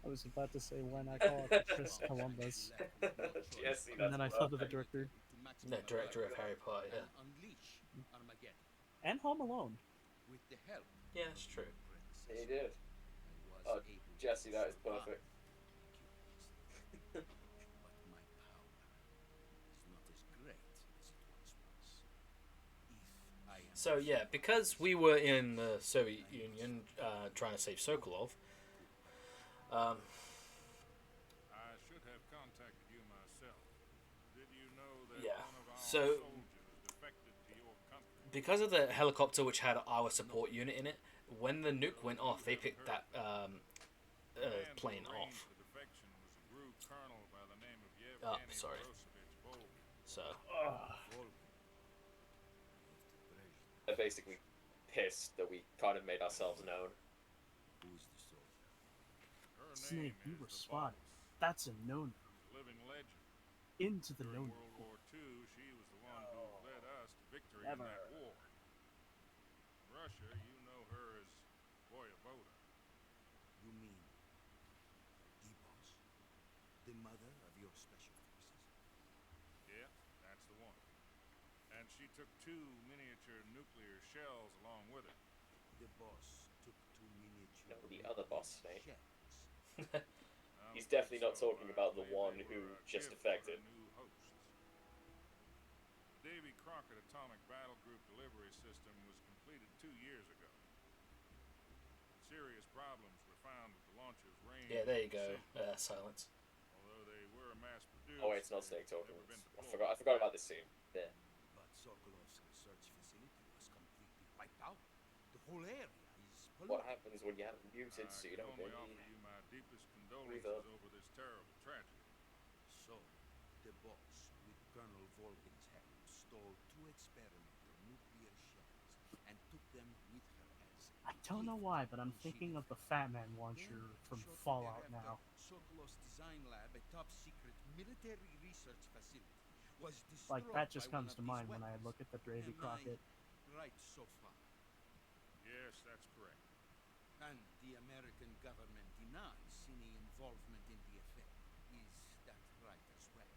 I was about to say, why not call it Chris Columbus? Jesse, And that's then I thought of the perfect. director. The director of Harry Potter, yeah. Unleash Armageddon. And Home Alone. With the help Yeah, that's true. He did. I was Oh, able Jesse, to that is survive perfect. but my power is not as great as it once was. If I am So yeah, because we were in the Soviet Union trying to save Sokolov, I should have contacted you myself. Did you know that yeah. one of our So soldiers defected to your country? because of the helicopter which had our support unit in it, when the nuke went off, they picked that plane off. The defection was a group colonel by the name of Oh, Yevgeny sorry. Borosovich Volk. So They're basically pissed that we kind of made ourselves known. Who is the soldier? Her Snake, name you is were the spotted. Boss. That's a no-no. Living legend. Into the During no-no. World War II, she was the one who led us to victory Never. in that war. In Russia, you know her as Voyevoda. You mean the boss? The mother of your special forces? Yeah, that's the one. And she took 2 miniature nuclear shells along with her. The boss took 2 miniature No, the other boss, Snake. shells. He's definitely not talking about the one who just defected. New hosts. The Davy Crockett Atomic Battle Group delivery system was completed 2 years ago. Serious problems were found with the launcher's range. yeah, there you go. and Silence. although they were mass-produced, Oh wait, it's not they've Snake talking. never been I deployed. forgot about this scene. There. But Sokolov's research facility was completely wiped out. The whole area is polluted. What happens when you have muted so you I can don't only get offer you my deepest condolences Reverb. over this terrible tragedy. So, the boss, with Colonel Volgin's help, stole 2 experimental nuclear shells and took them with her as I don't know why, but I'm thinking of the Fat Man Then, launcher from shortly Fallout thereafter, now. Sokolov's design lab, a top-secret military research facility, was Like, destroyed that just by one comes of to these mind when I weapons. look at the Davy Am Crockett. I right so far? Yes, that's correct. And the American government denies any involvement in the affair. Is that right as well?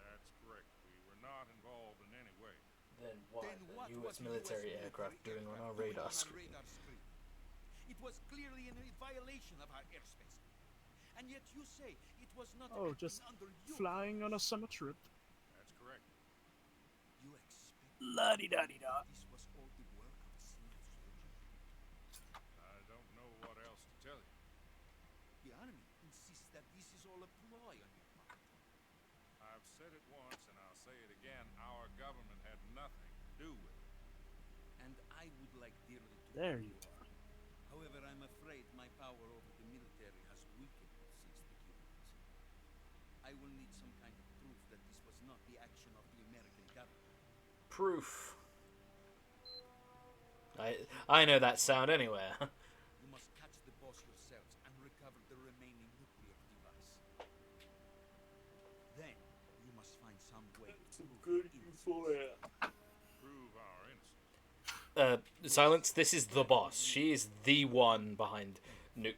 That's correct. We were not involved in any way. Then what? Then what The was U.S. military aircraft doing on our radar screen? It was clearly in a violation of our airspace. And yet you say it was not Oh, acting just under your flying on a summer trip. That's correct. You expect La-di-da-di-da. this was all the work of a single soldier? I don't know what else to tell you. The army insists that this is all a ploy on your part. I've said it once and I'll say it again. Our government had nothing to do with it. And I would like dearly to There believe you are. it. However, I'm afraid my power over the military has weakened since the Cuban Missile. I will need some kind of proof that this was not the action of the American government. Proof. I know that sound anywhere. You must catch the boss yourselves and recover the remaining nuclear device. Then, you must find some way to prove Prove our innocence. Silence. This is the boss. She is the one behind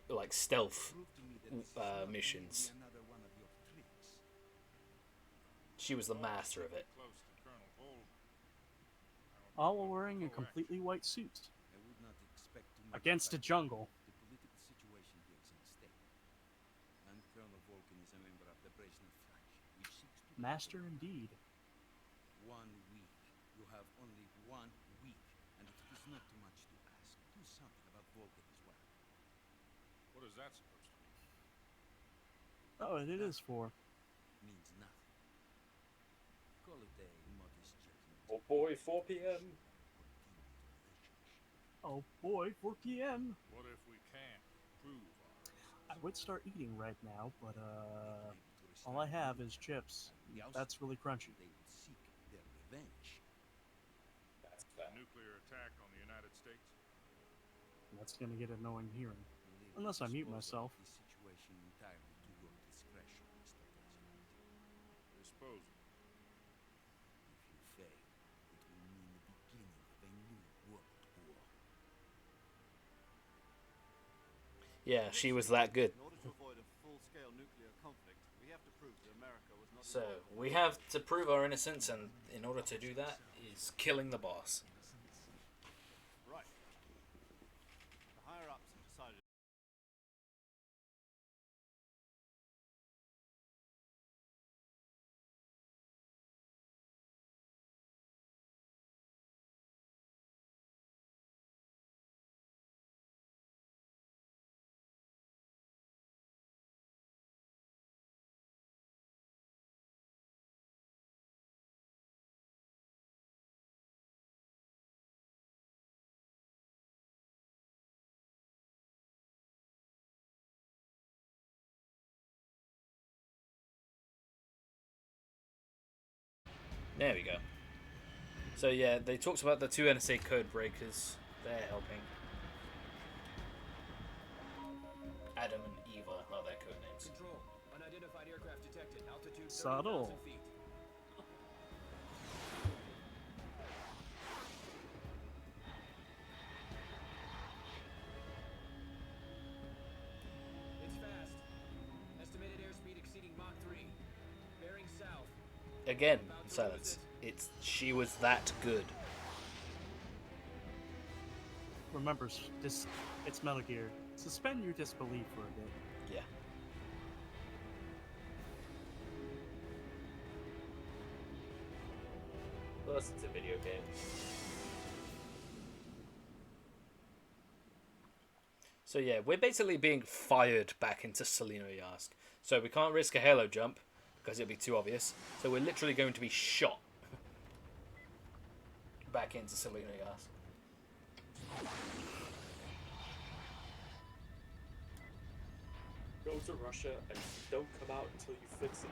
like stealth prove to me that this is not missions. maybe another one of your tricks. She was the master of it. Close to Colonel Volk. All while wearing a completely white suit. I would not expect too much Against a of that. jungle. The political situation here is unstable. And Colonel Volkin is a member of the Brezhnev faction, which seeks to Master indeed. 1 week. You have only 1 week. And if it is not too much to ask, do something about Volkin as well. What is that supposed to mean? Oh, and it is for. Means nothing. Call it a modest judgment. Oh boy, 4 p.m. Oh boy, 4 p.m. What if we can't prove our innocence? I would start eating right now, but all I have is chips. That's really crunchy. They will seek their revenge. That's A fair. nuclear attack on the United States? That's gonna get annoying hearing. Leave Unless I mute disposal myself. of this situation entirely to your discretion, Mr. President. Dispose of it. If you fail, it will mean the beginning of a new world war. Yeah, she was that good. In order to avoid a nuclear conflict, we have to prove that America was not So involved. we have to prove our innocence, and in order to do that, is killing the boss. Right. The higher ups have decided. There we go. So yeah, they talked about the two NSA code breakers. They're helping. Adam and Eva are their code names. Control. Unidentified aircraft detected. Altitude Subtle. 30,000 feet. It's fast. Estimated airspeed exceeding Mach 3. Bearing south. Again, silence. She was that good. Remember, this it's Metal Gear. Suspend your disbelief for a bit. Yeah. Plus, it's a video game. So yeah, we're basically being fired back into Selena Yask. So we can't risk a halo jump because it'll be too obvious. So we're literally going to be shot back into Selena Yask. Go to Russia and don't come out until you fix it.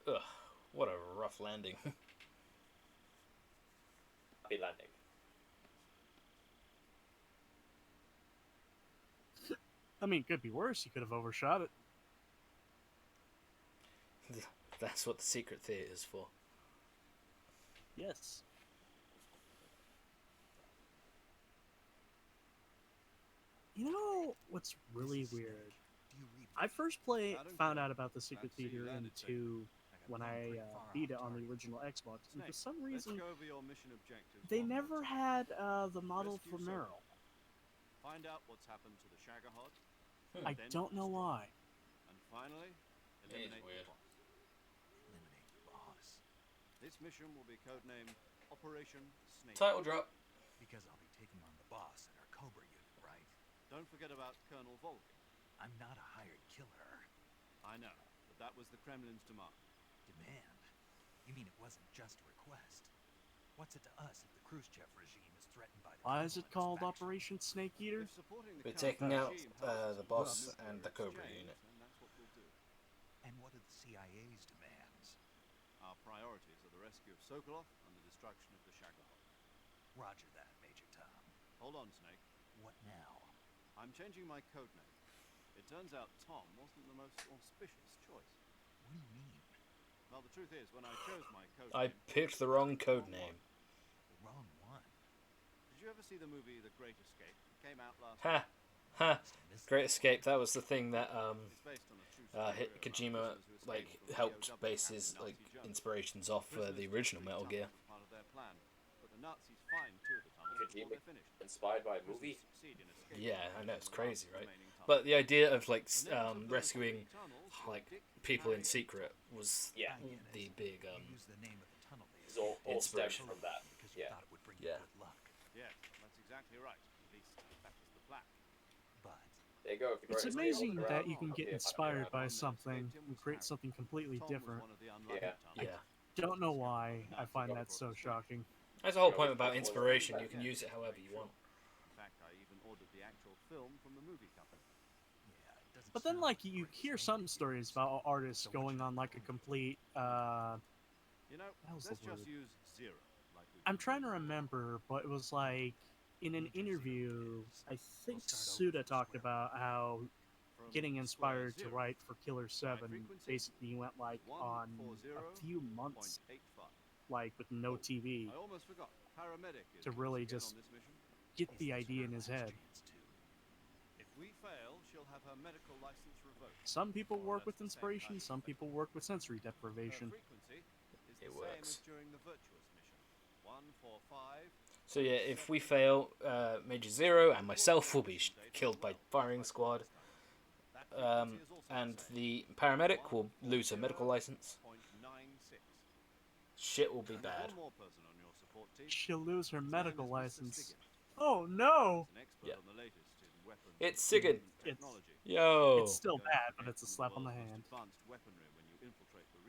Ugh, what a rough landing. Happy landing. I mean, it could be worse. You could have overshot it. That's what the secret theater is for. Yes. You know what's really weird? I first found out about the secret theater in 2 when I beat it on the original Xbox, and for some reason they never had the model for Meryl. Find out what's happened to the Shagahod. I don't know why. And finally, eliminate the boss. Eliminate the boss. This mission will be codenamed Operation Snake. Title drop. Because I'll be taking on the boss and our Cobra unit, right? Don't forget about Colonel Volkin. I'm not a hired killer. I know, but that was the Kremlin's demand. Demand? You mean it wasn't just a request? What's it to us if the Khrushchev regime is threatened by the Why is it Kremlin's called faction? Operation Snake Eater? If supporting the We're taking out counter-regime helps the us boss avoid and the nuclear Cobra exchange, unit. then that's what we'll do. And what are the CIA's demands? Our priorities are the rescue of Sokolov and the destruction of the Shagahod. Roger that, Major Tom. Hold on, Snake. What now? I'm changing my code name. It turns out Tom wasn't the most auspicious choice. What do you mean? Well, the truth is, when I chose my code I name, picked the wrong code name. The wrong one. Did you ever see the movie The Great Escape? It came out last Ha! Ha! Great Escape. That was the thing that It's based on a true story about Kojima prisoners who like escaped from helped POW base camp his in like Nazi Germany. inspirations off the Prisoners original were Metal free Gear. tunnels as part of their plan, but the Nazis find two of the tunnels before Kojima they're finished. inspired by a movie. Prisoners succeed in escaping Yeah, I know, it's from the crazy, last right? remaining tunnel. But the idea of like The names of those rescuing three tunnels were like Dick, people in Harry, secret was Yeah. I get it. the big You use the name of the tunnel they It's all stems Inspiration. from that. because you Yeah. thought it would bring Yeah. you good luck. Yes, that's exactly right. At least that was the plan. But There you go. If the It's Great Escape amazing was that around, you can get yeah, inspired by One that something escaped him and was create Harry. something completely Tom different. was one of the unlucky Yeah. tunnels. yeah. Don't know why I find that so shocking. That's the whole Yeah, point with about the- inspiration. You can use it however you want. In fact, I even ordered the actual film from the movie company. yeah, it doesn't But then, sound like, a you great hear snake some to stories use. about artists So what's going your on like a plan? complete. You know, How's the let's just word? use zero. Like we I'm did trying to with- remember, but it was like in an interview, I think Suda talked about how getting inspired to write for Killer 7 basically went like on a few months, like with no TV, I almost forgot. Paramedic is to once really again just on this mission. get the idea in his head. If we fail, she'll have her medical license revoked. Some people More or work less with the same inspiration, value some people work with sensory Her deprivation. frequency is the It same works. as during the virtuous mission. 145. So yeah, if we fail, Major Zero and myself will be killed by firing squad. And the paramedic will lose her medical license. Shit will be bad. She'll lose her medical license. Oh no! Yeah. It's Sigan. Yo! It's still bad, but it's a slap on the hand.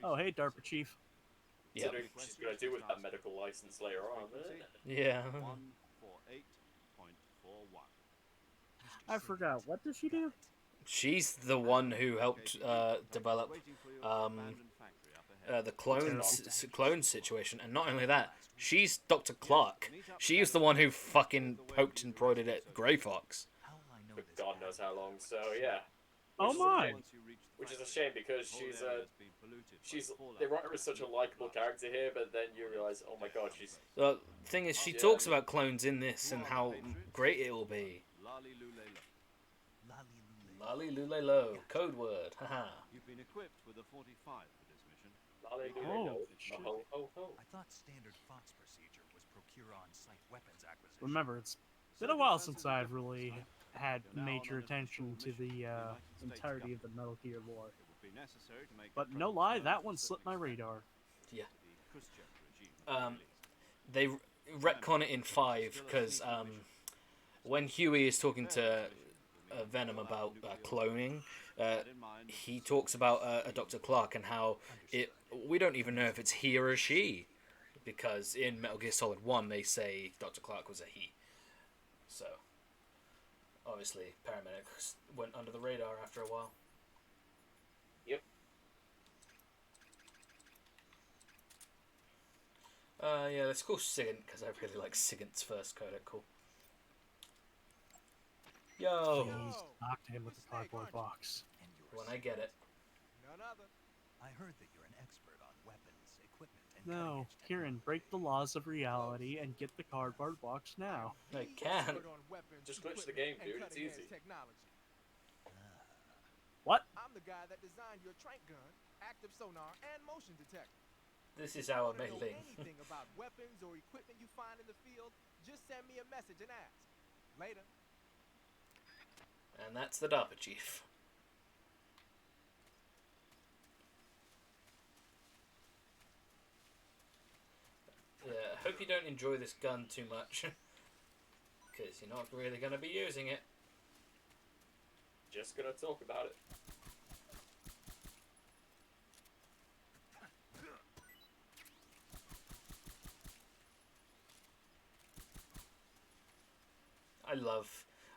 Oh, hey, DARPA Chief. Yeah. Considering what she's going to do with that medical license later on. Yeah. 148.41. I forgot. What does she do? She's the one who helped develop the clone situation, and not only that, she's Dr. Clark. She's the one who fucking poked and prodded at Grey Fox. For God knows how long. So yeah. Oh my! Which is a shame because they write her as such a likable character here, but then you realize, oh my God, she's. The thing is, she talks about clones in this and how great it will be. Lolly Lulelo, code word, haha. You've been equipped with a 45 for this mission. Lolly Oh, shit. Ho, ho, ho. I thought standard Fox procedure was procure on-site weapons acquisition. Remember, it's been a while since I've really had major attention to the entirety of the Metal Gear lore. But no lie, that one slipped my radar. Yeah. They retcon it in 5 because when Huey is talking to Venom about cloning, he talks about a Dr. Clark and how we don't even know if it's he or a she, because in Metal Gear Solid 1 they say Dr. Clark was a he. So obviously paramedics went under the radar after a while. Yep. Yeah, let's call Sigint because I really like Sigint's first codec call. Yo! Please knock him with the cardboard box. When I get it. None other. I heard that you're an expert on weapons, equipment, and No, Kieran, break the laws of reality and get the cardboard box now. I can't. Just glitch the game, dude. It's easy. What? I'm the guy that designed your trank gun, active sonar, and motion detector. This is our If you wanna know mailing. anything about weapons or equipment you find in the field, just send me a message and ask. Later. And that's the DARPA chief. Yeah, I hope you don't enjoy this gun too much. Because you're not really going to be using it. Just gonna talk about it.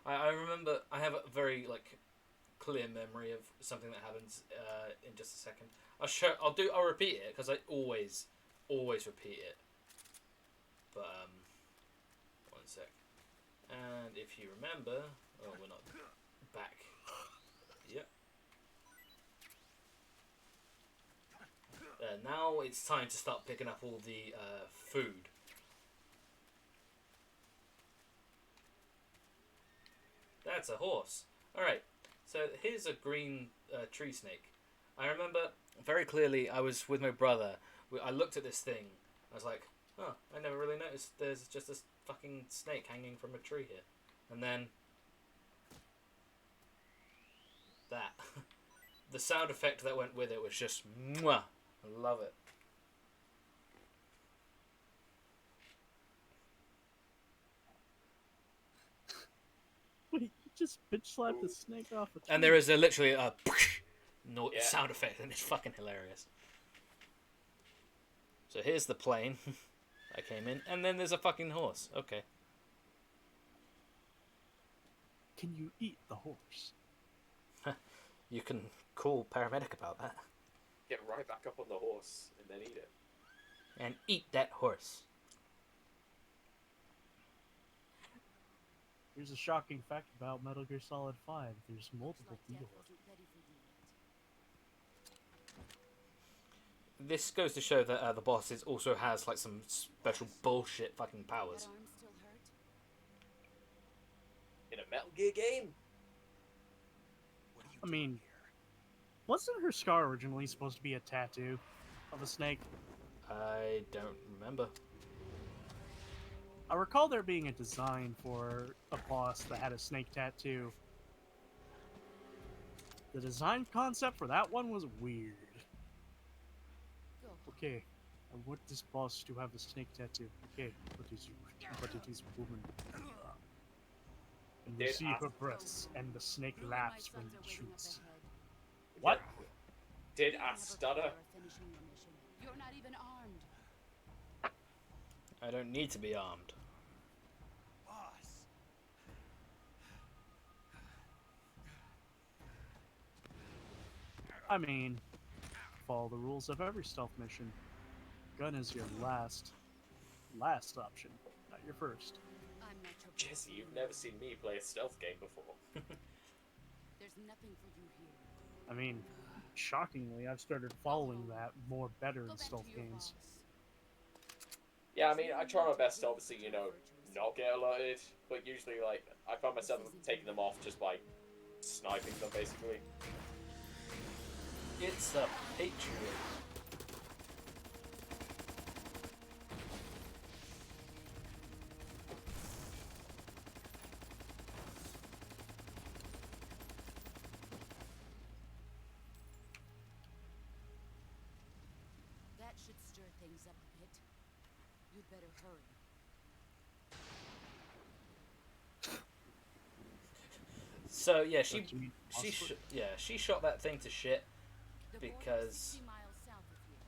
I remember, I have a very, like, clear memory of something that happens in just a second. I'll repeat it, because I always repeat it. But, one sec. And if you remember, oh, we're not back. Yep. Now it's time to start picking up all the food. That's a horse. Alright, so here's a green tree snake. I remember very clearly I was with my brother. I looked at this thing. I was like, oh, I never really noticed there's just this fucking snake hanging from a tree here. And then that. The sound effect that went with it was just mwah. I love it. Wait, you just bitch slapped the snake off a tree. And there is literally a sound effect, and it's fucking hilarious. So here's the plane I came in, and then there's a fucking horse. Okay. Can you eat the horse? You can call paramedic about that. Get right back up on the horse and then eat it. And eat that horse. Here's a shocking fact about Metal Gear Solid 5. There's multiple Looks like Theodore. Death wasn't ready for you yet. This goes to show that the boss also has like some special bullshit fucking powers. That arm still hurt? In a Metal Gear game? What are you I doing mean, here? wasn't her scar originally supposed to be a tattoo of a snake? I don't remember. I recall there being a design for a boss that had a snake tattoo. The design concept for that one was weird. Go. Okay, I want this boss to have a snake tattoo. Okay, but it is a woman. And you Did see I- her breasts, and the snake You and my laughs when sons it are waiting up shoots. ahead. What? Did You I have a stutter? quarter of finishing your mission. You're not even armed. I don't need to be armed. Boss! I mean, follow the rules of every stealth mission. Gun is your last option, not your first. I'm not your Jesse, boss. you've never seen me play a stealth game before. There's nothing for you here. I mean, shockingly, I've started following that more better Go in back stealth to your games. boss. Yeah, I mean, I try my best to obviously, you know, not get alerted, but usually, like, I find myself taking them off just by sniping them, basically. It's a Patriot. That should stir things up a bit. You'd better hurry. So yeah, she Don't you mean she possibly? she shot that thing to shit. The border's Because- 60 miles south of here.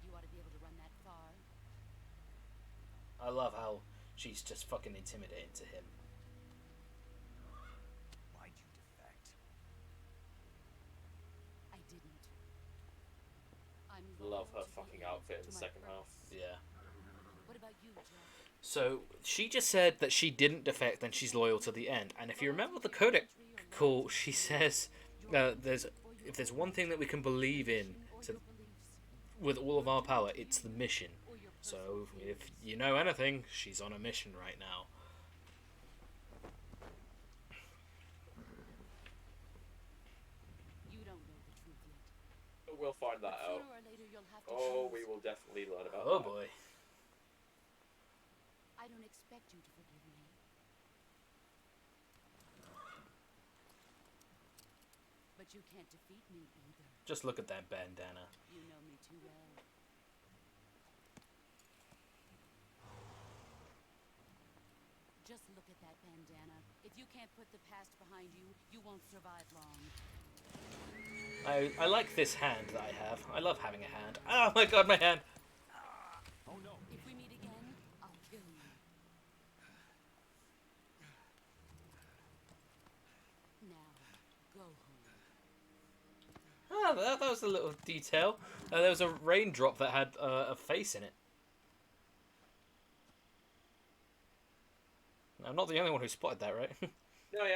You ought to be able to run that far. I love how she's just fucking intimidating to him. Why'd you defect? I didn't. I'm Love her loyal to the fucking end, outfit in to the my second half. purpose. Yeah. What about you, Jack? So she just said that she didn't defect and she's loyal to the end. And if you remember the codec call, she says if there's one thing that we can believe in with all of our power, it's the mission. So if you know anything, she's on a mission right now. You don't know the truth yet. But we'll find that But out. sooner or later you'll have to Oh, choose. we will definitely learn about Oh that. boy. I don't expect you to forgive me. But you can't defeat me either. Just look at that bandana. You know me too well. Just look at that bandana. If you can't put the past behind you, you won't survive long. I like this hand that I have. I love having a hand. Oh my god, my hand! Oh no. If we meet again, I'll kill you. Now, go home. Ah, that was a little detail. There was a raindrop that had a face in it. I'm not the only one who spotted that, right? No, yeah,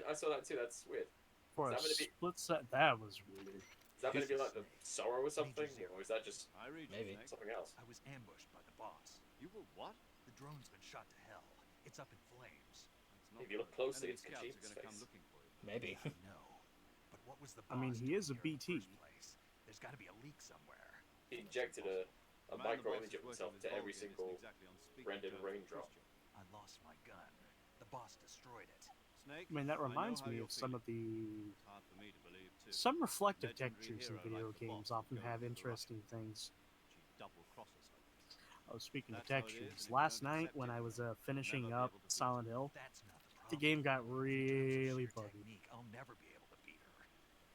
I saw that too. That's weird. For a Is that gonna be- split set, that was weird. Is that going to be like the sorrow or something, or is that just I read you, Maybe. Snake. something else? I was ambushed by the boss. You were what? The drone's been shot to hell. It's up in flames. That's not If you look good. closely, Enemy it's scouts Khajiit's are gonna come face. looking for you. Maybe. I know. But what was the I mean, boss he doing is a here in the BT. first place? There's got to be a leak somewhere. He injected a The man the micro boss image is of working himself with to every Vulcan isn't single exactly on speaking rendered terms with raindrop. Christian. I lost my gun. The boss destroyed it. Snake, I mean, that know reminds how me you're of some feeling. of the... It's hard for me to believe, too. Some reflective Legendary textures in hero video like the games boss often would go have for the interesting things. She double-cross us like Oh, speaking of That's how it is, textures, and if you last don't night accept when it, I was you'll finishing never be up able to beat Silent Hill, That's not the problem. the game got In terms of really sheer buggy. technique, I'll never be able to beat her.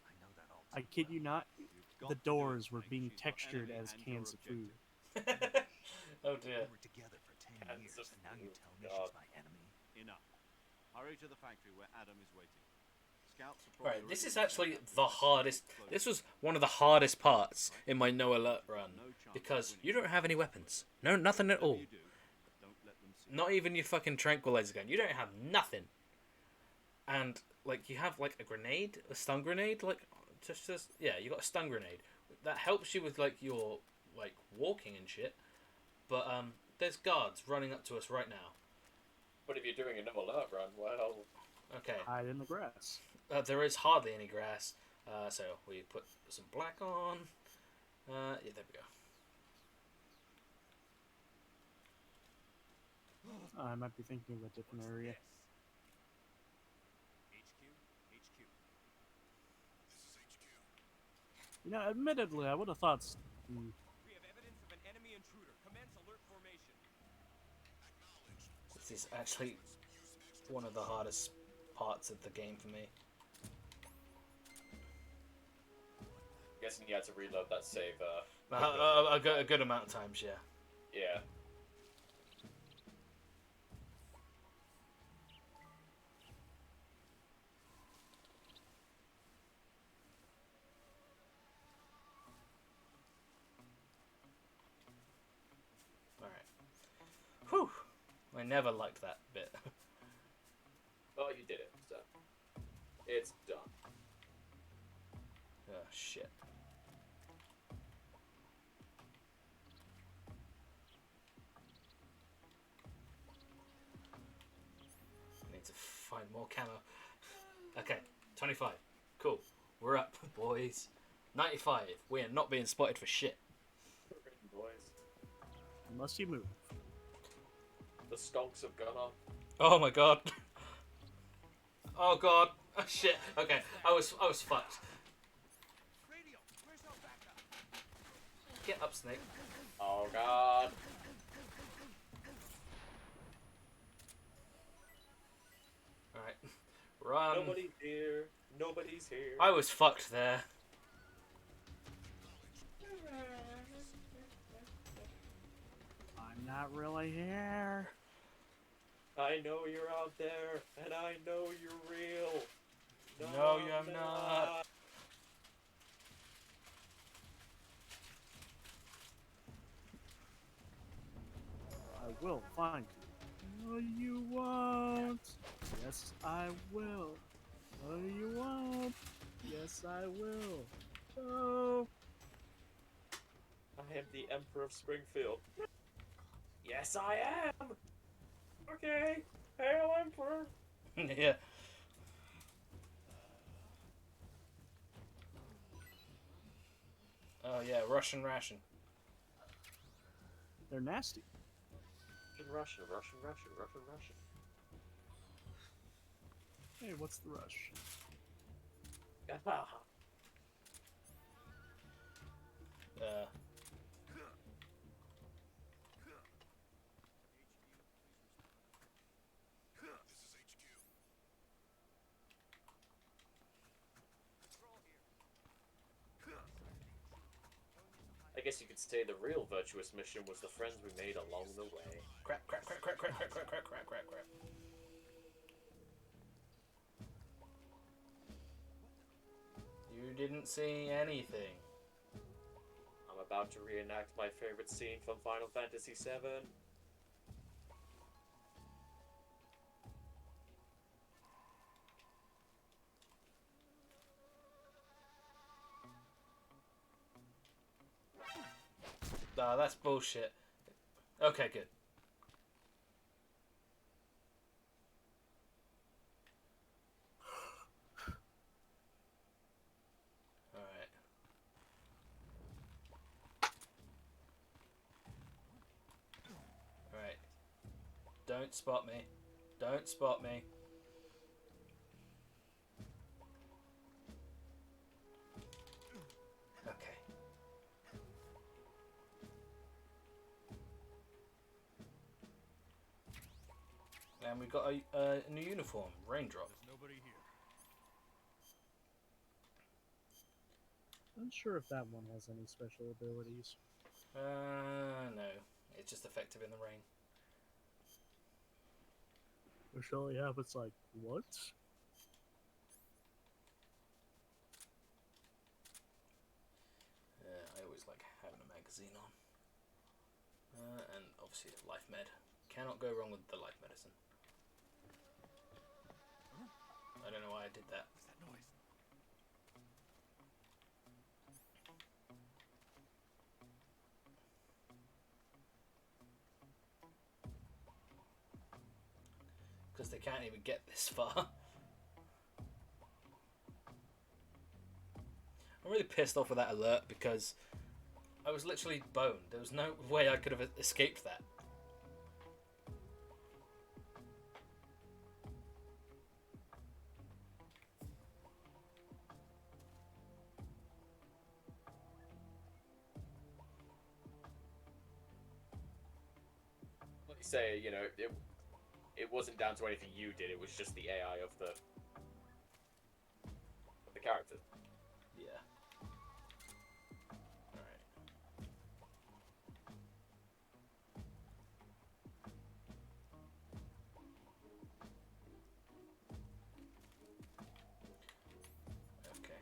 I know that all I too kid well. you not, You've got the to do it, doors were Snake. being She's your textured enemy as and cans your of food. Oh dear. We were together for 10 Cans years, of and now you food, tell me God. she's my enemy. Enough. Hurry to the factory where Adam is waiting. Scouts are probably Right, this already is actually looking at the you. hardest. This was one of the hardest parts in my no alert run No chance of because winning. you don't have any weapons. No, nothing at Whatever all. you do, don't let them see. Not even your fucking tranquilizer gun. You don't have nothing. and like you have like a grenade, a stun grenade, like just yeah, you got a stun grenade that helps you with like your like walking and shit. But there's guards running up to us right now. But if you're doing another alert run, well, Okay. Hide in the grass. There is hardly any grass, so we put some black on. Yeah, there we go. I might be thinking of a different area. HQ. You know, admittedly, I would have thought. We have evidence of an enemy intruder. Commence alert formation. This is actually one of the hardest parts of the game for me. I'm guessing you had to reload that save. A good amount of times, yeah. Yeah. Alright. Whew! I never liked that bit. Oh, you did it, so it's done. Oh, shit. I need to find more camo. Okay, 25. Cool. We're up, boys. 95. We are not being spotted for shit. Boys. Unless you move. The stonks have gone on. Oh my god. Oh god. Oh shit. Okay, I was fucked. Radio, where's our backup? Get up, Snake. Oh god. Alright. Run. Nobody's here. Nobody's here. I was fucked there. I'm not really here. I know you're out there, and I know you're real. No, you're not. I will find you. No, you won't. Yes, I will. No, you won't. Yes, I will. Oh. I am the Emperor of Springfield. Yes, I am. Okay. Hail Emperor. Yeah. Oh yeah, Russian ration. They're nasty. Russian. Hey, what's the rush? I guess you could say the real virtuous mission was the friends we made along the way. Crap. You didn't see anything. I'm about to reenact my favorite scene from Final Fantasy VII. Nah, that's bullshit. Okay, good. Alright. Alright. Don't spot me. Don't spot me. Okay. And we got a new uniform, Raindrop. Nobody here. I'm sure if that one has any special abilities. No. It's just effective in the rain. Usually, yeah, it's like, what? I always like having a magazine on. And obviously life med. Cannot go wrong with the life medicine. I don't know why I did that. What's that noise? Because they can't even get this far. I'm really pissed off with that alert because I was literally boned. There was no way I could have escaped that. Like you say, you know, it wasn't down to anything you did. It was just the AI of the character. Yeah. Alright. Okay.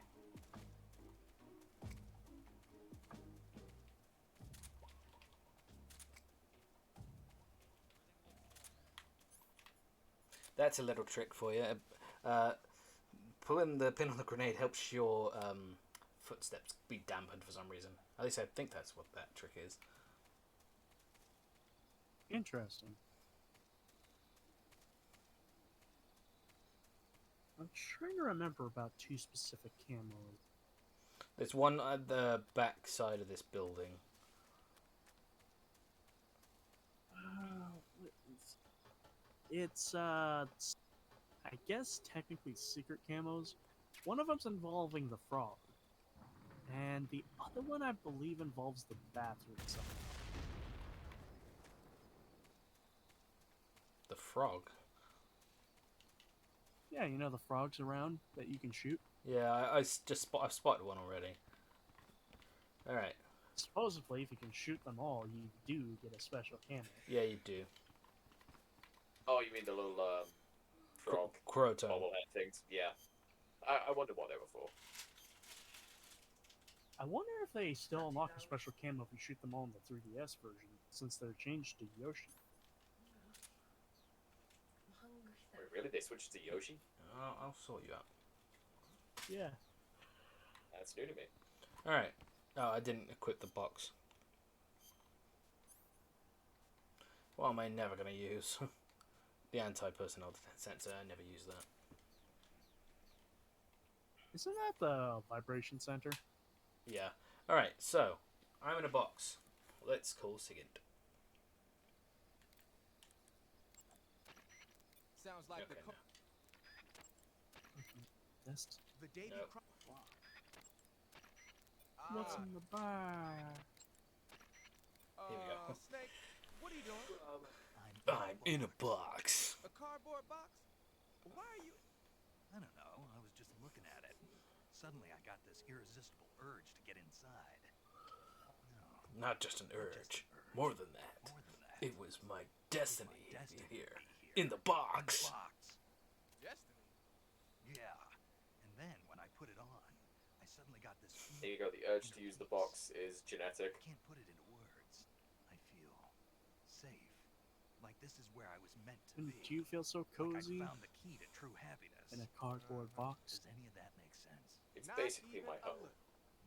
That's a little trick for you. Pulling the pin on the grenade helps your footsteps be dampened for some reason. At least I think that's what that trick is. Interesting. I'm trying to remember about two specific camos. There's one at the back side of this building. It's I guess technically secret camos. One of them's involving the frog, and the other one I believe involves the bathroom side. The frog? Yeah, you know the frogs around that you can shoot? Yeah, I've spotted one already. Alright. Supposedly, if you can shoot them all, you do get a special camo. Yeah, you do. Oh, you mean the little frog Croton. bobblehead things? Yeah. I wonder what they were for. I wonder if they still unlock a special camo if you shoot them all in the 3DS version, since they're changed to Yoshi. Wait, really? They switched to Yoshi? I'll sort you out. Yeah. That's new to me. Alright. Oh, I didn't equip the box. What am I never going to use? The anti-personnel sensor, I never use that. Isn't that the vibration center? Yeah. Alright, so, I'm in a box. Let's call Sigint. Sounds like Okay, the That's the day Nope. what's in the bar. Here we go. Snake, what are you doing? I'm in a box. A cardboard box? Why are you? I don't know. I was just looking at it. Suddenly, I got this irresistible urge to get inside. No, Not just an urge. More than that. more than that. It was my destiny, destiny here. to be In the box. Destiny. Yeah. And then when I put it on, I suddenly got this feeling. There you go. The urge to use the box is genetic. I can't put it into words. I feel safe. Like this is where I was meant to And be. do you feel so cozy Like I found the key to true happiness. in a cardboard box? Does any of that make sense? It's Not basically even my a home. little.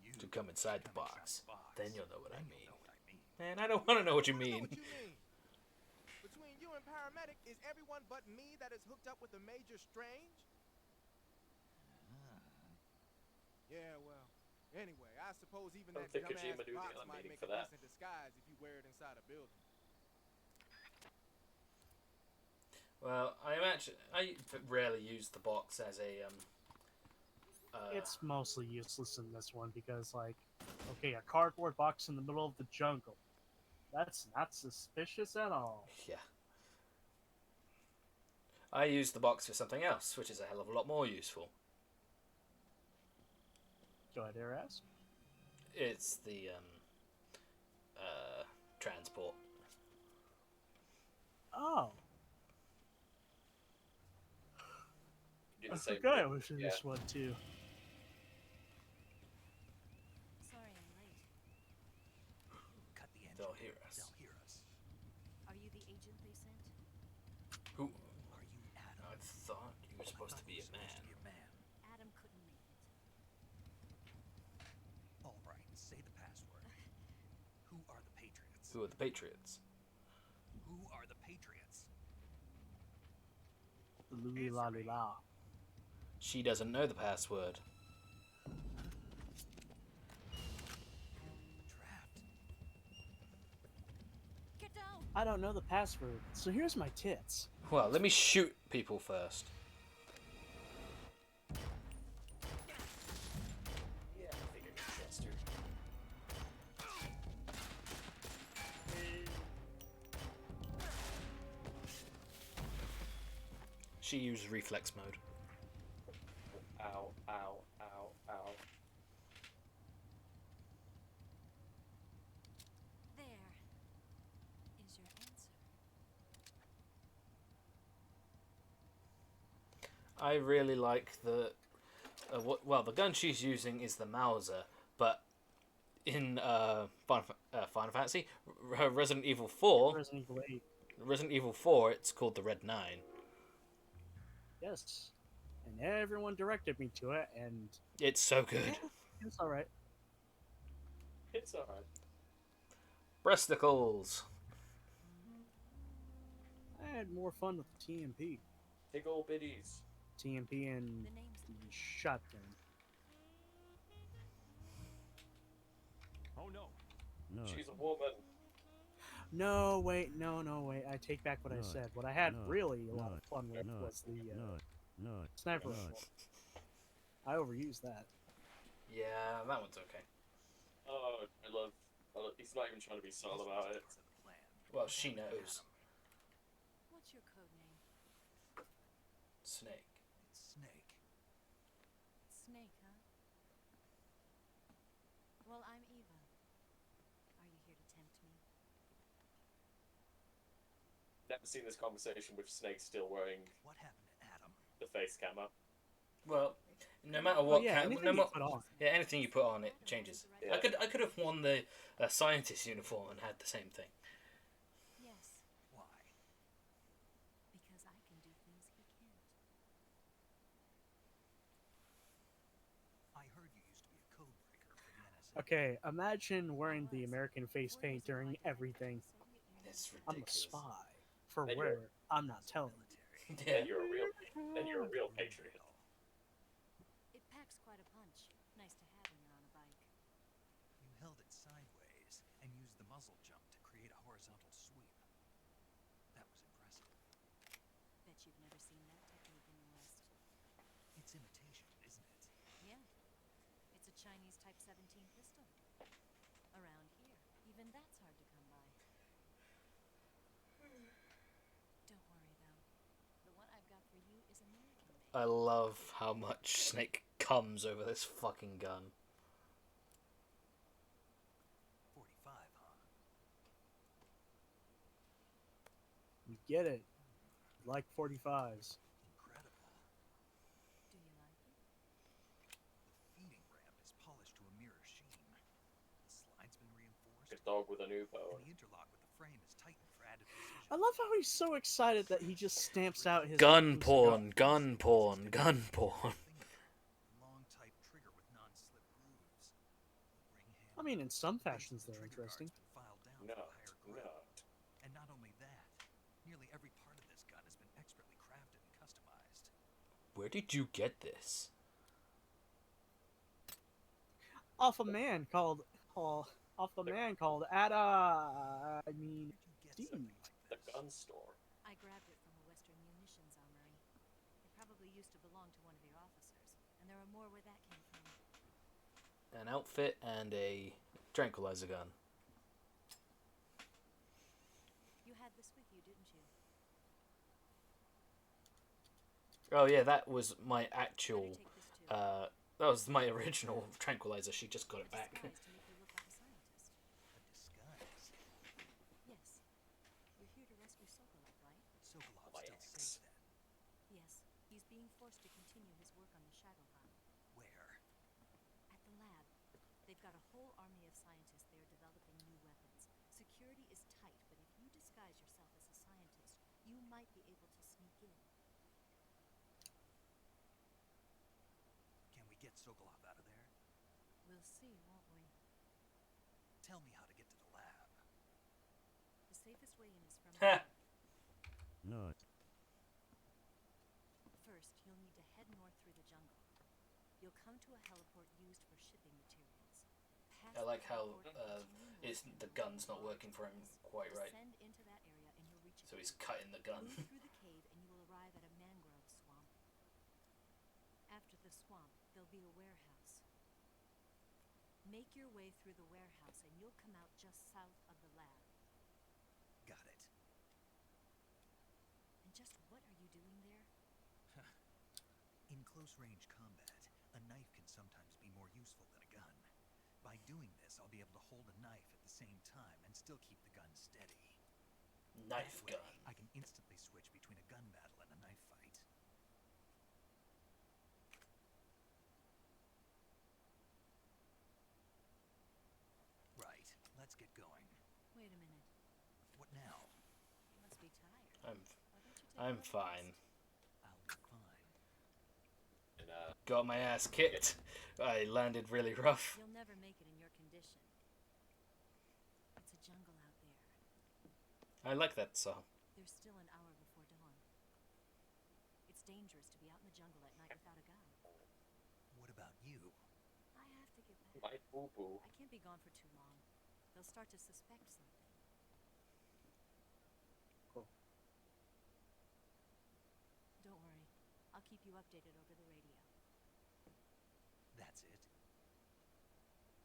You To come inside the come box. Then you'll know what I Then mean. you'll know what I mean. Man, I don't want to know what you I know mean. what you mean. Between you and paramedic, is everyone but me that is hooked up with a major strange? Ah. Yeah, well. Anyway, I suppose even I that don't think dumbass Kojima knew the box other might meaning make for a that. decent disguise if you wear it inside a building. Well, I rarely use the box as a It's mostly useless in this one because, like, okay, a cardboard box in the middle of the jungle. That's not suspicious at all. yeah. I use the box for something else, which is a hell of a lot more useful. Go ahead, dare ask. It's the transport. Oh, You do I the same forgot thing. I was in Yeah. this one too. Sorry I'm late. Cut the engine. They'll hear us. They'll hear us. Are you the agent they sent? Who? Are you Adam? I thought you were supposed to be a man. Who are the Patriots? Who are the Patriots? Luli la li la. She doesn't know the password. Trapped. Get down! I don't know the password, so here's my tits. Well, let me shoot people first. Yeah, I think I can trust her. She used reflex mode. Ow, ow, ow, ow. There is your answer. I really like the... well, the gun she's using is the Mauser, but in Final Fantasy, Resident Evil 4... Resident Evil 8. Resident Evil 4, it's called the Red 9. Yes. And everyone directed me to it, and It's so good. it's alright. It's alright. Breasticles. I had more fun with the TMP. Big ol' biddies. TMP and The name's the shotgun. Oh no. No. She's a woman. No, wait, no, wait. I take back what I No, said. What I had no, really a lot no, of fun with no, was the No. sniper No. rifle. I overused that. Yeah, that one's okay. Oh, I love. He's not even trying to be subtle about it. Well, she knows. What's your code name? Snake. Snake. Snake, huh? Well, I'm Eva. Are you here to tempt me? Never seen this conversation with Snake still wearing What happened to Adam? the face camera. Well, no matter what, yeah, anything no you matter, put on. yeah, anything you put on it changes. Yeah. I could have worn the scientist uniform and had the same thing. Yes, Why? because I can do things he can't. I heard you used to be a code breaker for the NSA. Okay, imagine wearing the American face paint during everything. It's I'm a ridiculous. spy. For Then where? I'm not telling you. Yeah. Then you're a real patriot. It packs quite a punch. Nice to have when you're on a bike. You held it sideways and used the muzzle jump to create a horizontal sweep. That was impressive. Bet you've never seen that technique in the West. It's imitation, isn't it? Yeah. It's a Chinese Type 17 pistol. Around here, even that's hard to come by. Don't worry, though. The one I've got for you is American-made. I love how much Snake comes over this fucking gun. 45, huh? You get it. Like 45s. Incredible. Do you like it? The feeding ramp is polished to a mirror sheen. The slide's been reinforced, A dog with a new and bone. the interlock with the frame is tightened for added precision. I love how he's so excited that he just stamps out his Gun his porn, gun porn, gun porn. Long type trigger with non-slip grooves. The ring handle I mean, in some base of fashions the they're trigger guard's interesting. been filed down No, for a higher grip. no. And not only that, nearly every part of this gun has been expertly crafted and customized. Where did you get this? Off a man called Ada. I mean, Where'd you get Steve. something like The this? gun store. I grabbed it from a Western munitions armory. It probably used to belong to one of your officers, and there are more where that came from. An outfit and a tranquilizer gun. You had this with you, didn't you? Oh yeah, that was my actual. Better take this too. That was my original tranquilizer. She just got it back. Disguised to make you look like a scientist. A disguise. Yes. You're here to rescue Sokolov, right? Sokolov's My still ex. safe then. Yes. He's being forced to continue his work on the Shadow Bomb. Where? At the lab. They've got a whole army of scientists there developing new weapons. Security is tight, but if you disguise yourself as a scientist, you might be able to sneak in. Can we get Sokolov out of there? We'll see, won't we? Tell me how to get to the lab. safest way in is from Ha! No. First, you'll need to head north through the jungle. You'll come to a heliport used for shipping materials. Past I like the how heliport and continue it's north the until gun's not you working for him reach quite right. Descend into that area and you'll reach a So he's cave. cutting the gun. Move through the cave and you will arrive at a mangrove swamp. After the swamp, there'll be a warehouse. Make your way through the warehouse and you'll come out just south of the lab. Got it. And just what are you doing there? In close-range combat, a knife can sometimes be more useful than a gun. By doing this, I'll be able to hold a knife at the same time and still keep the gun steady. Knife That way, gun. I can instantly switch between a gun battle and a knife fight. Right, let's get going. Wait a minute. What now? You must be tired. I'm Why don't you take a I'm little fine. rest? I'll be fine. And Got my ass kicked. I landed really rough. You'll never make it in your condition. It's a jungle out there. I like that song. There's still an hour before dawn. It's dangerous to be out in the jungle at night without a gun. What about you? I have to get back. my boo boo. I can't be gone for too long. They'll start to suspect something. Cool. Don't worry. I'll keep you updated over the radio. That's it.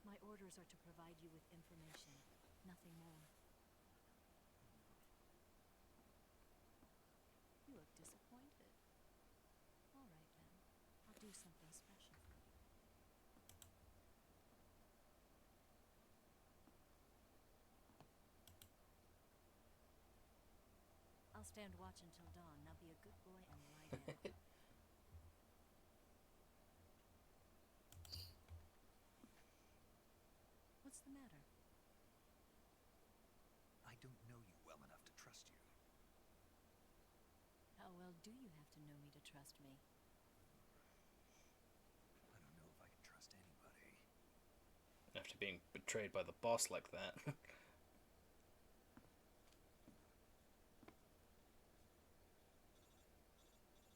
My orders are to provide you with information. Nothing more. You look disappointed. All right, then. I'll do something special for you. I'll stand watch until dawn. Now be a good boy and lie down. What's the matter? I don't know you well enough to trust you. How well do you have to know me to trust me? I don't know if I can trust anybody. After being betrayed by the boss like that.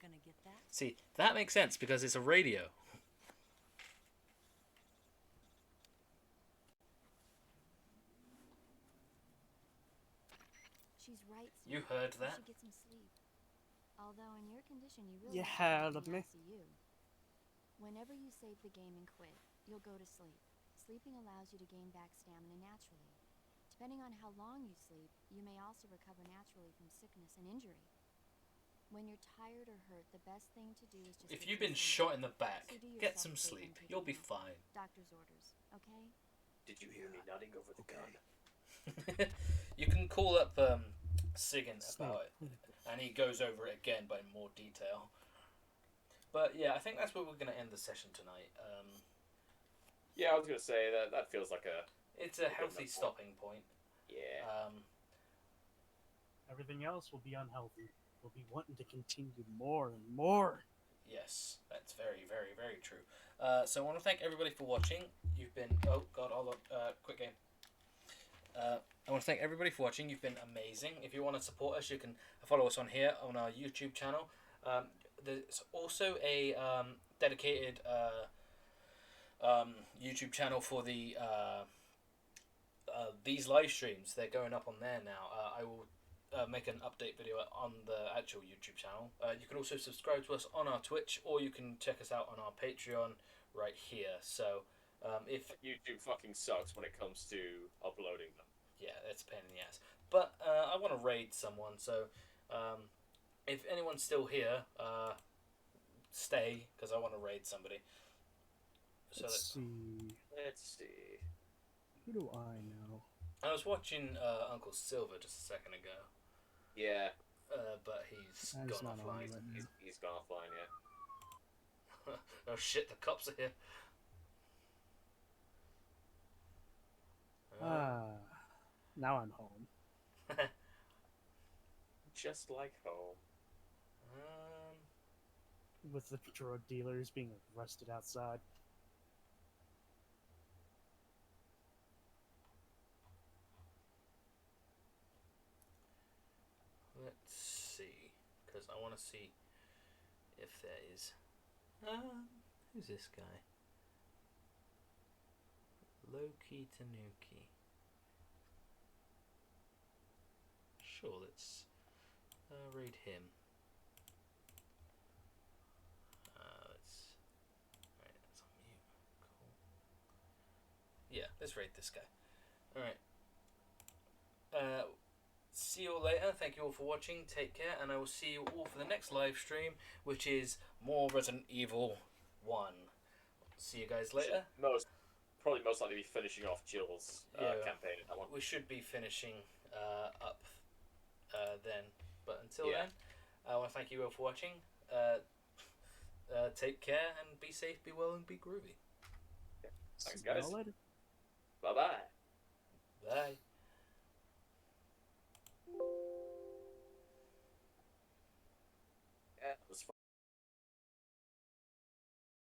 Gonna get that? See, that makes sense because it's a radio. She's right, Sue. You heard You that? should get some sleep. Although in your condition, you really You have to heard be me. in ICU. Whenever you save the game and quit, you'll go to sleep. Sleeping allows you to gain back stamina naturally. Depending on how long you sleep, you may also recover naturally from sickness and injury. When you're tired or hurt, the best thing to do is just If get you've some been sleep. shot in the back, So do get yourself some a favor sleep. and take You'll a be nap. fine. Doctor's orders, okay? Did you hear me nodding over the gun? You can call up Sigan about it, and he goes over it again but in more detail. But yeah, I think that's where we're going to end the session tonight. Yeah, I was gonna say that feels like a. It's a good healthy enough stopping point. Yeah. Everything else will be unhealthy. We'll be wanting to continue more and more. Yes, that's very, very, very true. So I want to thank everybody for watching. You've been... Oh, God, hold on. Quick game. I want to thank everybody for watching. You've been amazing. If you want to support us, you can follow us on here on our YouTube channel. There's also a dedicated YouTube channel for the these live streams. They're going up on there now. I will make an update video on the actual YouTube channel. You can also subscribe to us on our Twitch, or you can check us out on our Patreon right here. So if YouTube fucking sucks when it comes to uploading them. yeah, it's a pain in the ass. But I want to raid someone, so if anyone's still here, stay, because I want to raid somebody. So Let's see. Let's see. Who do I know? I was watching Uncle Silver just a second ago, Yeah, but he's That's gone not on offline. right now. he's gone offline. Yeah. Oh shit, the cops are here. Now I'm home. Just like home. With the drug dealers being arrested outside. Let's see, because I want to see if there is. Who's this guy? Loki Tanuki. Sure, let's read him. Let's. Alright, that's on mute. Cool. Yeah, let's rate this guy. Alright. See you all later. Thank you all for watching. Take care, and I will see you all for the next live stream, which is more Resident Evil 1. See you guys later. Probably most likely be finishing off Jill's campaign in that one. We should be finishing up then. But until then, I want to thank you all for watching. Take care and be safe, be well, and be groovy. Thanks, guys. See y'all later. Bye-bye.